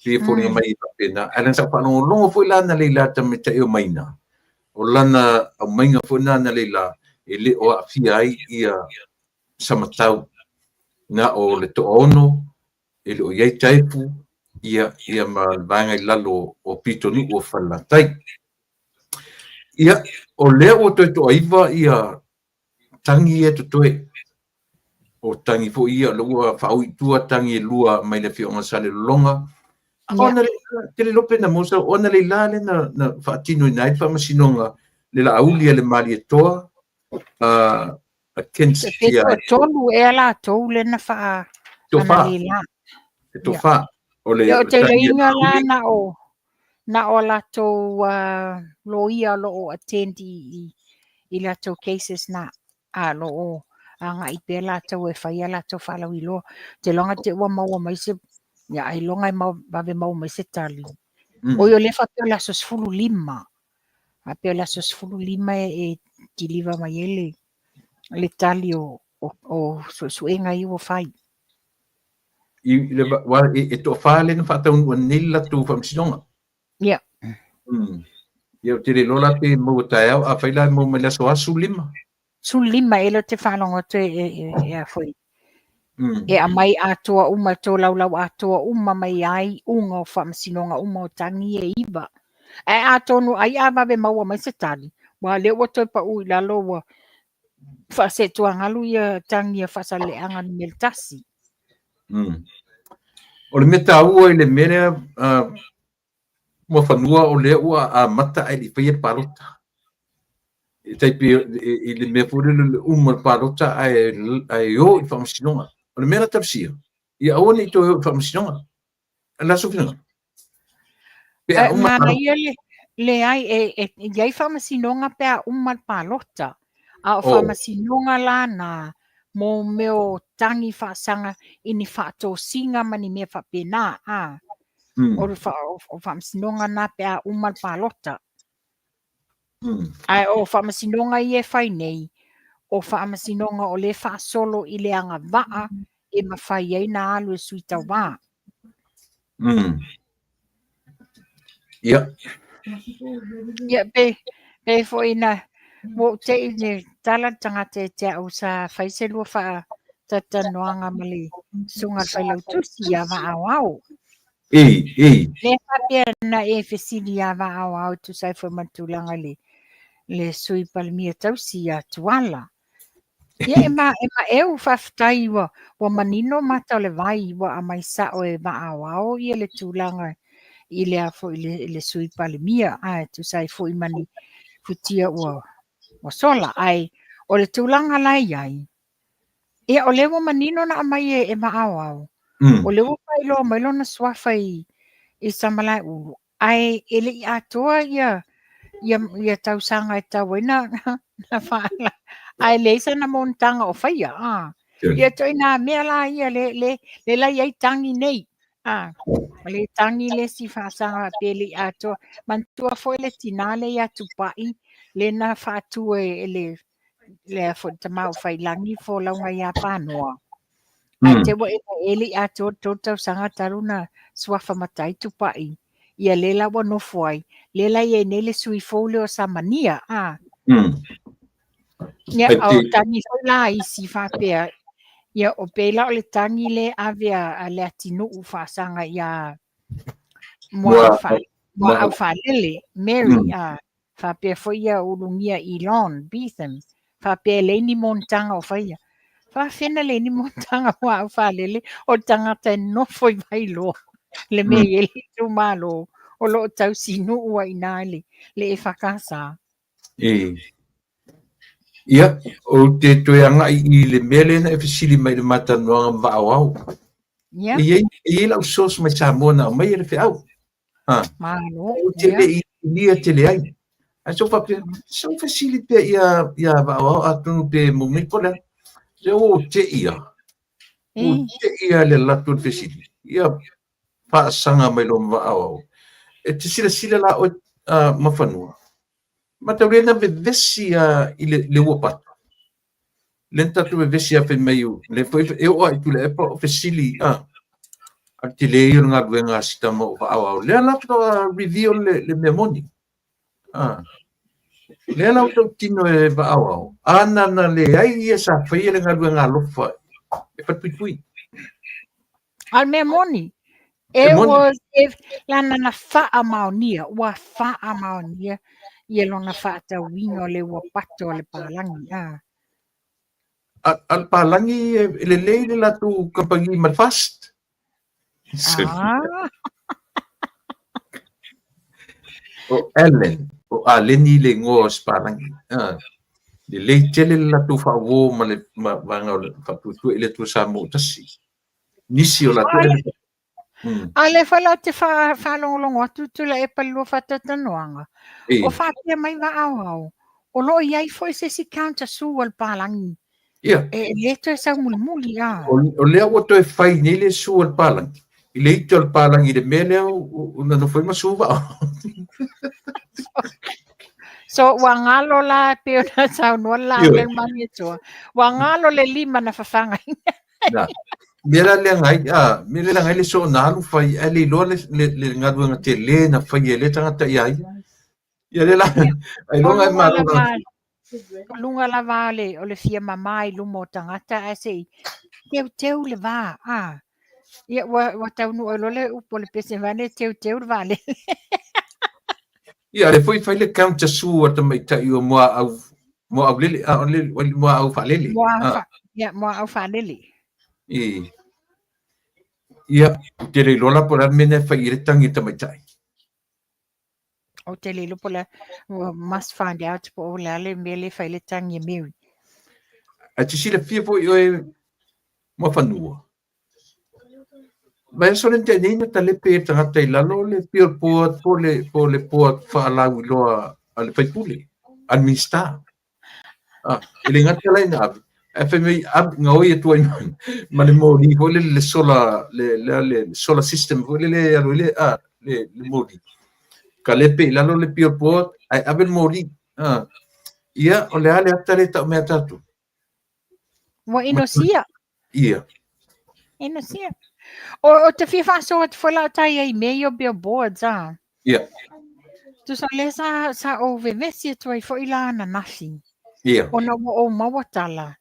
te fone mai pena alan sa pa no longo foi lana le la tamita e o maina o lana au mainga foi lana le la e le o a fia ai ia sama tau na o le to ono e le o iai taipu ia ma vanga i lalo o pitonu o whalatai ia o lea o toi to aiva ia tangi e to toi o tangi fo ia lua whau i tua tangi e lua mai le whionga sale longa ona le tele lope na mosa ona le lale na whaatino i nai whamasinonga le la aulia le mali e toa a kensia tolu e ala tolu le na wha ana le la to fa o le te le inga la na o la to lo ia lo o attend i la to cases na lo o anga i pe la to e whai la to whala wilo te longa te ua maua mai se ia ai longa i bave mau mai se tali o yo le fa pe la sos fulu lima a pe la sos fulu lima e tiliva mai ele le tali o suenga i o fai i le wa e to fa le na fa ta un nilla tu fam sinonga ia ia te le lola pe mo tae a faila mo me la so sulima ele te whanonga te e foi e a mai atoa uma tō laulau atoa uma mai ai unga o whamsinonga uma o tangi e iwa e atonu ai a mawe maua mai se tali wa le wa toi pa ui lalo wa whase tua ngalu ia tangi a whasale anga ni meltasi o le meta ua i le mene mo whanua o le ua a mata ai li whaia parota i taipi i le mea pure le uma parota ai o i whamsinonga o le mena tapsia i aua ni to whamsinonga la sufina mana ia le ai e iai whamasinonga pea uma palota a o whamasinonga lana mo meo tangi whaasanga ini whaato singa mani mea whapena o whamasinonga na pea uma palota ai o whamasinonga i e whai nei o whamasinonga o le whaasolo i le anga waa e mawhai ei na alu e suita wā ia pe fo ina mo te ine tala tangata te au sa whaise lua wha tata noanga mali sunga whailau tusi a wa au le hapia na e fesili a wa au tu sai fo matulanga le sui palmia tausi a tuala Ia e ma eu whawhtai wa manino mata o le vai wa a mai sa o e maawao ia le tūlanga i le afo i le sui palemia ai tu sai fo i mani futia wa sola ai o le tūlanga lai ai. Ia o le wa manino na mai e maawao. O le wa pailo mai lona swafa i samalai ulu. Ai ele i atoa ia tausanga e tawina na whaala. Ai le isa na montanga o whaia. Ia toi nā mea la ia le lai ai tangi nei. Le tangi le si whaasanga pele atoa. Mantua foi le tinale ia tupai. Le na whaatua le afo tamau whailangi fo launga ia pānoa. Ai te wa ele atoa tōtau sanga taruna swafa matai tupai. Ia le la wa no foi. Le lai e nele sui fole o samania. Ia o tangi foi la isi whapea. Ia o pela o le tangi le avea a le atinu u whaasanga ia mua au whalele. Mary whapea foi ia urungia Elon Beetham. Whapea leini montanga o whaia. Whawhena leini montanga mua au whalele o tangata no foi vailo. Le mea ele tu malo. O lo tau sinu ua inale le e whakasa. Ia, o te toeanga i le mele na e fisili mai le matanoanga mwaawau. Ia lau sos mai Samoa mai e le whiau. Malo. O te le i lia te le ai. A so whapea, so fisili pia ia mwaawau atunu pe mumikola. O te ia. O te ia le latu fisili. Ia paasanga mai lo mwaawau. E te sila la o mawhanua. Mataurena be vesi i le uapata. Len tatu be vesi a whenmeiu. Le foi e oa i tu le epa o fesili a te le i ngā ruenga sita mo au. Le ala tau reveal le memoni. Le ala tau tino e va au. Ana na le ai ia sa whai le ngā ruenga lofa. E patpitui. Al memoni. E was if lana na faa maonia. Ua faa maonia. Ia lona whaata wingo le wapato le palangi. Al palangi le le latu kampangi malfast. O Ellen, o Aleni le ngos palangi. Le tele latu whawo ma le wanga whatutu ele tu sa mo tasi. Nisi o latu ele. Ale whala te whalongolongo atu tula e palua whatatanoanga. O whapea mai wa au. O lo iai foi se si counter su al palangi. E leto e sa muli. O lea wato e whai nele su al palangi. I le ito al palangi le mele o na no foi masu wa. So wangalo la peo na sa no la le mangi toa. Wangalo le lima na whawhanga. Mira le ngai le so na lu fai ali lo le ngadu nga te le na fai ele tanga ta ia. Ia le la. Ai lo ngai ma lunga la vale o le fia mamai lumo tangata ase teu le va ia wa tau no lo le upo le pese vane teu vale ia le foi fai le counter su ata mai ta io mo au lele mo au fa lele mo au fa lele ia te le lola por almene fai le tangi ta mai tai o te le lupo le must find out po le mele fai le tangi Mary a te sila fia po io mo fanua Vai solo entendendo tale per tangata i lalo le pio po le fa la loa al fai puli administra ele ngata la ina FMI ab ngoi tu ma le modi ko le solar system ko le modi kalepe lalo le pio po ai abel modi ia o le ale atare ta me tatu mo inosia ia inosia o te fifa so at fola tai ai meio billboards ia tu sa lesa sa o vevesi tu ai fo ila na nafi ia o na o mawatala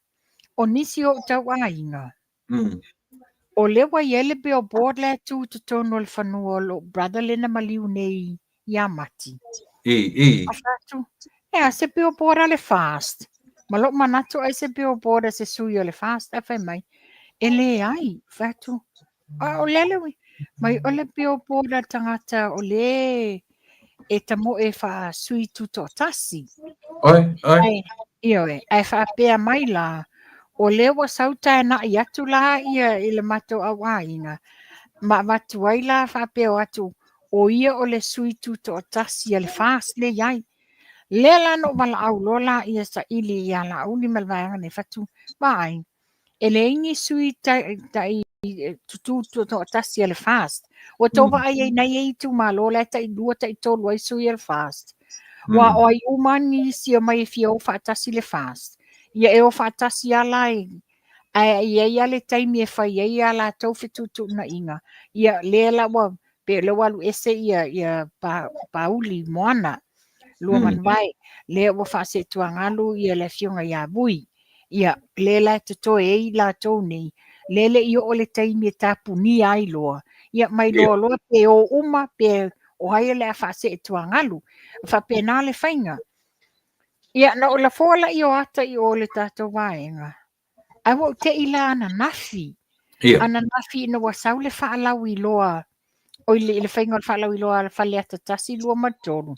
o nisi o tau ainga o le wa yele billboard le tu tono le fanua lo brother lena maliu nei ia mati afatu se billboard ale fast Malo manatu ai se billboard se sui o le fast a fai mai. E le ai, fatu. O lelewi. Mai o le billboard a tangata o le e tamo e fa sui tuto tasi. Oi. Ai, io e, ai fa pea mai la. O le wa sauta na i atu la ia i le mato a wainga. Ma matu ai la fa pea atu. O ia o le sui tuto tasi a le fast le iai. Lela no wala au lola ia sa ili ia la uli malvanga ne fatu vai. E le ingi sui tai tutu to tasi le fast. O tova ai na ia tu malola tai dua tai tolu ai sui le fast. Wa o ai umani si o mai fio fa tasi le fast. Ia e o fa tasi ala ai ia le taimi e fai ia la tau fitu na inga. Ia lela wa pe le walu ese ia pauli moana. Lua man vai le wa fa se tuangalu ia le fionga ia bui ia le la to e la to ni le io o le taimi tapu ni ai loa ia mai lo pe o uma pe o hai le fa se tuangalu fa pena le fainga ia na o la fola io ata I o le tato vaenga ai wo te ila ana nafi ana nafi no wa saule fa ala wi loa o le fainga fa ala wi loa fa le ata tasi lua matonu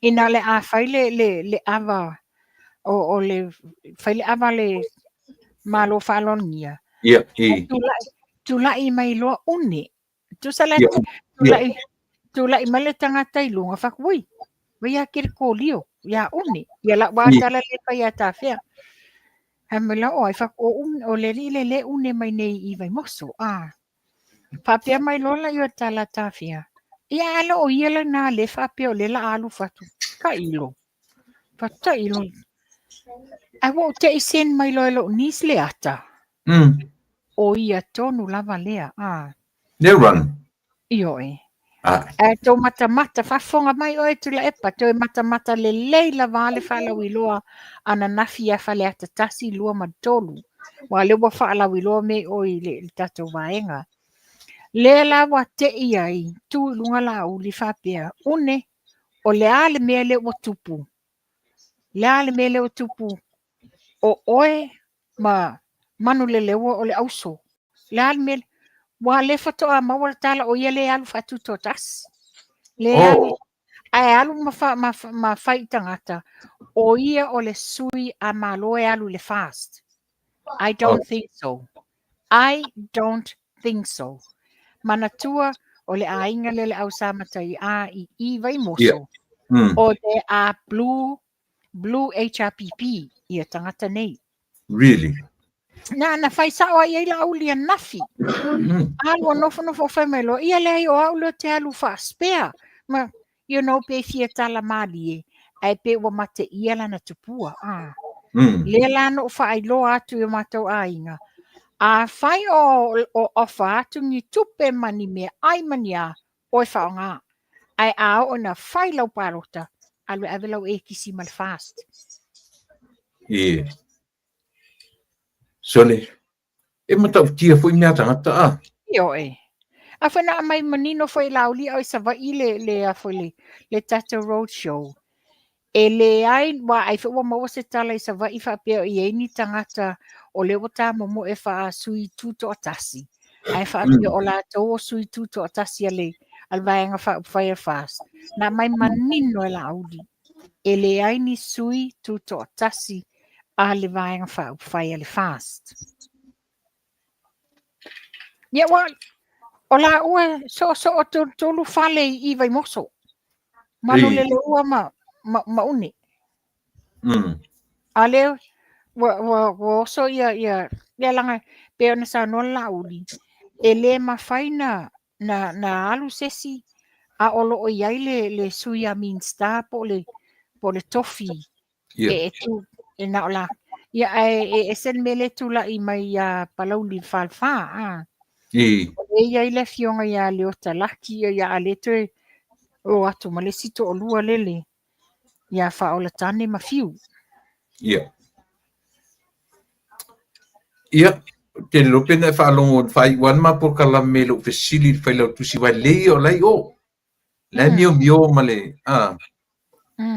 ina le a fai le ava o le fai le ava le malo falonia. Ia. Tu lai mai loa une. Tu sala tu lai male tangata I lunga fa kui. Vai a kir kolio ya une. Ya la wata la le pai ata fea. Hamela o ai fa o le une mai nei I vai moso. Fa pia mai lola yo tala ta fea. Ia alo o iela na le fa pia o le la alu fatu. Ka ilo. Fata ilo. Ai wo te isen mai lo nis le ata. O ia tonu lava lea. Ne run. Io e. To mata fa fonga mai o tu la epa. To mata le leila vale fa la wiloa. Ana nafi fa le ata tasi lua matolu. Wa le wa fa la wiloa me o I le tato vaenga. Le la wa te iai. Tu lunga la uli fa pia. Une. O le ale me le o tupu. Le ale me le o tupu. O oe ma manu le lewa o le auso. Le ale me wa le fato a mawala tala o ia le alu fatu to tas. Le alu ai alu ma fai tangata. O ia o le sui a malo e alu le fast. I don't think so. I don't think so. Manatua o le ainga le au samatai I vai moso. O le a blue HRPP ia tangata nei. Really? Na fai sa o ia la uli nafi. Alu no fai melo. Ia le o aulu te alu fa spare. Ma pe fia tala mali ai pe wa mate ia la na tupua. Le la no fa ai lo atu e mato ainga. A fai o fa atu ni tupe mani me ai mania o fa nga. Ai o na fai lau parota. Alu avelau e kisi mal fast. Sole. E mata tia foi mea tangata Io e. A whana mai manino foi lauli au sa wa I le a foi le Tata Roadshow. E le ai wa ai wa maua se tala I sa wa I whapea I eini tangata o le wata momo e wha sui tuto atasi. Ai whapea o la tau o sui tuto atasi ale alvaenga wha fast. Na mai manino e lauli. E le ai ni sui tuto atasi a le vaenga wha fast. Ia wa o la ua so o tolu fale I vai moso. Manu le ua ma uni. Ale wa so ia langa pe ona sa no la uli. Ele ma faina na alu sesi a olo o iai le suia min sta po le tofi. E tu e na ola. Ia e sen mele tu la I mai palauli falfa E ia I le fionga ia le o talaki ia ale te o atu ma le sito o lua lele. Ia wha o la tane ma fiu. Ia. Te lopena e whaalongo whai wan ma por kala me lo fesili whai lau tusi wai lei o lai o. Lai mio ma le.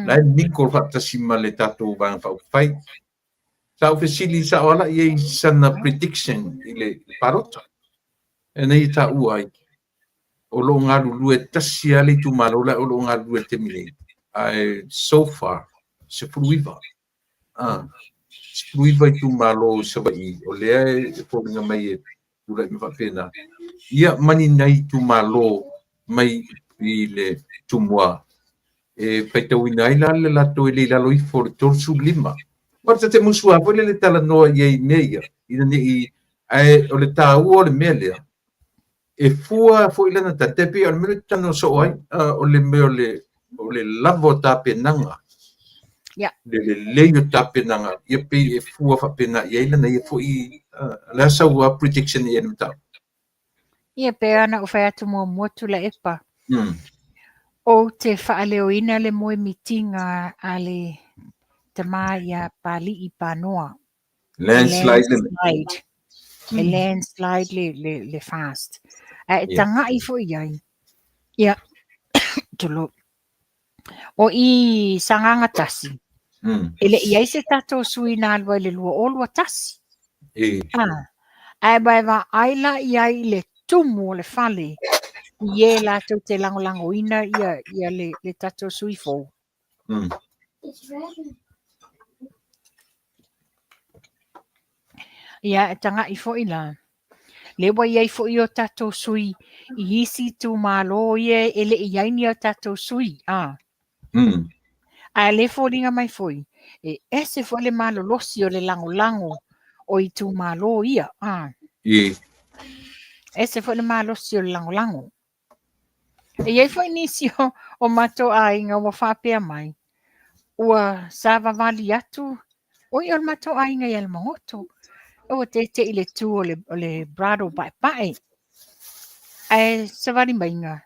La Nicole Fatasima le tatou bang fai. Sa ofisili sa wala ye sana prediction ile parota. Ena i ta uai. O lo ngaru lue tasi ali tu malola o lo ngaru lue te mile. Ai so far se fruiva. Se fruiva i tu malo se vai o le po nga mai pura mi fa pena. Ia mani nai tu malo mai ile tu moa. E peitau ina ila le lato ile ila loi for tor sublima. Marta te musua po le tala noa ye meia. Ina ni ai o le tau o le mele. E fua fo ila na tatepi al mele tano so ai o le me o le lavo tapenanga. Ya. Le leio tapenanga. Ia pe e fua fa pena ia ila na ia fo i la sa wa prediction ia mta. Ia pe ana o whai atu mua motu la epa. O te whaaleoina le moe mitinga a le te ia pali i panoa. Landslide. A landslide le fast. Tanga i fo iai. Ia. Tulo. O i sanganga tasi. Ele iai se tato sui nā alwa le lua o lua tasi. Ai bai wa aila iai le tumu o le fale. Ie la tau te lango ina ia le tato sui fo. Ia tanga i fo ila. Le wa iai fo i o tato sui i hisi tu malo ie ele iai ni o tato sui. A le fo linga mai foi. E ese fo le malo losi o le lango o i tu malo ia. Ese fo le malo losi o le lango. E iai foi inisio o mato a inga wa whapea mai. Ua sava vali atu. Oi o mato a inga i al mangoto. O te ile tu o le brado pai. Ai savali mainga.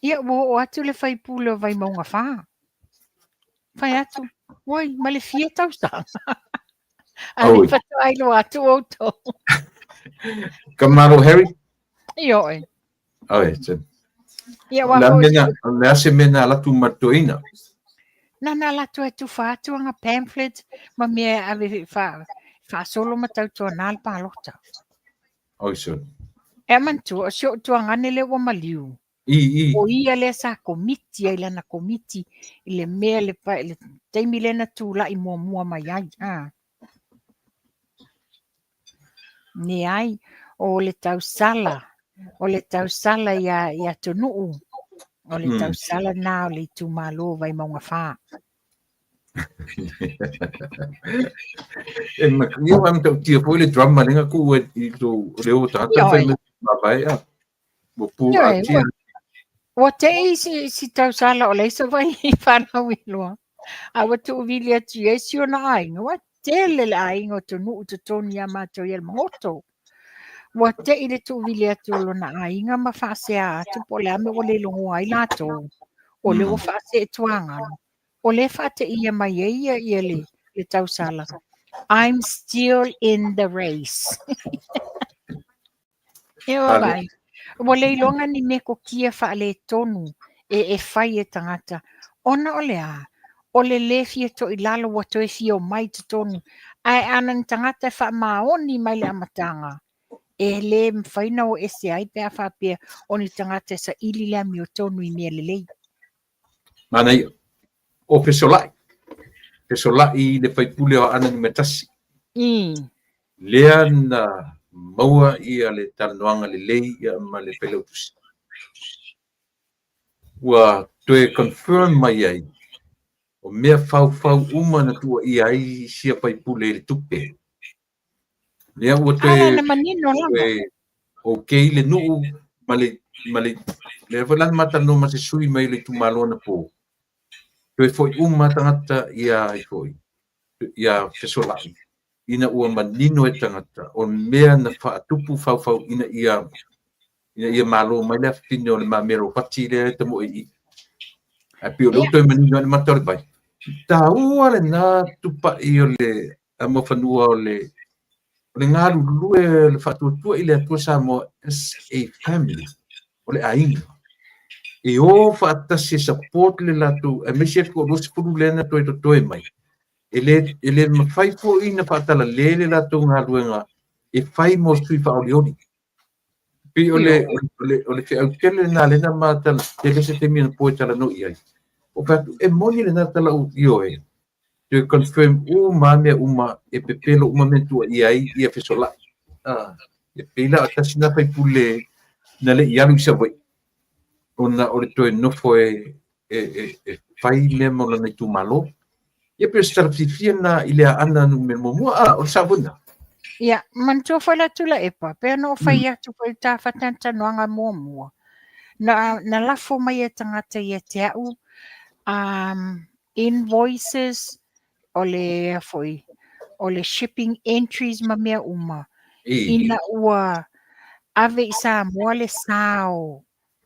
Ia o atu le fai pulo vai maunga wha. Fai atu. Oi, ma le fia tau sa. Ale fatu ai lo atu o to. Kamaro Harry? Io e. Oi, Ia la se mena la tu matoina. Na la tu e tu fatu anga pamphlet ma me ave fa solo ma tau tu anal pa lota. Oi so. E man tu o sio tu anga nele o maliu. O ia le sa komiti ai lana komiti ile mea le pa ile teimi lena tu la i mua mai ai. Ni ai o le tau sala. O le tau sala ia tunuu. O le tau sala na o le tu malo vai maunga wha. E makia am tau tia po le drama lenga ku i to leo tata fai me papai a. Bo pu a tia. Wa te si tau sala o le so vai i whana wiloa. A watu uvili atu yesi o na ainga. Wa te le ainga o tunu uto toni a mato i el moto. Wa te i le tu uvili atu o na ainga ma whaasea atu po le ame o le longo ai lato. O le o whaase e tuanga. O le whaate ia mai ia le tau sala. I'm still in the race. Ia vai. Wa le ilonga ni me ko kia wha le tonu e whai e tangata. Ona o le a. O le fia to i lalo wa to e fia o mai te tonu. Ai anan tangata wha maoni mai le amatanga. E le mwhaina o ese ai pia wha pia o ni tangata sa ili le mi o tonu i mea lelei. Mana i o pesolai. Pesolai le whaipule o ana ni metasi. Lea na maua ia le tanoanga le lei ia ma le pelautusi. Ua toe confirm mai ai. O mea fau uma na tua ia ai sia paipule le tupe. Lea ua toe o kei le nuu ma le le whalan mata no ma se sui mai le tumalona po. Toe foi uma tangata ia ai foi. Ia fesolai. Ina ua manino e tangata. O mea na whaatupu fau ina ia malo mai le fino le mamero pati le tamo i. A pio lo toi manino le matore pai. Ta ua le na tupa i o le amo whanua o le ngaru lue le whatuatua i le atua sa mo as a family. O le ainga. E o whaatasi support le latu, e mesi ko rosi puru lena toe mai. Ele mawhai po ina whaatala le latu ngā luenga, e whai mo sui whaorioni. Pi ole ke au kele nā lena mātala, te se te mina poe tala no iai. O patu, e moni le nā tala u io e. To confirm mame uma e pepelo uma mentua iai ia fesola. E pila atasi na whai pule na le ialu isa wai. Ona o le toe nofo e whai mea mo lana i tu malo. Ia pia starafifia na i lea ana nu me momua, o le savuna. Ia, man tō whaila tula epa, pēr no whai atu koe tā whatanta noanga mua. Na lafo mai e tangata i te au, invoices o le foi, o le shipping entries ma mea uma. Ina ua ave i sa mua le sao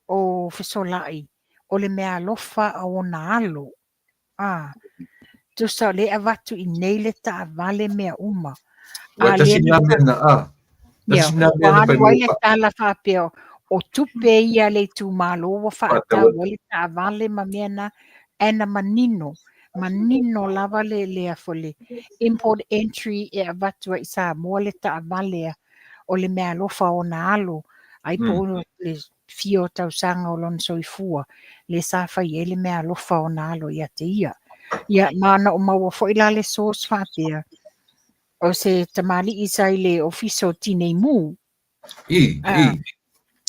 o fesolai, o le mea lofa o na alo. Tu sa le avatu i nei le ta vale mea uma. Wa tasi na mena tasi na mena pai wai le tala whapeo o tupe ia le tu malo wa whaata wale ta vale ma mea na ena manino lava le afole import entry e avatu i sa mua le ta vale o le mea lofa o na alo ai po le fio tau sanga o lon soifua le sa fai ele mea lofa o na alo ia te ia mana o maua fo ila le source whapea o se tamali isa le ofiso tinei mu.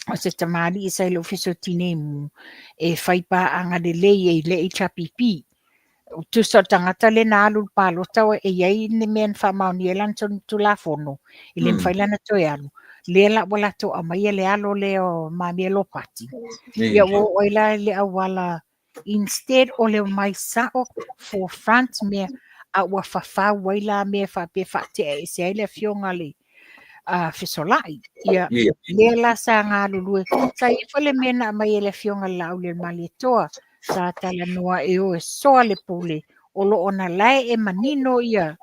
O se tamali isa le ofiso tinei mu. E whaipa anga de le i chapipi. O tuso tangata le na alu palo tawa e iei ne men whamau ni elan tu la fono. I le mwhailana toi alu. Le la wala to a mai le alo le o mami lo pati. Ia o ila le awala instead o le mai sao for front me a ua whawha waila me whape whate e se aile fionga le fisolai. Ia le la sa ngā lulue. Sa i whale mena mai ele fionga lau le mali toa. Sa tala noa e o e soa le pule. O lo ona lai e manino ia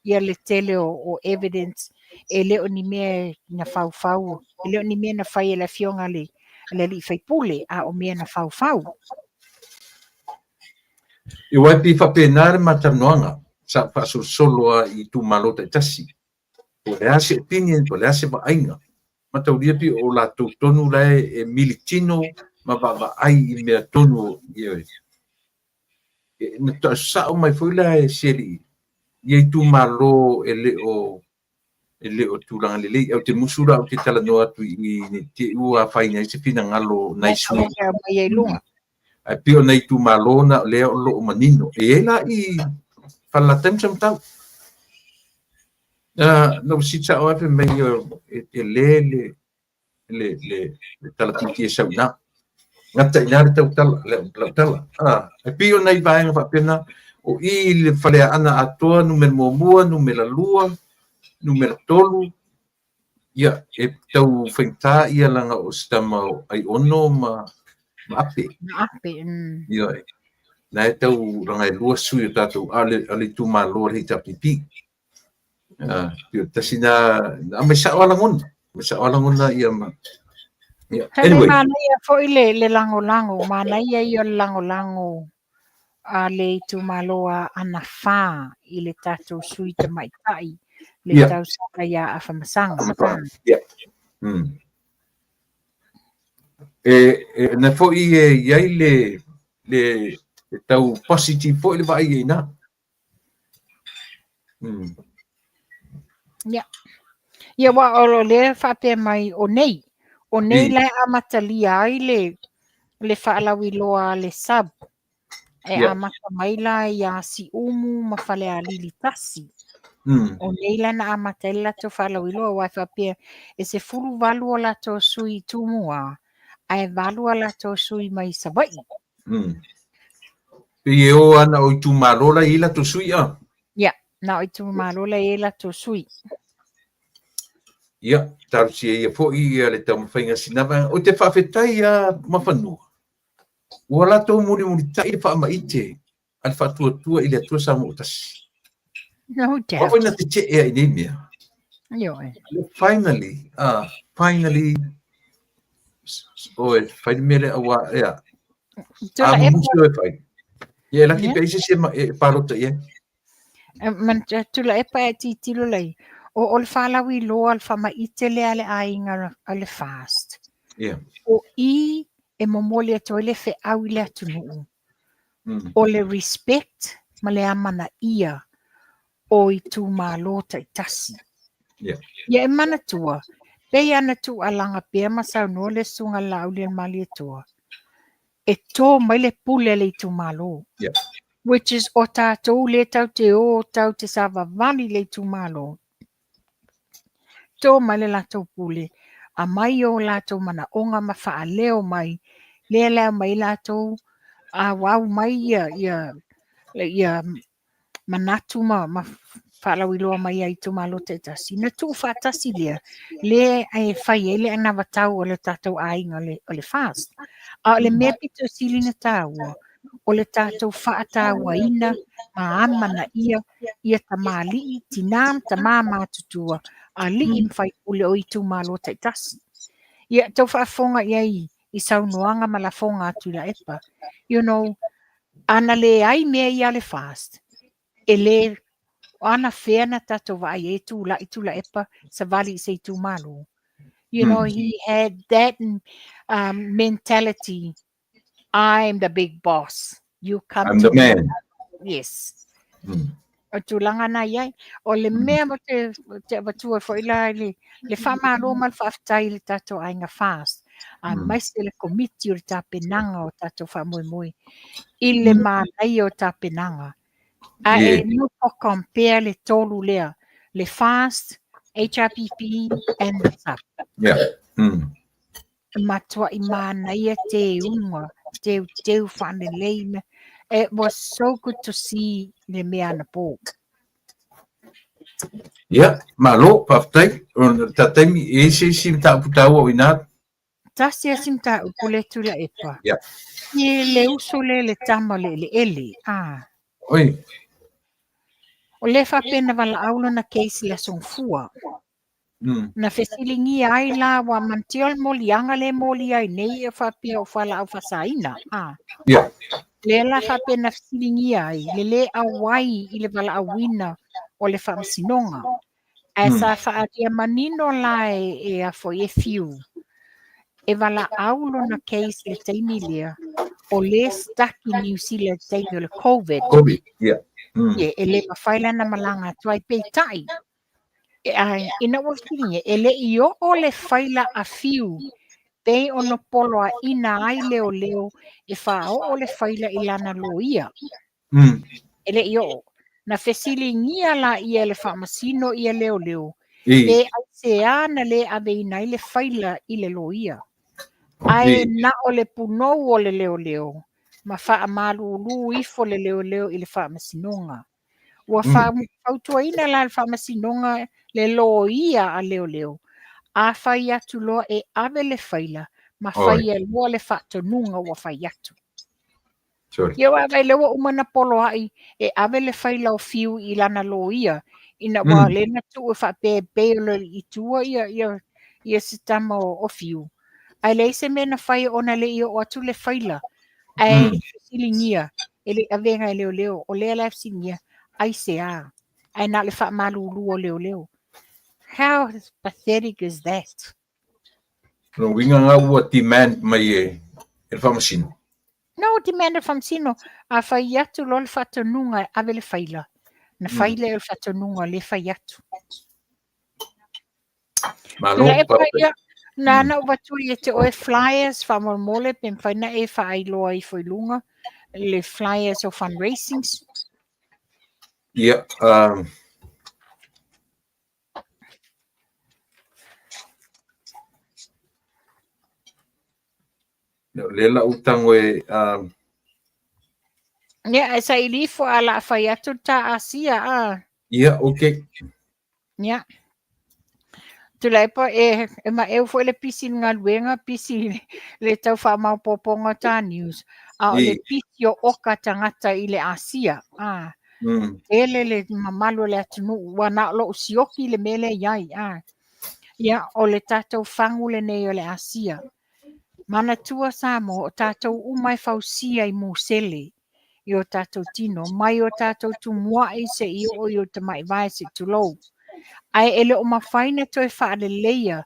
le tele o evidence. E leo ni mea na whau. E leo ni mea na whai ele fionga le li whai pule a o mea na whau. I waipi whapenare matanoanga. Sa paso solo i tu malota tasi. O le ase opinion, o le ase ainga. Matauria pi o la tonu lai e militino ma va ai i mea tonu i na ta sa o mai foi la e seri. Ia tu malo e le o tulanga le au te musura o te tala no atu i te ua faina i se fina ngalo nai sui. Ai pio nei tu malo na le o lo manino. E la i fala tem tau. No si tsa o me e le tala tiki e sauna. Ngata inari tau tala. E pio nei vaenga fa pena o i le fale ana atoa numero momua, numero lua, numero tolu. Ia e tau whaita ia langa o stama ai ono ma ape. Ia na e tau ranga e lua sui o tātou ale tu malo rei tapipi. Tasina me sa walangona ia ma. Anyway, mana ia foi le lango mana ia o lango a le tu malo ana fa i le tātou sui te mai tai le tau saka ia a whamasanga. Na foi iai le tau positive foi le vai e na. Ia wa olo le whape mai o nei le amatalia ai le whaalawi loa le sub. E amata mai la ia si umu ma whale a lili tasi. O nei la na amata ila to whaalawi loa wai whape e se furu valu o la to sui tumua. Ai valu o la to sui mai sabai. Pe o ana o tu marola ila to sui a. Ia, na o tu marola ila to sui. Ia, taru si e fo i le tau mawhainga sinama. O te whawhetai a mawhanua. Ua la tau muri tai wha maite. Al whatua i le atua sa mo utasi. No doubt. Wapo ina te te ea i nei mea. Finally, oe, whaini mere awa ea. Tula mo epa, muso e fai. Ia laki Yeah. pe se palota ia. man tula epa e titilo lei. O le whalawi loa le whamaite le ale ainga ale fast. Ia. O I e momoli ato le fe au le atunu. Mm. O le respect ma le amana ia o I tu malo tai tasi. Ia. Ia e mana tua. Pei ana tu alanga pia masau no le sunga lau le mali tua. E tō mai le pule le tu malo. Ia. Which is o tātou le tau te o tau te sava vali le tu malo. Tō mai le latou pule. A mai o latou mana onga ma faa leo mai. Lea mai latou. A wau mai ia manatu ma whalau iloa mai ai tu malo te tasi. Na tu whatasi lea. Le ai whai ele ana watau o le tātou ainga o le fast. A le mea pito sili na tāua. O le tātou whaatāua ina ma amana ia ta mali tinam ta mama tutua. A li im whai ule o i tu malo te tasi. Ia tau whaafonga iai I saunoanga ma la fonga atu la epa. You know, ana le ai mea ia le fast. E le ana whena tato vai e tu la epa sa vali se tu malo. You know, he had that mentality. I'm the big boss. You come I'm to the man. Yes. Mm. O tulanga na iai. O le mea mo te watua fo ila le whamalo mal whaftai le tato ainga fast. Mai se le komiti o le tapenanga o tato whamoimoi. I le mānai o tapenanga. A e nuko compare le tolu lea. Le fast, HRPP, and the SAP. Yeah. Mm. Matua I mānai te unga. Te whane leina. It was so good to see le mea na pō. Yeah, malo paftai on tatemi ese sim ta putau o ina. Tasi asimta upule tula epa. Yeah. Ye le usole le tama le ele. Oi. O le whapena wala aula na keisi la songfua. Na fesilingi ai la wa mantiol molianga le moli ai nei e whapea o whala au whasaina. Yeah. Le la whapena fesilingi ai le awai I le wala awina o le whamsinonga. E sa whaatia manino la e a fo e fiu. E wala aulo na case le teimi lea o le staki New Zealand teimi o le COVID. COVID, yeah. Ye, e le mawhaila na malanga tuai peitai. Ina wakiringe, e le io o le whaila a fiu pei ono polo a ina ai leo e wha o le whaila ilana lo ia. E le io. Na fesili ngia la ia le whamasino ia leo. E ai se ana le ave ina le whaila I le lo ia. Ai na o le punou o le leo. Ma wha malu ifo le leo I le whamasinonga. Ua whautua ina la le whamasinonga le lo ia a leo. A whai atu loa e ave le whaila. Ma whai e loa le whatonunga ua whai atu. Ia wa vai lewa umana polo ai e ave le whaila o fiu I lana lo ia. Ina wa le na tu e whape le I tua ia sitama o fiu. Ai le se mena whai ona le ia o atu le whaila. Ai silingia. Ele avenga leo. O le la silingia. Ai se a. Ai na le wha malulu o leo. How pathetic is that? No winga nga ua demand mai e whamasino. No, demand from sino. A whai atu lo le whatonunga ave le whaila. Na whaila e le whatonunga le whai atu. Malo pa. Nana watu I te oe flyers whamormole pen whaina e whaailoa I whailunga. Le flyers o fundraisings. Yeah. Lela utango e Yeah, sa ilifo ala whai atu ta asia Yeah, okay. Yeah. Tula epa e ma eu foi le pisi nga luenga pisi le tau wha mau poponga ta news. O le pisi o oka tangata I le asia. Ele le mamalo le atunu wana lo usioki le mele iai. Ia o le tatou whangu le nei o le asia. Mana tua Samo o tātou umai fausia I Musele I o tātou tino. Mai o tātou tu muai se I o te mai vai se tu lou. Ai ele o mawhaina toi whaale leia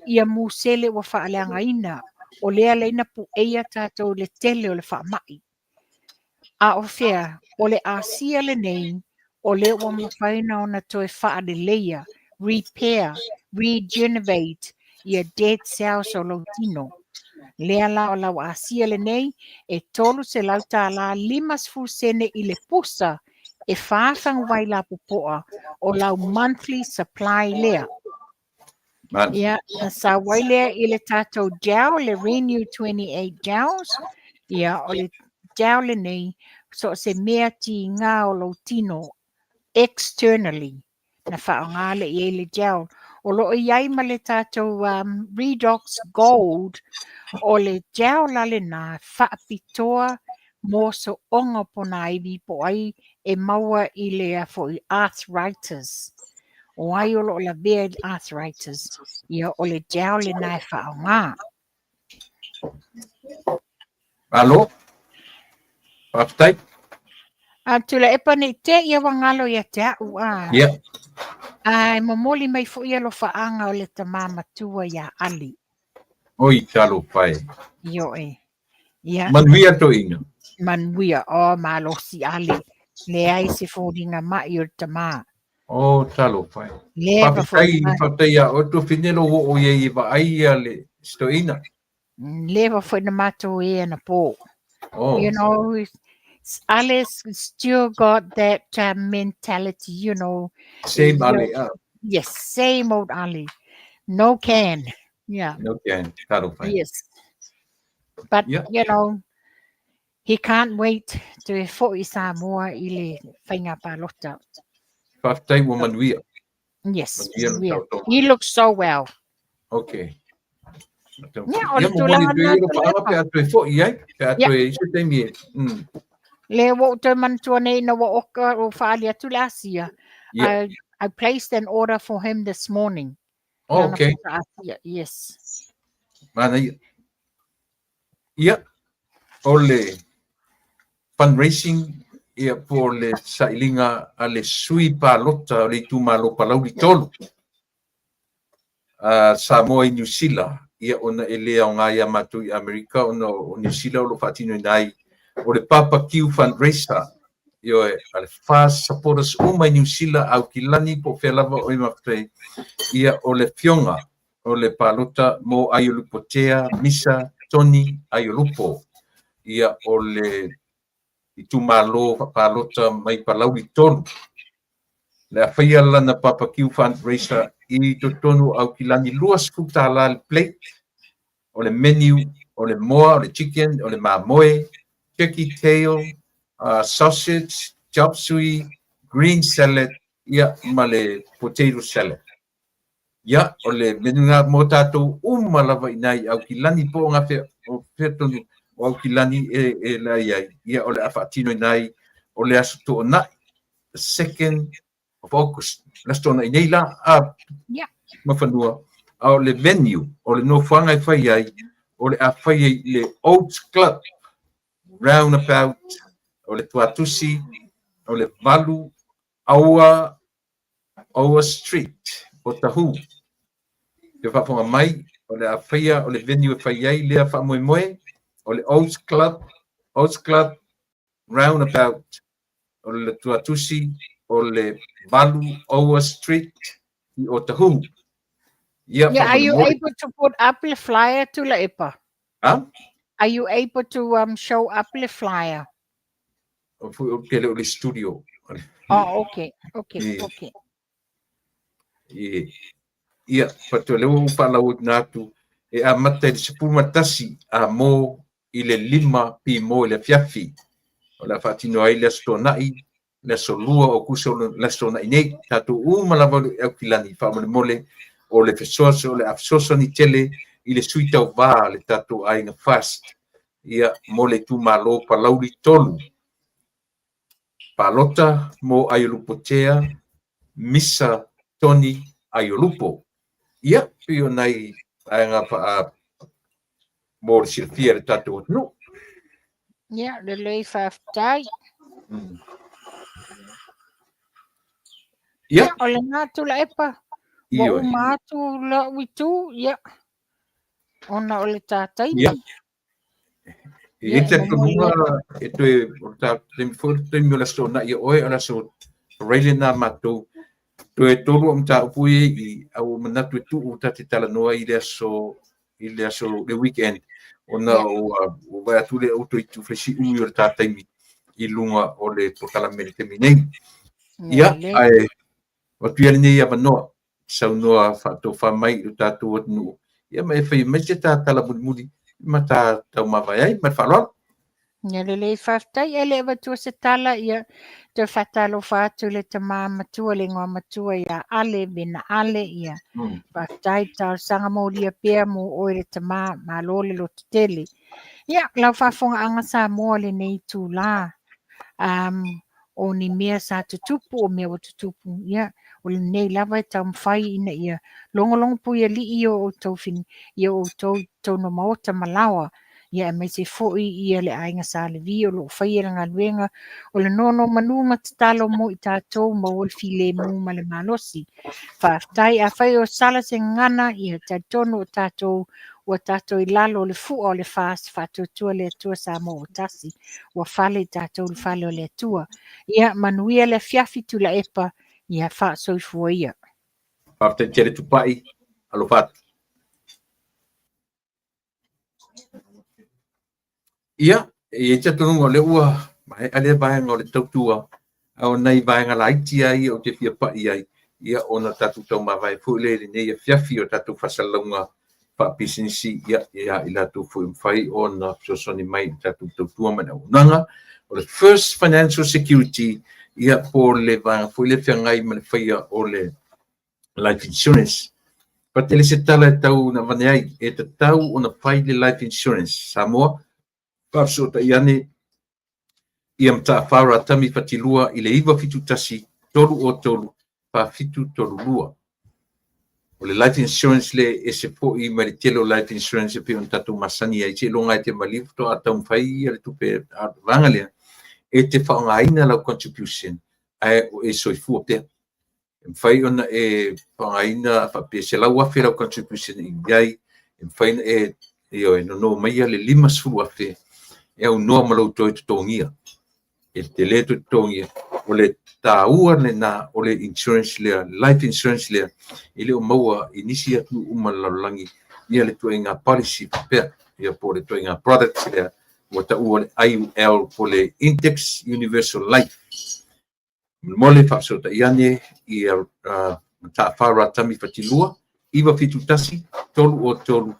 I a Musele wa whaale angaina. O lea leina pu eia tātou le tele o le wha mai. A o fea, o le asia le nei, o le wa mawhaina ona toi whaale leia, repair, regenerate, I a dead cells o lo tino. Lea la o lau asia le nei, e tolu se lau tā la 5 sene I le pusa, e whāwhang wai la pupoa, o lau monthly supply lea. Man, Ia, na sa wai lea I le tātou jau, le Renew 28 jaus, ia, o le jau le nei, so se mea ti ngā o lo tino, externally, na whaongale I le jau. O lo iai ma le tātou Redox Gold, o le jau lale nā whaapitoa mō so onga pona iwi po ai e maua I le fo I arthritis. O ai o lo la bea arthritis, ia o le jau le nā whaonga. alo, whaftai, Tula e pane te ia wangalo ia te au a. ia, Ai momoli mai fo ia lo whaanga o le tamama tua ia ali. oi talo pai. Io e. Ia Manuia to ina. manuia o malo si ali. Le ai se fōringa mai o le tamā. O talo pai. Le pa Whaftai a o to whinelo o ye I wa ai a le sto ina. le pa fo na mato e na po. Oh, You know, Alice still got that mentality, you know. same ale a. Yes, same old Ali. No can. Yeah. No can, talo pai. Yes. But, Yeah. you know, he can't wait to fo'i Samoa I le whainga palota. Whaftai wa manuia. Yes. Manuia no Yeah. tau. He looks so well. Okay. Yeah, o Ia le mo moni tulaga tu na ilo pa tulepa. apa pe atu e fo I ai. Pe atu e isi te mi e. Le wo te mantua nei na wa oka o whaalia tulasia. Yeah. I placed an order for him this morning. Oh, okay. Nana puta asia, yes. Mana ia. Ia. O le fundraising ia po le sailinga a le sui pa lota o le tūmalo palau li tolu. Samoa I New Zealand. Ia ona e lea o ngā ia matu I Amerika, ona o New Zealand o lo whatino I nai. O le Papa Q fundraiser. Io e ale fast supporters o mai New Zealand au ki lani po whelava o I mawhai. Ia o le fionga o le palota mo Aiolupotea, Misa, Tony, Aiolupo. Ia o le I tūmalo palota mai palau I tonu. Le awhaia lana Papa Q fundraiser I totonu au ki lani luas kutala le plate. O le menu, o le moa, o le chicken, o le mamoe, turkey tail, sausage, chop suey, green salad, ia ma le potato salad. Ia o le menu ngā mō tātou umalawa I nai au ki lani po ngā whea tonu o au ki lani e lai ai. Ia o le awhaatino I nai o le aso tō nai, the 2nd of August. Las tōna I nei la Yeah. mawhanua. O le venue, o le no whanga I whai ai, o le a whai ai le Oats Club, roundabout, o le Tuatusi, o le Valu, Aua Street, o Tahu. Te whaponga mai, o le a whaia, o le venue e whai ai, lea wha moe, o le Oats Club, roundabout, o le Tuatusi, o le Valu, Aua Street, I o Tahu. Yeah, are you able to put up the flyer to la epa? Huh? Are you able to show up the flyer? O le studio. Oh, okay. Yeah. Okay. Ia, pato leo palau natu e a mata le sepulu matasi a mo I le 5 pi mo I le fiafi. O la fatino ai le stonai, le solua o kuso le stonai nei, tatu umalawa e kilani fa mole o le fesoso, le afsoso ni tele I le suita o va le tatu ai nga fast. Ia mo le tu malo palau li tolu. Palota mo Aiolupotea, Misa Tony Aiolupo. Ia, pio nai ainga pa mo le silfia le tatou no. Ia, le lei whaftai. Ia, O le ngātu la epa. Wa io. umatu la witu, ia. Ona o le tātai. Ia. Ia, E te mo mo ia. tunga e te o ta te mi la sto na ia oe ala so rele na matou. To e tolu am ta pui I au manatu tu o ta te tala noa I le aso le weekend. Ona o vai atu le auto I tu flesi ui o le tātai mi I lunga o le potala mele te minei. Ia, ai, watu ia nei ava noa. Sau noa whato whamai o tātou atu nu. Ia mai whai mai te tātala mudi ma tā tau mawai ai, ma whalora. Ia le lei whaftai, e le watua se tala ia te whatalo whātu le te māmatua le ngā matua ia ale bina ale ia. Whaftai tau sanga mō lia pia mō oere te mā lole lo te tele. Ia, lau whafonga anga sa mua le nei tū la. O ni mea sa tutupu o mea o tutupu. Ia, o le nei lawa tau mwhai ina ia. Longo pu ia li I o tau fin, ia o tau no maota malawa. Ia mai se foi ia le ainga sa le vi o lo whai ngā luenga o le nono manunga te talo mo I tātou ma o le file mu ma le malosi. Whaftai a whai o sala se ngana ia tātono o tātou ua tātou I lalo le fua o le fast whātua le atua sa mo o tasi. Ua whale tātou le whale o le atua. Ia manuia le fiafi tu la epa ia wha soifua ia. Whaftai tere tupai, alo whatu. Ia, e te tonu o le ua, mai ale vaenga o le tautua, au nei vaenga la iti ai o te fia pai ai, ia ona tatu tau mawai fu le nei fiafi o tatu whasalaunga pa pisinisi ia I latu fu mwhai ona sosoni mai tatu tautua mana unanga, o le first financial security ia po le vaenga fu le whiangai mana whaia o le life insurance. Pa te le se tala e tau na vane ai, e te tau o na whai le life insurance, Samoa, Paso ta iane ia mta whara tami whatilua I le iwa fitu tasi tolu o tolu pa fitu tolu lua. O le life insurance le e se po I ma le telo life insurance e pe on tatu masani ai te longa te malifu to a tau mwhai ale tupe a vanga lea e te whaongaina lau contribution ai o e soifua pia. Mwhai ona e whaongaina whapea se lau afe lau contribution I iai e mwhai na e no mai le 5 sulu afe e au noa malau toi tutongia. E te le tutongia. O le tāua le na o le insurance lea, life insurance lea, I le o maua inisi atu umalaulangi, ia le tua inga policy pia, ia po le tua inga products lea, o ta ua le IUL po le Index Universal Life. Mole whasota iane, ia ta whara tami whatilua, iwa fitu tasi, tolu o tolu,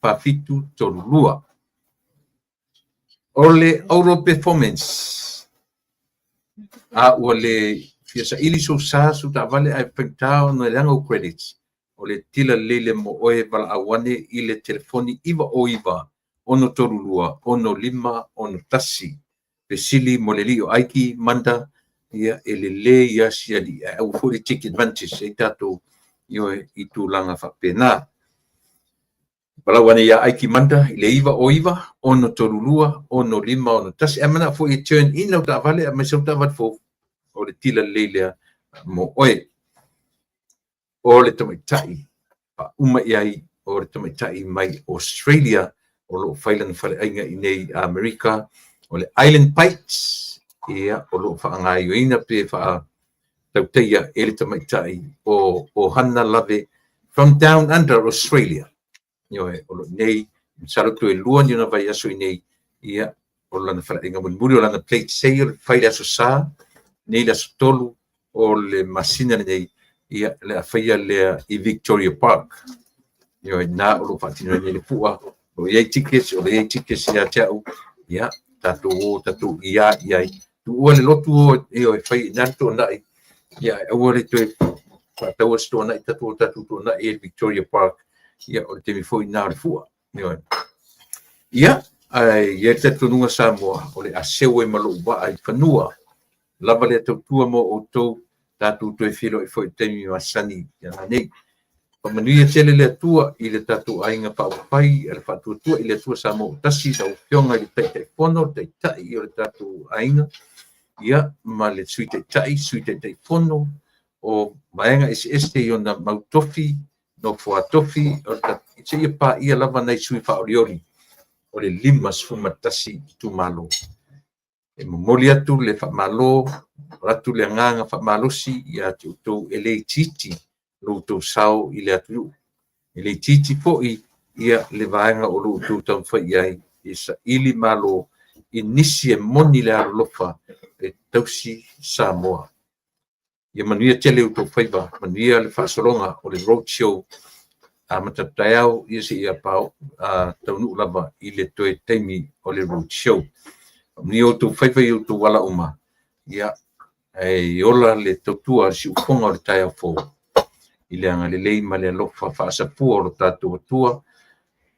pa fitu tolu lua. O le Euro Performance. A o le fiasa ili so sa su ta vale ai pentao no lango credits. O le tila lele mo oe vala awane I le telefoni iwa o iwa. Ono toru lua, ono lima, ono tasi. Pesili mo le li o aiki manda ia ele le ia sia li. Au furi take advantage e tato I tu langa whapena. Palawane ia aiki manda I le iwa o iwa, ono torulua, ono lima, ono tasi. E mana fo I turn in lau ta vale, a mai sau ta vat fo o le tila leilea mo oe. O le tamaitai, pa uma iai o le tamaitai mai Australia, o lo whailan whare ainga I nei Amerika, o le Island Bites, ia o lo whaangai o ina pe wha tauteia e le tamaitai o hana lave from down under Australia. Ioe, o lo nei, sarotu e lua ni ona vai aso I nei, ia, o lana wharainga muri o lana plate sei o le whaile aso sā, nei la tolu o le masina nei, ia, le awhaia lea I Victoria Park. Ioe, nā o lo whatino nei le pua, o iei tickets ia teau, ia, tatu ia, tu ua le lotu o, ioe, whai nanto nai, ia, ua le toe, whataua sto nai, tatu to nai Victoria Park, ia o te mi foi nā le fua. Ia, ia te tununga Samoa, o le aseo e malo uba ai whanua. Lava le tautua mo o tau, tātou toi whiro e foi temi masani, ia nei. Pamanuia tele le atua i le tatu ainga whaupai, le whatuatua i le atua sa mo tasi tau whionga i le teitai whono, teitai i o le tatu ainga, ia ma le sui teitai whono, o maenga este i ona mautofi, no fuatofi, o le tatu, i te ia pā ia lava nei sui whaoriori, o le limas fumatasi tu malo. E momoli atu le whamalo, ratu le nganga whamalosi, ia tu ele titi, luto sao i le atu. I le titi foi ia le vaenga o luto tau whai ai, i sa ili malo, i nisi e moni le arolofa, e tausi Samoa. Ia manuia tele uto whaiva, manuia le whasolonga o le roadshow, a matataiao ia se ia pao, taunu lava i le toe teimi o le roadshow. Ni o tu whaiva i o tu wala uma, ia e ola le tautua si uponga o le tai fo i le anga le lei ma le alofa whaasapua o lo tātua tua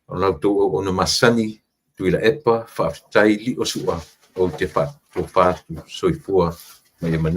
o lautou o na masani tu ila epa whaafitai li o sua o te whaatu soifua mai e manu